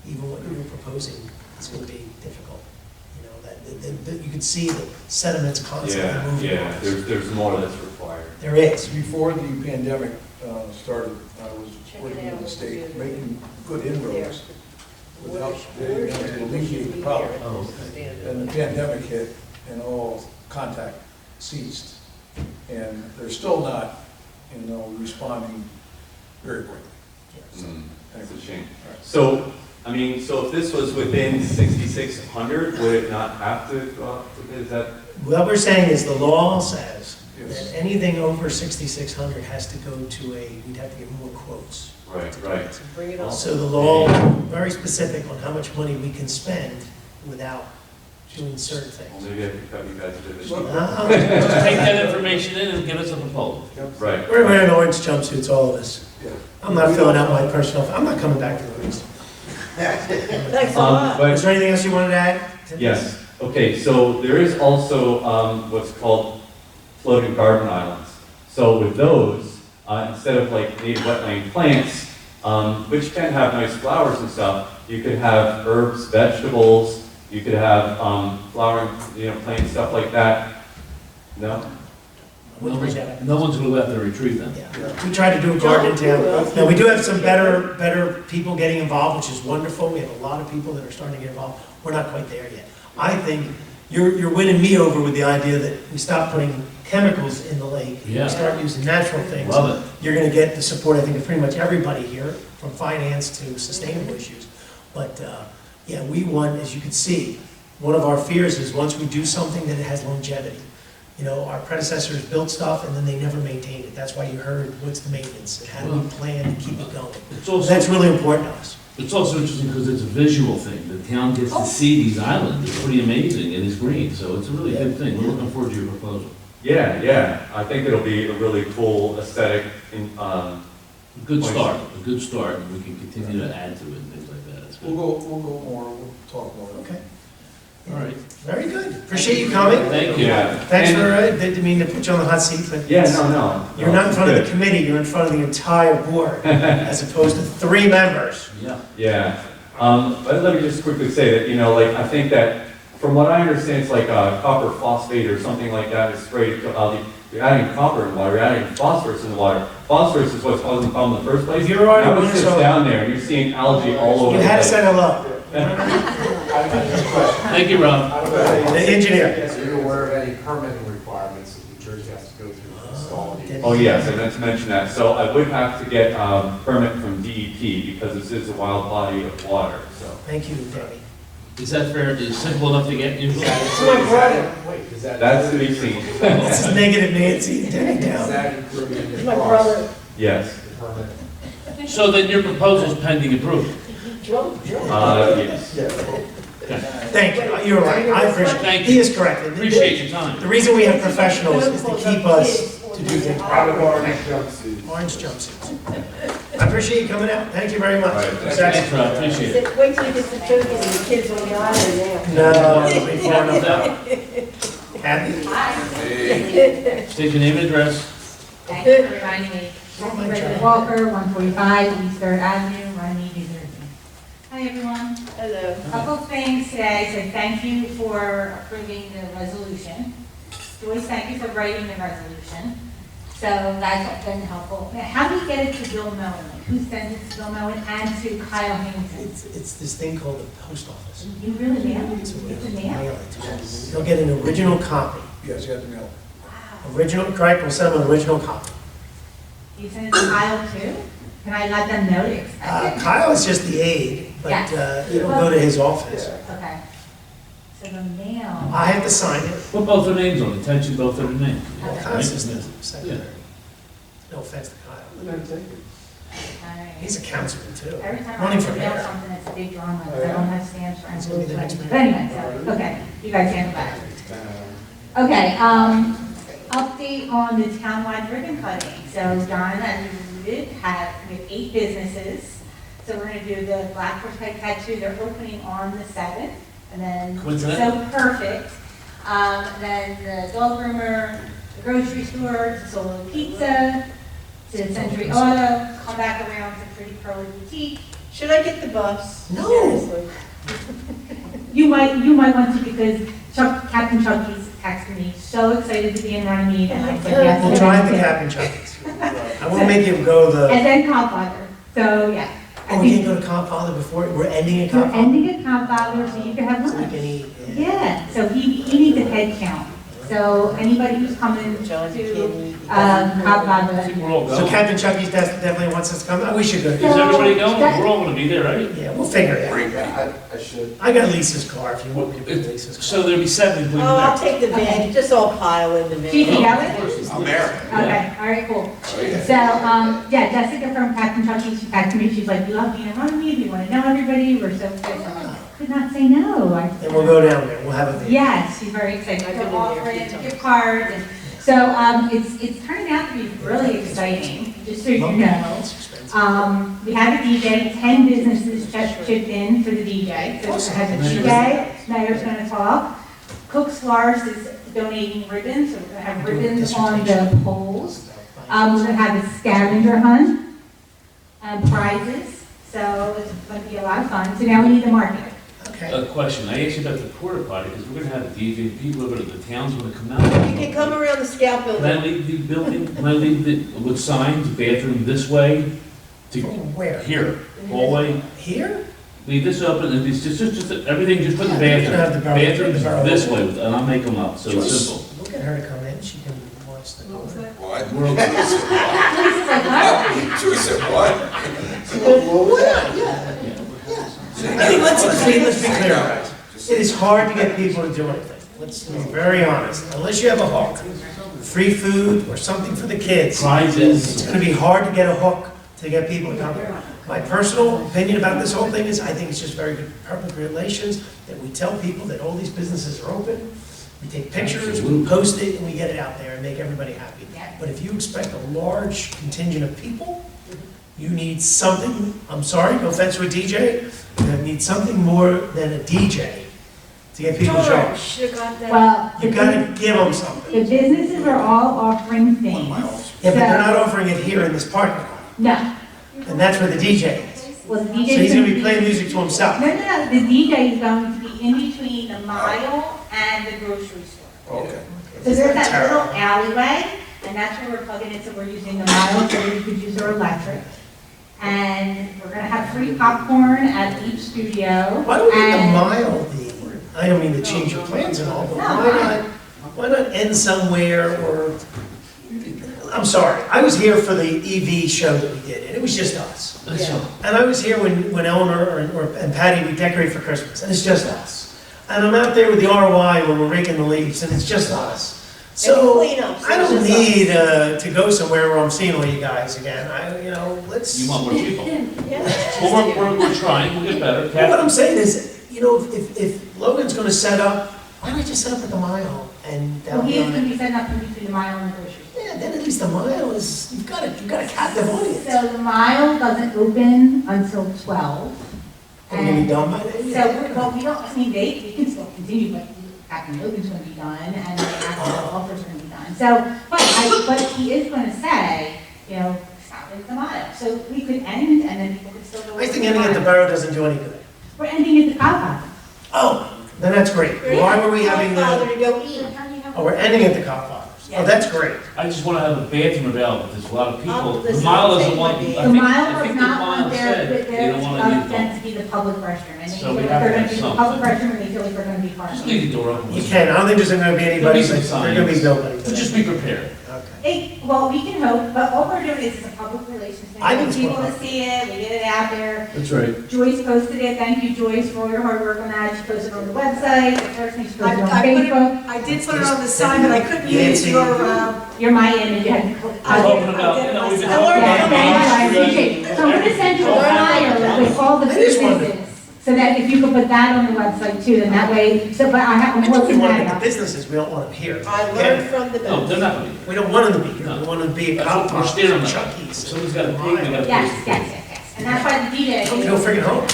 A: even what you're proposing, it's going to be difficult. That you can see the sediments constantly moving.
N: Yeah, there's more that's required.
A: There is.
H: Before the pandemic started, I was working with the state, making good inroads without being able to alleviate the problem.
E: Oh, okay.
H: And the pandemic hit and all contact ceased. And they're still not, responding very quickly.
N: That's a shame. So, I mean, so if this was within 6,600, would it not have to go up to bid? Is that?
A: What we're saying is the law says
H: Yes.
A: that anything over 6,600 has to go to we'd have to get more quotes.
N: Right.
B: Bring it on.
A: So the law, very specific on how much money we can spend without doing certain
N: Well,
A: things.
N: maybe I could cut you guys a bit.
E: Just take that information in and give us a proposal.
N: Right.
A: We're wearing orange jumpsuits, all of us.
H: Yeah.
A: I'm not filling out my personal, I'm not coming back to the race.
B: Thanks a lot.
A: Is there anything else you wanted to add?
N: Yes, okay, so there is also what's called floating garden islands. So with those, instead of like native wetland plants, which can have nice flowers and stuff, you could have herbs, vegetables, you could have flowering, plants, stuff like that. No?
E: No one's gonna go out there and retrieve them.
A: Yeah. We try to do a garden in town. Now, we do have some better people getting involved, which is wonderful. We have a lot of people that are starting to get involved. We're not quite there yet. I think you're winning me over with the idea that we stop putting chemicals in the lake.
E: Yeah.
A: We start using natural things.
E: Love it.
A: You're gonna get the support, I think, of pretty much everybody here, from finance to sustainable issues. But, yeah, we want, as you can see, one of our fears is once we do something that it has longevity. Our predecessors built stuff and then they never maintained it. That's why you heard, what's the maintenance and how do we plan to keep it going?
E: It's also,
A: That's really important to us.
E: it's also interesting because it's a visual thing. The town gets to see these islands. It's pretty amazing and it's green, so it's a really good thing. We're looking forward to your proposal.
N: Yeah, I think it'll be a really cool aesthetic
E: A good start, and we can continue to add to it and things like that. That's good.
H: We'll go more, we'll talk more.
A: Okay.
E: All right.
A: Very good. Appreciate you coming.
E: Thank you.
N: Yeah.
A: Thanks
N: And-
A: for, didn't mean to put you on the hot seat, but.
N: Yeah, no.
A: You're not in front of the
N: Good.
A: committee, you're in front of the entire board, as opposed to 3 members.
E: Yeah.
N: Yeah, but let me just quickly say that, I think that, from what I understand, it's like copper phosphate or something like that is sprayed, you're adding copper in the water, you're adding phosphorus in the water. Phosphorus is what's causing the problem in the first place.
A: You're already
N: Now it
A: doing
N: sits
A: so.
N: down there, and you're seeing algae all over
A: You
N: the
A: had to
N: place.
A: say hello.
E: Thank you, Rob.
A: The engineer.
K: Are you aware of any permitting requirements that New Jersey has to go through to install these?
N: Oh, yes, I meant to mention that. So I would have to get permit from DEP because this is a wild body of water, so.
A: Thank you, Debbie.
E: Is that fair? Is it simple enough to get usually?
A: It's my brother.
K: Wait, is that?
N: That's to be seen.
A: This is negative Nancy and Debbie
K: Is
A: down.
K: that included in the
B: My
K: cost?
B: brother.
N: Yes.
K: The permit?
E: So then your proposal's pending approval?
N: Yes.
A: Thank you, you're right, I appreciate,
E: Thank
A: he
E: you.
A: is correct.
E: Appreciate your time.
A: The reason we have professionals is to keep us to do things.
K: Out of orange jumpsuits.
A: Orange jumpsuits. I appreciate you coming out, thank you very much.
N: All right,
E: Thanks, Rob. Appreciate it.
B: Wait till you get the turkeys and the kids on the island now.
A: No, it'll be far enough out. Happy?
E: State your name and address.
O: Thank you for reminding me. Kathy Walker, 145 East 3rd Avenue, Runnemede, New Jersey. Hi, everyone.
B: Hello.
O: Couple of things today, so thank you for approving the resolution. Joyce, thank you for writing the resolution. So that's been helpful. How do you get it to Bill Moen? Like, who sends it to Bill Moen and to Kyle Hamilton?
A: It's this thing called the post office.
O: You really mail it? It's a
A: Mail
O: mail?
A: it to them. You'll get an original copy.
H: Yes, you have to mail.
A: Original, correct, we'll send them an original copy.
O: You send it to Kyle too? Can I let them know to expect it?
A: Kyle is just the aide, but
O: Yes.
A: it'll go to his office.
O: Okay. So the mail.
A: I have to sign it.
E: Put both their names on it, attention both their names.
A: Kyle's just
E: Right?
A: the secretary. No offense to Kyle.
O: Alright.
A: He's a councilman too.
O: Every time I
A: Running
O: have
A: for
O: to mail
A: mayor.
O: something, it's a big drama, because I don't have stamps or
A: He's gonna be the next
O: anything.
A: mayor.
O: But anyway, so, okay, you guys handle that. Okay, update on the townwide ribbon cutting. So Don, as you alluded, we have 8 businesses. So we're gonna do the Black Horse Pike Tattoo, they're opening on the 7th, and then,
E: Coincident?
O: so perfect. Then the dog groomer, the grocery store, Solo Pizza, to Century Auto, come back around to Pretty Curly Boutique.
B: Should I get the bus?
A: No.
B: Seriously.
O: You might want to, because Captain Chucky's texted me, so excited to be in Runnemede, and I said yes.
A: We'll try the Captain Chucky's. I won't make him go the,
O: And then Copwater, so yeah.
A: Oh, we can't go to Comp Father before, we're ending at
O: We're
A: Comp Father?
O: ending at Comp Father, so you can have
A: So we
O: lunch.
A: can eat,
O: Yeah, so he needs a head count. So anybody who's coming to, Comp
E: I
O: Father.
E: think we're all
A: So
E: going.
A: Captain Chucky's definitely wants us to come, we should go.
E: Is everybody going? We're all gonna be there, right?
A: Yeah, we'll figure it out.
M: Bring back.
C: I should.
A: I got Lisa's car if you want me to put Lisa's car.
E: So there'll be 7 including
B: Oh, I'll
E: there.
B: take the van, just all pile in the van.
O: Chief, you got it?
M: I'm there.
O: Okay, all right, cool.
M: Oh, yeah.
O: So, yeah, Jessica from Captain Chucky, she texted me, she's like, we love being in Runnemede, we want to know everybody, we're so excited. I'm like, could not say no.
A: And we'll go down there, we'll have a video.
O: Yes, she's very excited.
B: I've been
O: They're
B: in there a few
O: offering
B: times.
O: gift cards, and so, it's turning out to be really exciting, just so you know.
A: It's expensive.
O: We have a DJ, 10 businesses chipped in for the DJ. So we have a DJ, Snyder's gonna talk. Cook's Flowers is donating ribbons, so we're gonna have ribbons on the poles. We're gonna have a scavenger hunt and prizes, so it's gonna be a lot of fun. So now we need the market.
A: Okay.
E: A question, I asked you about the porta potty, because we're gonna have a DJ, people over at the town's gonna come out.
B: You can come around the Scout
E: Can I
B: building.
E: leave the building, can I leave the, with signs, bathroom this way, to
A: Where?
E: here, hallway?
A: Here?
E: Leave this open, and it's just everything, just put the
A: Yeah, you can have the
E: bathroom.
A: borough-
E: Bathroom's this way, and I'll make them up, so it's
A: Joyce,
E: simple.
A: We'll get her to come in, she can watch the.
F: What was that?
M: What?
E: We're okay.
O: Lisa's like, what?
M: Joyce said, what?
A: I think let's be clear, guys. It is hard to get people to do anything. Let's be very honest. Unless you have a hook, free food or something for the kids, it's
E: Prizes.
A: gonna be hard to get a hook to get people to come. My personal opinion about this whole thing is, I think it's just very good public relations, that we tell people that all these businesses are open, we take pictures, we post it, and we get it out there and make everybody happy. But if you expect a large contingent of people, you need something, I'm sorry, no offense to a DJ, you need something more than a DJ to get people to show.
B: Should've got that.
O: Well,
A: You gotta give them something.
O: the businesses are all offering things.
A: Yeah, but they're not offering it here in this parking lot,
O: No.
A: and that's where the DJ is.
O: Well, the
A: So
O: DJ
A: he's gonna be playing music to himself.
O: No, the DJ is going to be in between the mile and the grocery store.
M: Okay.
O: So there's that little alleyway, and that's where we're plugging it, so we're using the mile, so we could use our electric. And we're gonna have free popcorn at each studio.
A: Why don't we get the
O: and-
A: mile, I don't mean to change your plans and all, but why not end somewhere or, I'm sorry, I was here for the EV show that we did, and it was just us.
E: That's all.
A: And I was here when Eleanor and Patty, we decorate for Christmas, and it's just us. And I'm out there with the ROI when we're raking the leaves, and it's just us. So,
B: clean up, so
A: I don't
B: it's just us.
A: need to go somewhere where I'm seeing all you guys again. Let's.
E: You want more people?
B: Yeah.
E: Well, we're trying, we'll get better.
A: Well, what I'm saying is, if Logan's gonna set up, why don't we just set up at the mile and
O: Well,
A: down
O: he is
A: on
O: gonna
A: it?
O: be setting up in between the mile and the grocery store.
A: Yeah, then at least the mile is, you've got a captive audience.
O: So the mile doesn't open until 12.
A: Are we gonna be done by then?
O: So, we don't, I mean, we can still continue, but Captain Logan's gonna be done, and the actual offer's gonna be done. So, but he is gonna say, stop at the mile. So we could end, and then people could still go.
A: I think ending at the borough doesn't do any good.
O: We're ending at the Caucus.
A: Oh, then that's great. Why were we having
B: Father
A: the,
B: to go eat.
A: oh, we're ending at the Cop Fathers. Oh, that's great.
E: I just wanna have a bathroom available, there's a lot of people. The
B: listen,
E: mile
B: I'll
E: doesn't
B: take
E: want,
B: my
E: I
B: baby.
O: The
E: think,
O: mile
E: I
O: does
E: think the
O: not
E: mile
O: want
E: said, they don't wanna
O: their
E: use
O: event
E: them.
O: to be the public restroom. And they
E: So
O: feel
E: we
O: like
E: have
O: they're
E: to
O: gonna
E: have
O: be the
E: something.
O: public restroom, and they feel like they're gonna be part
E: Just
O: of it.
E: leave the door open.
A: You can, I don't think there's gonna be anybody,
E: There'll be
A: but
E: some
A: there's gonna be
E: signs.
A: nobody.
E: So just be prepared.
A: Okay.
O: Well, we can hope, but all we're doing is a public relations thing.
A: I
O: We
A: think
O: want
A: it's
O: people
A: worth
O: to see it, we get it out there.
E: That's right.
O: Joyce posted it, thank you Joyce for all your hard work on that, she posted it on the website, the first thing she posted on Facebook.
F: I did put it on the sign, but I couldn't use
A: Nancy.
O: You're my image, you had to.
E: Talking about, we've been
O: Yeah,
E: talking
O: thank you, I
E: about.
O: appreciate it. So I'm gonna send you a flyer with all the
A: That is
O: businesses, so that if you could put that on the website too, then that way, so, but I'm
A: I think we
O: working
A: want
O: that
A: to get
O: out.
A: the businesses, we don't want them here.
B: I learned from the
E: No,
B: best.
E: they're not gonna be.
A: We don't want them to be here,
E: No.
A: we want them to be a
E: That's
A: Cop
E: what we're
A: Fathers,
E: steering them.
A: Chucky's.
E: If someone's got a pig, they got a
O: Yes,
E: pig.
O: yes, and that's why the DJ.
A: Don't go freaking home.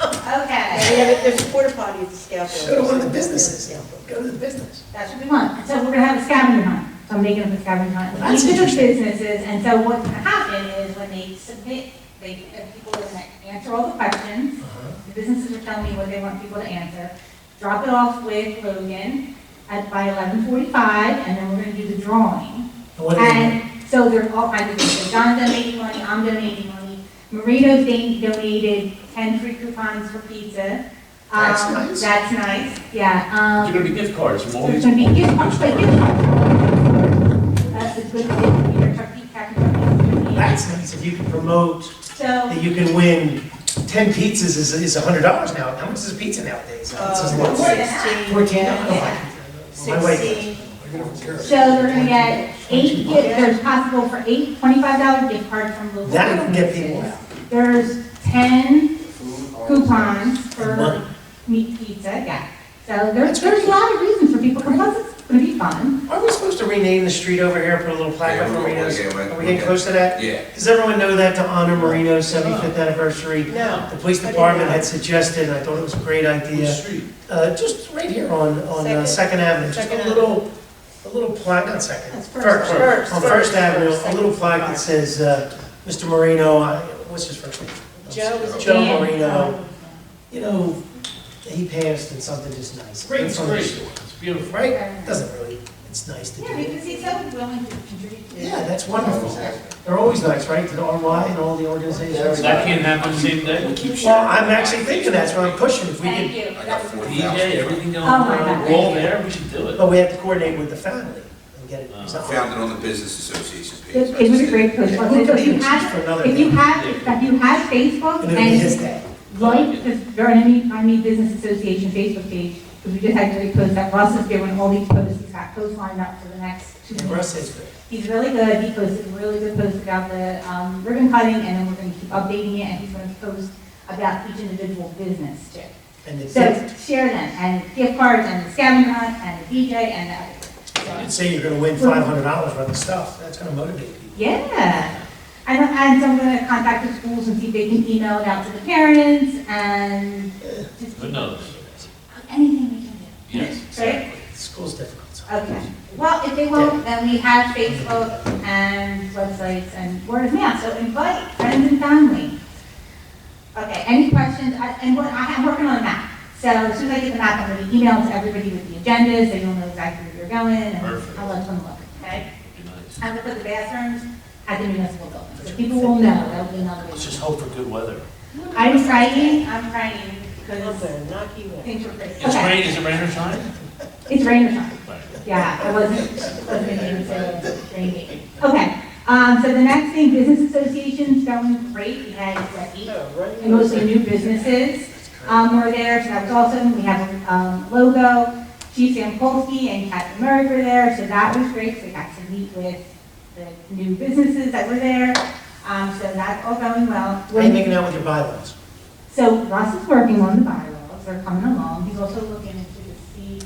O: Okay,
B: There's a porta potty at the Scout building.
A: Go to one of the businesses, go to the business.
O: that's what we want, so we're gonna have a scavenger hunt, so I'm making up a scavenger hunt.
A: Well, that's
O: Each of the
A: interesting.
O: businesses, and so what's gonna happen is when they submit, people are gonna answer all the questions. The businesses are telling me what they want people to answer. Drop it off with Logan by 11:45, and then we're gonna do the drawing.
A: And what do they do?
O: And so there's all kinds of things. So John's donating money, I'm donating money. Marino donated 10 free coupons for pizza.
A: That's nice.
O: That's nice, yeah.
E: There's gonna be gift cards from all
O: There's
E: these.
O: gonna be gift cards, like gift cards. That's a good thing, your turkey, captain.
A: That's nice, if you can promote
O: So,
A: that you can win 10 pizzas is $100 now. How much is a pizza nowadays? It's
O: more than that.
A: 14.
O: Yeah.
A: My wife.
B: 16.
O: so they're gonna get 8 there's possible for 8 $25 gift cards from local
A: That'll get
O: businesses.
A: people out.
O: There's 10 coupons for
A: Money.
O: meat pizza, yeah. So there's a lot of reasons for people to come, plus it's gonna be fun.
A: Are we supposed to rename the street over here, put a little plaque
M: Yeah,
A: up for
M: we're-
A: Marino's?
M: yeah,
A: Are we getting close to that?
M: Yeah.
A: Does everyone know that to honor Marino's 75th anniversary?
B: No.
A: The police department had suggested, and I thought it was a great idea, just right here on
B: Second?
A: Second Avenue, just
B: Second
A: a little plaque, not Second,
F: That's
A: First,
B: First.
A: on First Avenue, a
B: Second.
A: little plaque that says, Mr. Marino, what's his first name?
B: Joe was.
A: Joe
O: Dan.
A: Marino, you know, he passed and something just nice.
E: Great,
A: In
E: it's
A: front of the
E: great.
A: store.
E: It's beautiful.
A: Right? Doesn't really, it's nice to do.
O: Yeah, because he's so willing to contribute to.
A: Yeah, that's wonderful. They're always nice, right, to the RY and all the organizations?
E: That can't happen the same day.
A: Well, I'm actually thinking that's what I'm pushing. If we
O: Thank
A: could,
O: you.
M: I got 40,000.
E: DJ, everything going
O: Oh my
E: on,
O: God,
E: we're all
O: thank you.
E: there, we should do it.
A: but we have to coordinate with the family and get it.
M: I found it on the Business Association page.
O: It was a great post.
A: Yeah.
O: If you
A: For
O: have,
A: another
O: if you
A: day.
O: have Facebook
A: And it'll be his
O: and
A: day.
O: like the Runnemede Business Association Facebook page, because we just had a great post that Russ is doing all these posts, he's got posts lined up for the next 2
A: And
O: weeks.
A: Russ is good.
O: He's really good, he posted a really good post about the ribbon cutting, and then we're gonna keep updating it, and he's gonna post about each individual business too.
A: And it's,
O: So share them, and gift cards, and the scavenger hunt, and the DJ, and the
A: you can say you're gonna win $500 worth of stuff. That's gonna motivate people.
O: yeah. And so I'm gonna contact the schools and see if they can email it out to the parents, and just
E: Who knows?
O: anything we can do.
E: Yes,
O: Right?
E: exactly.
A: School's difficult. So.
O: Okay, well, if they won't, then we have Facebook and websites and word of mouth, so invite friends and family. Okay, any questions? I'm working on a map, so as soon as I get the map, I'm gonna email it to everybody with the agenda, so you'll know exactly where you're going, and
E: Perfect.
O: I'll let them look, okay?
E: Be nice.
O: I'm gonna put the bathrooms at the municipal building, so people will know, that'll be another
E: Let's
O: way.
E: just hope for good weather.
O: I'm praying, because
B: I'm gonna knock you out.
O: things were crazy.
E: It's
O: Okay,
E: rain, is it rain or shine?
O: it's rain or shine.
E: Right.
O: Yeah, I wasn't even saying rainy. Okay, so the next thing, business associations going great. We had what, 8, and mostly new businesses were there, so that was awesome. We have a logo. Chief Sam Polsky and Captain Murray were there, so that was great. So we got to meet with the new businesses that were there. So that's all going well.
A: How are you making out with your bylaws?
O: So Russ is working on the bylaws, they're coming along, he's also looking into the C,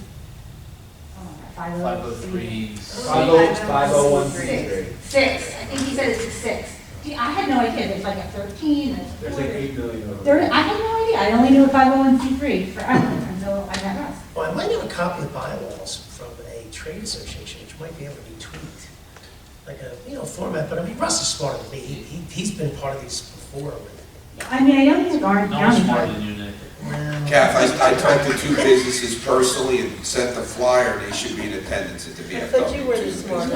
E: 503.
G: 501c3.
O: 6, I think he said it's a 6. Gee, I had no idea, there's like a 13, there's
G: There's
O: 4.
G: like 8 million of them.
O: There, I had no idea, I only knew a 501c3 forever until I met Russ.
A: Well, I might have a copy of bylaws from a trade association, which might be able to be tweaked. Like a, format, but I mean, Russ is smarter than me. He's been part of these before with.
O: I mean, I don't think Orange
E: No one's
O: County.
E: smarter than you, Nick.
M: Kath, I talked to 2 businesses personally and sent the flyer, they should be in attendance at the VFW.
B: I thought you were the smartest.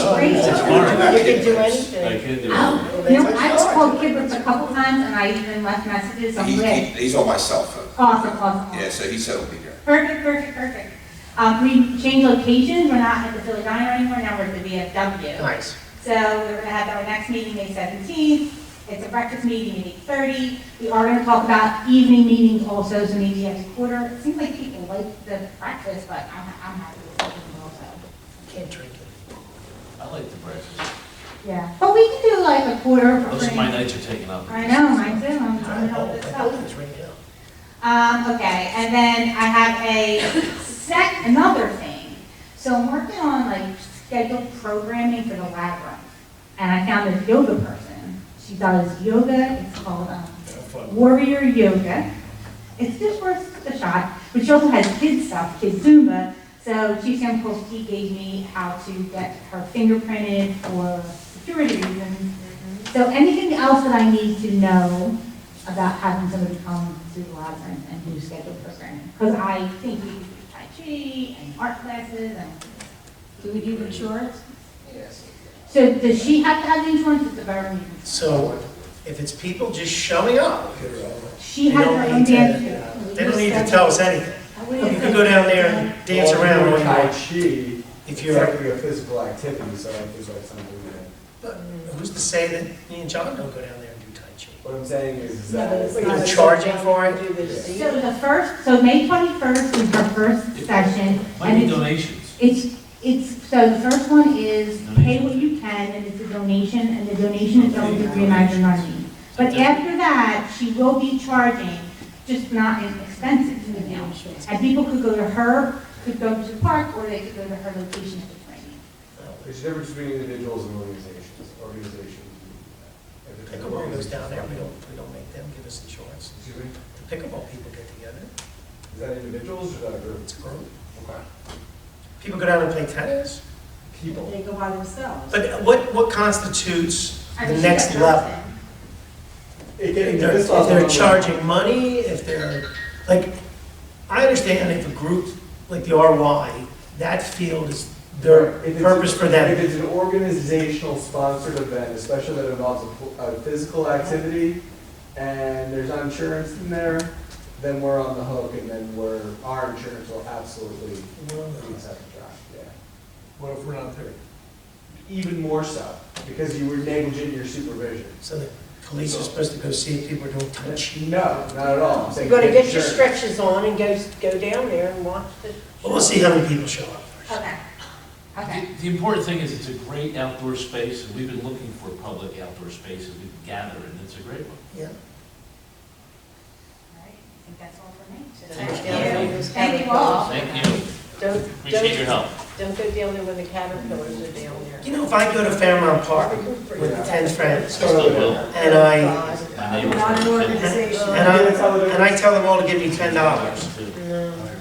O: Oh, great.
E: That's smart.
B: You can do
E: I
B: anything.
E: can't do it.
O: Oh, you know, I've called Kibbutz a couple times and I even left messages on Red.
M: He's on my cell phone.
O: Awesome.
M: Yeah, so he said he'll be there.
O: Perfect. We changed locations, we're not at the Philly Diner anymore, now we're at the VFW.
A: Nice.
O: So we're gonna have our next meeting May 17th, it's a breakfast meeting at 8:30. We are gonna talk about evening meetings also, so maybe at a quarter. It seems like people like the breakfast, but I'm happy with it also.
A: Can't drink it.
E: I like the breakfast.
O: Yeah, but we can do like a quarter for
E: Most of
O: free.
E: my nights are taken up.
O: I know, mine too, I'm
A: I
O: all this
A: hope
O: stuff.
A: it's ringing out.
O: Okay, and then I have another thing. So I'm working on like scheduled programming for the lab room. And I found this yoga person. She does yoga, it's called Warrior Yoga. It's just worth a shot, but she also has kids stuff, kids Zumba. So Chief Sam Polsky gave me how to get her fingerprinted for security reasons. So anything else that I need to know about having somebody come to the lab and do scheduled programming? Because I think we could do Tai Chi and art classes and.
F: Do we do insurance?
O: So does she have to have the insurance? It's a very.
A: So If it's people just showing up,
O: She
A: they
O: has
A: don't
O: her own
A: need
O: dance.
A: to, they don't need to tell us anything. You can go down there and dance
G: Well,
A: around all you
G: Tai
A: want.
G: Chi,
A: If
G: it's
A: you're,
G: technically a physical activity, so I think that's something that.
A: but who's to say that me and John don't go down there and do Tai Chi?
G: What I'm saying is
F: Yeah, but it's
G: that.
F: not-
A: You're charging for it?
O: So the first, so May 21st is her first session,
E: Might
O: and
E: be
O: it's,
E: donations.
O: so the first one is pay what you can, and it's a donation, and the donation is going to Reimagine Runnemede. But after that, she will be charging, just not inexpensive, you know. And people could go to her, could go to the park, or they could go to her location for training.
G: There's a difference between individuals and organizations.
A: Pickleball goes down there, we don't make them give us insurance.
G: Excuse me?
A: The pickleball people get together,
G: Is that individuals or is that a group?
A: it's a group.
G: Okay.
A: People go down and play tennis.
G: People.
F: They go by themselves.
A: But what constitutes
O: I
A: the
O: mean, she
A: next
O: does
A: level?
O: that.
A: If they're charging money, if they're, like, I understand if a group, like the RY, that field is their
G: If it's-
A: purpose for
G: If
A: them.
G: it's an organizational sponsored event, especially that involves a physical activity, and there's not insurance in there, then we're on the hook, and then our insurance will absolutely be second track, yeah.
H: What if we're not there?
G: Even more so, because you were negligent in your supervision.
A: So the police are supposed to go see if people are doing Tai Chi.
G: No, not at all. I'm saying
B: You're gonna get your
G: insurance.
B: stretches on and go down there and watch the.
A: But we'll see how many people show up first.
O: Okay. Okay.
E: The important thing is it's a great outdoor space, and we've been looking for public outdoor spaces we can gather, and it's a great one.
A: Yeah.
O: All right, I think that's all for me.
B: Thank you.
O: Thank you all.
E: Thank you. Appreciate your help.
B: Don't go down there when the caterpillars are down there.
A: You know, if I go to Fairmount Park with 10 friends,
E: I still will.
A: and I,
E: My neighbors
F: Not an
E: are-
F: organization.
A: and I tell them all to give me $10,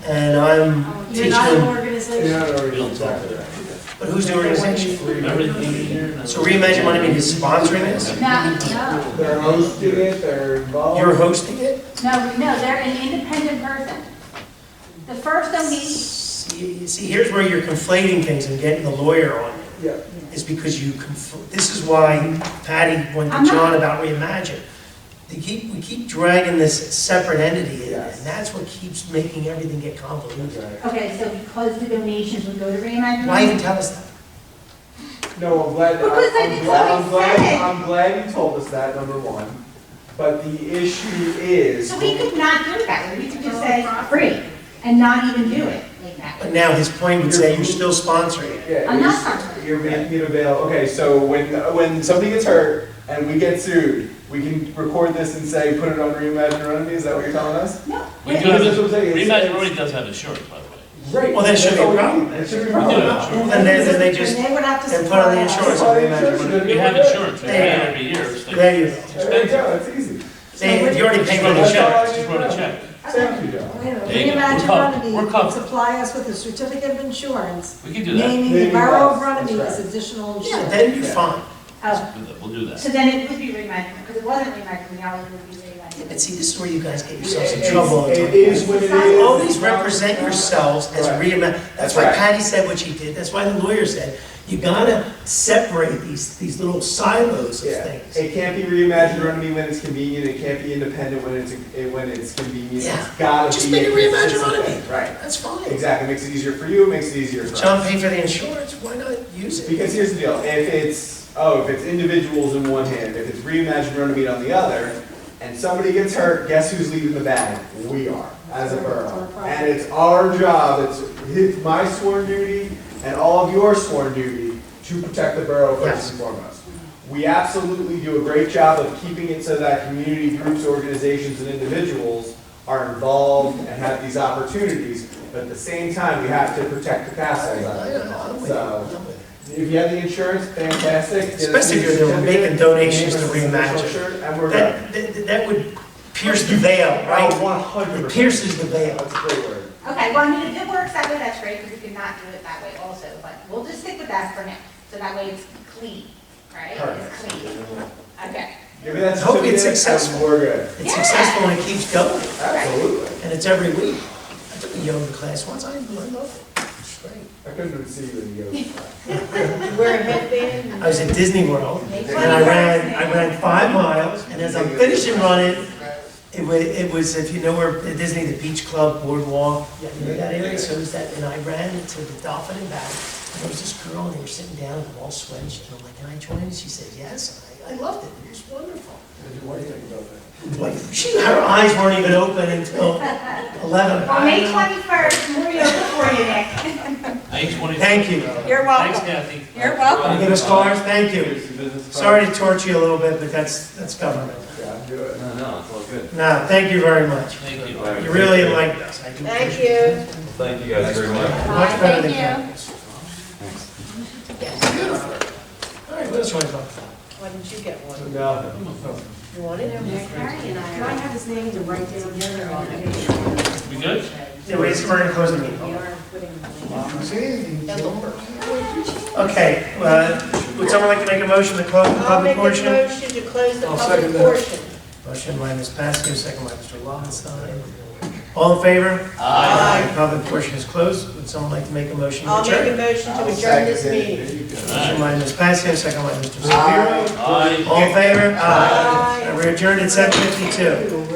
A: and I'm
F: You're
A: teaching
F: not an
A: them,
F: organization.
G: You're not an
E: We don't talk
G: organization.
E: to them.
A: but who's the organization?
E: Remember the meeting here?
A: So Reimagine Runnemede is sponsoring this?
O: No,
G: They're hosting it, they're involved.
A: You're hosting it?
O: no, they're an independent person. The first donation,
A: See, here's where you're conflating things and getting the lawyer on it,
G: Yeah.
A: is because this is why Patty went to
O: I'm not-
A: John about Reimagine. We keep dragging this separate entity in,
G: Yes.
A: and that's what keeps making everything get convoluted.
O: okay, so because the donations would go to Reimagine.
A: Why even tell us that?
G: No, I'm glad,
O: Because I think what we said.
G: I'm glad you told us that, number one. But the issue is.
O: So we could not do it that way, we could just say free, and not even do it like that.
A: But now his point would say you're still sponsoring it.
G: Yeah,
O: I'm not sponsoring.
G: You're making it available. Okay, so when somebody gets hurt and we get sued, we can record this and say, put it on Reimagine Runnemede, is that what you're telling us?
O: No.
E: We do
G: That's
E: have,
G: what I'm saying, it's-
E: Reimagine already does have insurance, by the way.
G: Great.
A: Well, then it should be a
G: That's all we
A: problem.
G: need. It should be a
E: We do
G: problem.
E: have insurance.
A: Well, then they just,
F: And they would have to
A: then put on the
F: supply us.
A: insurance on Reimagine.
E: We have insurance, we pay
A: There.
E: every year. It's like-
A: There you go.
G: There you go, it's easy.
A: If you already paid
E: Just
A: for
E: wrote
A: the
E: a
G: That's all I
E: check,
G: need
E: just
G: to
E: wrote a
G: know.
E: check.
G: Thank you, Joe.
F: Wait a minute.
E: There you go.
F: Reimagine
E: We're covered.
F: Runnemede
E: We're
F: would
E: covered.
F: supply us with a certificate of insurance,
E: We can do that.
F: naming the
G: Naming
F: Borough of
G: us, that's
F: Runnemede
G: right.
F: as additional
A: Yeah,
F: insurance.
A: then you're fine.
O: Oh,
E: We'll do that.
O: so then it would be Reimagine, because it wasn't Reimagine, now it would be Reimagine.
A: And see, this is where you guys get yourselves in
G: It's-
A: trouble all the time.
G: It is what it is.
A: Always represent yourselves as
G: Right.
A: Reimagine. That's
G: That's
A: why
G: right.
A: Patty said what she did. That's why the lawyer said, you gotta separate these little silos of
G: Yeah,
A: things.
G: it can't be Reimagine Runnemede when it's convenient, it can't be independent when it's convenient,
A: Yeah.
G: it's gotta be.
A: Just make it
G: a
A: Reimagine
G: consistent
A: Runnemede.
G: thing. Right,
A: That's fine.
G: exactly, makes it easier for you, makes it easier for us.
A: John paid for the insurance, why not use it?
G: Because here's the deal, if it's individuals in one hand, if it's Reimagine Runnemede on the other, and somebody gets hurt, guess who's leading the bag? We are, as a borough. And it's our job, it's my sworn duty and all of your sworn duty to protect the borough first and foremost. We absolutely do a great job of keeping it so that community groups, organizations, and individuals are involved and have these opportunities, but at the same time, we have to protect the castles. So, if you have the insurance, fantastic. Get us
A: Especially if
G: the
A: you're
G: certificate,
A: making donations to
G: name us as an official
A: Reimagine.
G: shirt, And we're good.
A: That would pierce the veil, right?
G: 100%.
A: It pierces the veil.
G: That's a great word.
O: Okay, well, I mean, if it works that way, that's great, because we cannot do it that way also, but we'll just stick with that for now, so that way it's clean, right? It's clean. Okay.
G: Give me that
A: Hope it's
G: certificate,
A: successful.
G: and we're good.
A: It's
O: Yeah.
A: successful and it keeps going,
G: Absolutely.
A: and it's every week. I took a yoga class once, I learned it. It's great.
G: I couldn't see you in the yoga.
B: You wear a headband?
A: I was at Disney World, and I ran 5 miles, and as I'm finishing running, it was, if you know where at Disney, the Beach Club Boardwalk, you know that area, so it was that, and I ran to the Dolphin and back, and there was this girl, and they were sitting down, and all sweaty, and I'm like, can I join? And she said, yes, and I loved it, it was wonderful.
H: What do you think about that?
A: Like, her eyes weren't even open until 11.
O: On May 21st, we'll be over for you, Nick.
E: Thanks, 20.
A: Thank you.
O: You're
E: Thanks,
O: welcome.
E: Kathy.
O: You're welcome.
A: Give us cars, thank you. Sorry to torture you a little bit, but that's government.
G: Yeah, do it.
N: No, it's all good.
A: No, thank you very much.
E: Thank you.
A: You really enlightened us. I do
B: Thank
A: appreciate it.
B: you.
N: Thank you guys very much.
A: Much better than
O: Thank
A: Caucus. Beautiful. All right, what else you want to talk about?
B: Why didn't you get one?
G: No.
B: You want it?
J: Can I have his name to write down here on it?
E: We good?
A: Yeah, we're going to close the meeting.
J: We are putting
A: Okay, would someone like to make a motion to close the
B: I'll
A: public
B: make a
A: portion?
B: motion to close the
H: I'll
B: public
H: second that.
B: portion.
A: Motion by Ms. Pasco, second by Mr. Lobenstein. All in favor?
B: Aye.
A: Public portion is closed. Would someone like to make a motion to
B: I'll make a
A: adjourn?
B: motion to adjourn this meeting.
A: Motion by Ms. Pasco, second by Mr. Shapiro.
E: Aye.
A: All in favor?
B: Aye.
A: And we're adjourned at 7:52.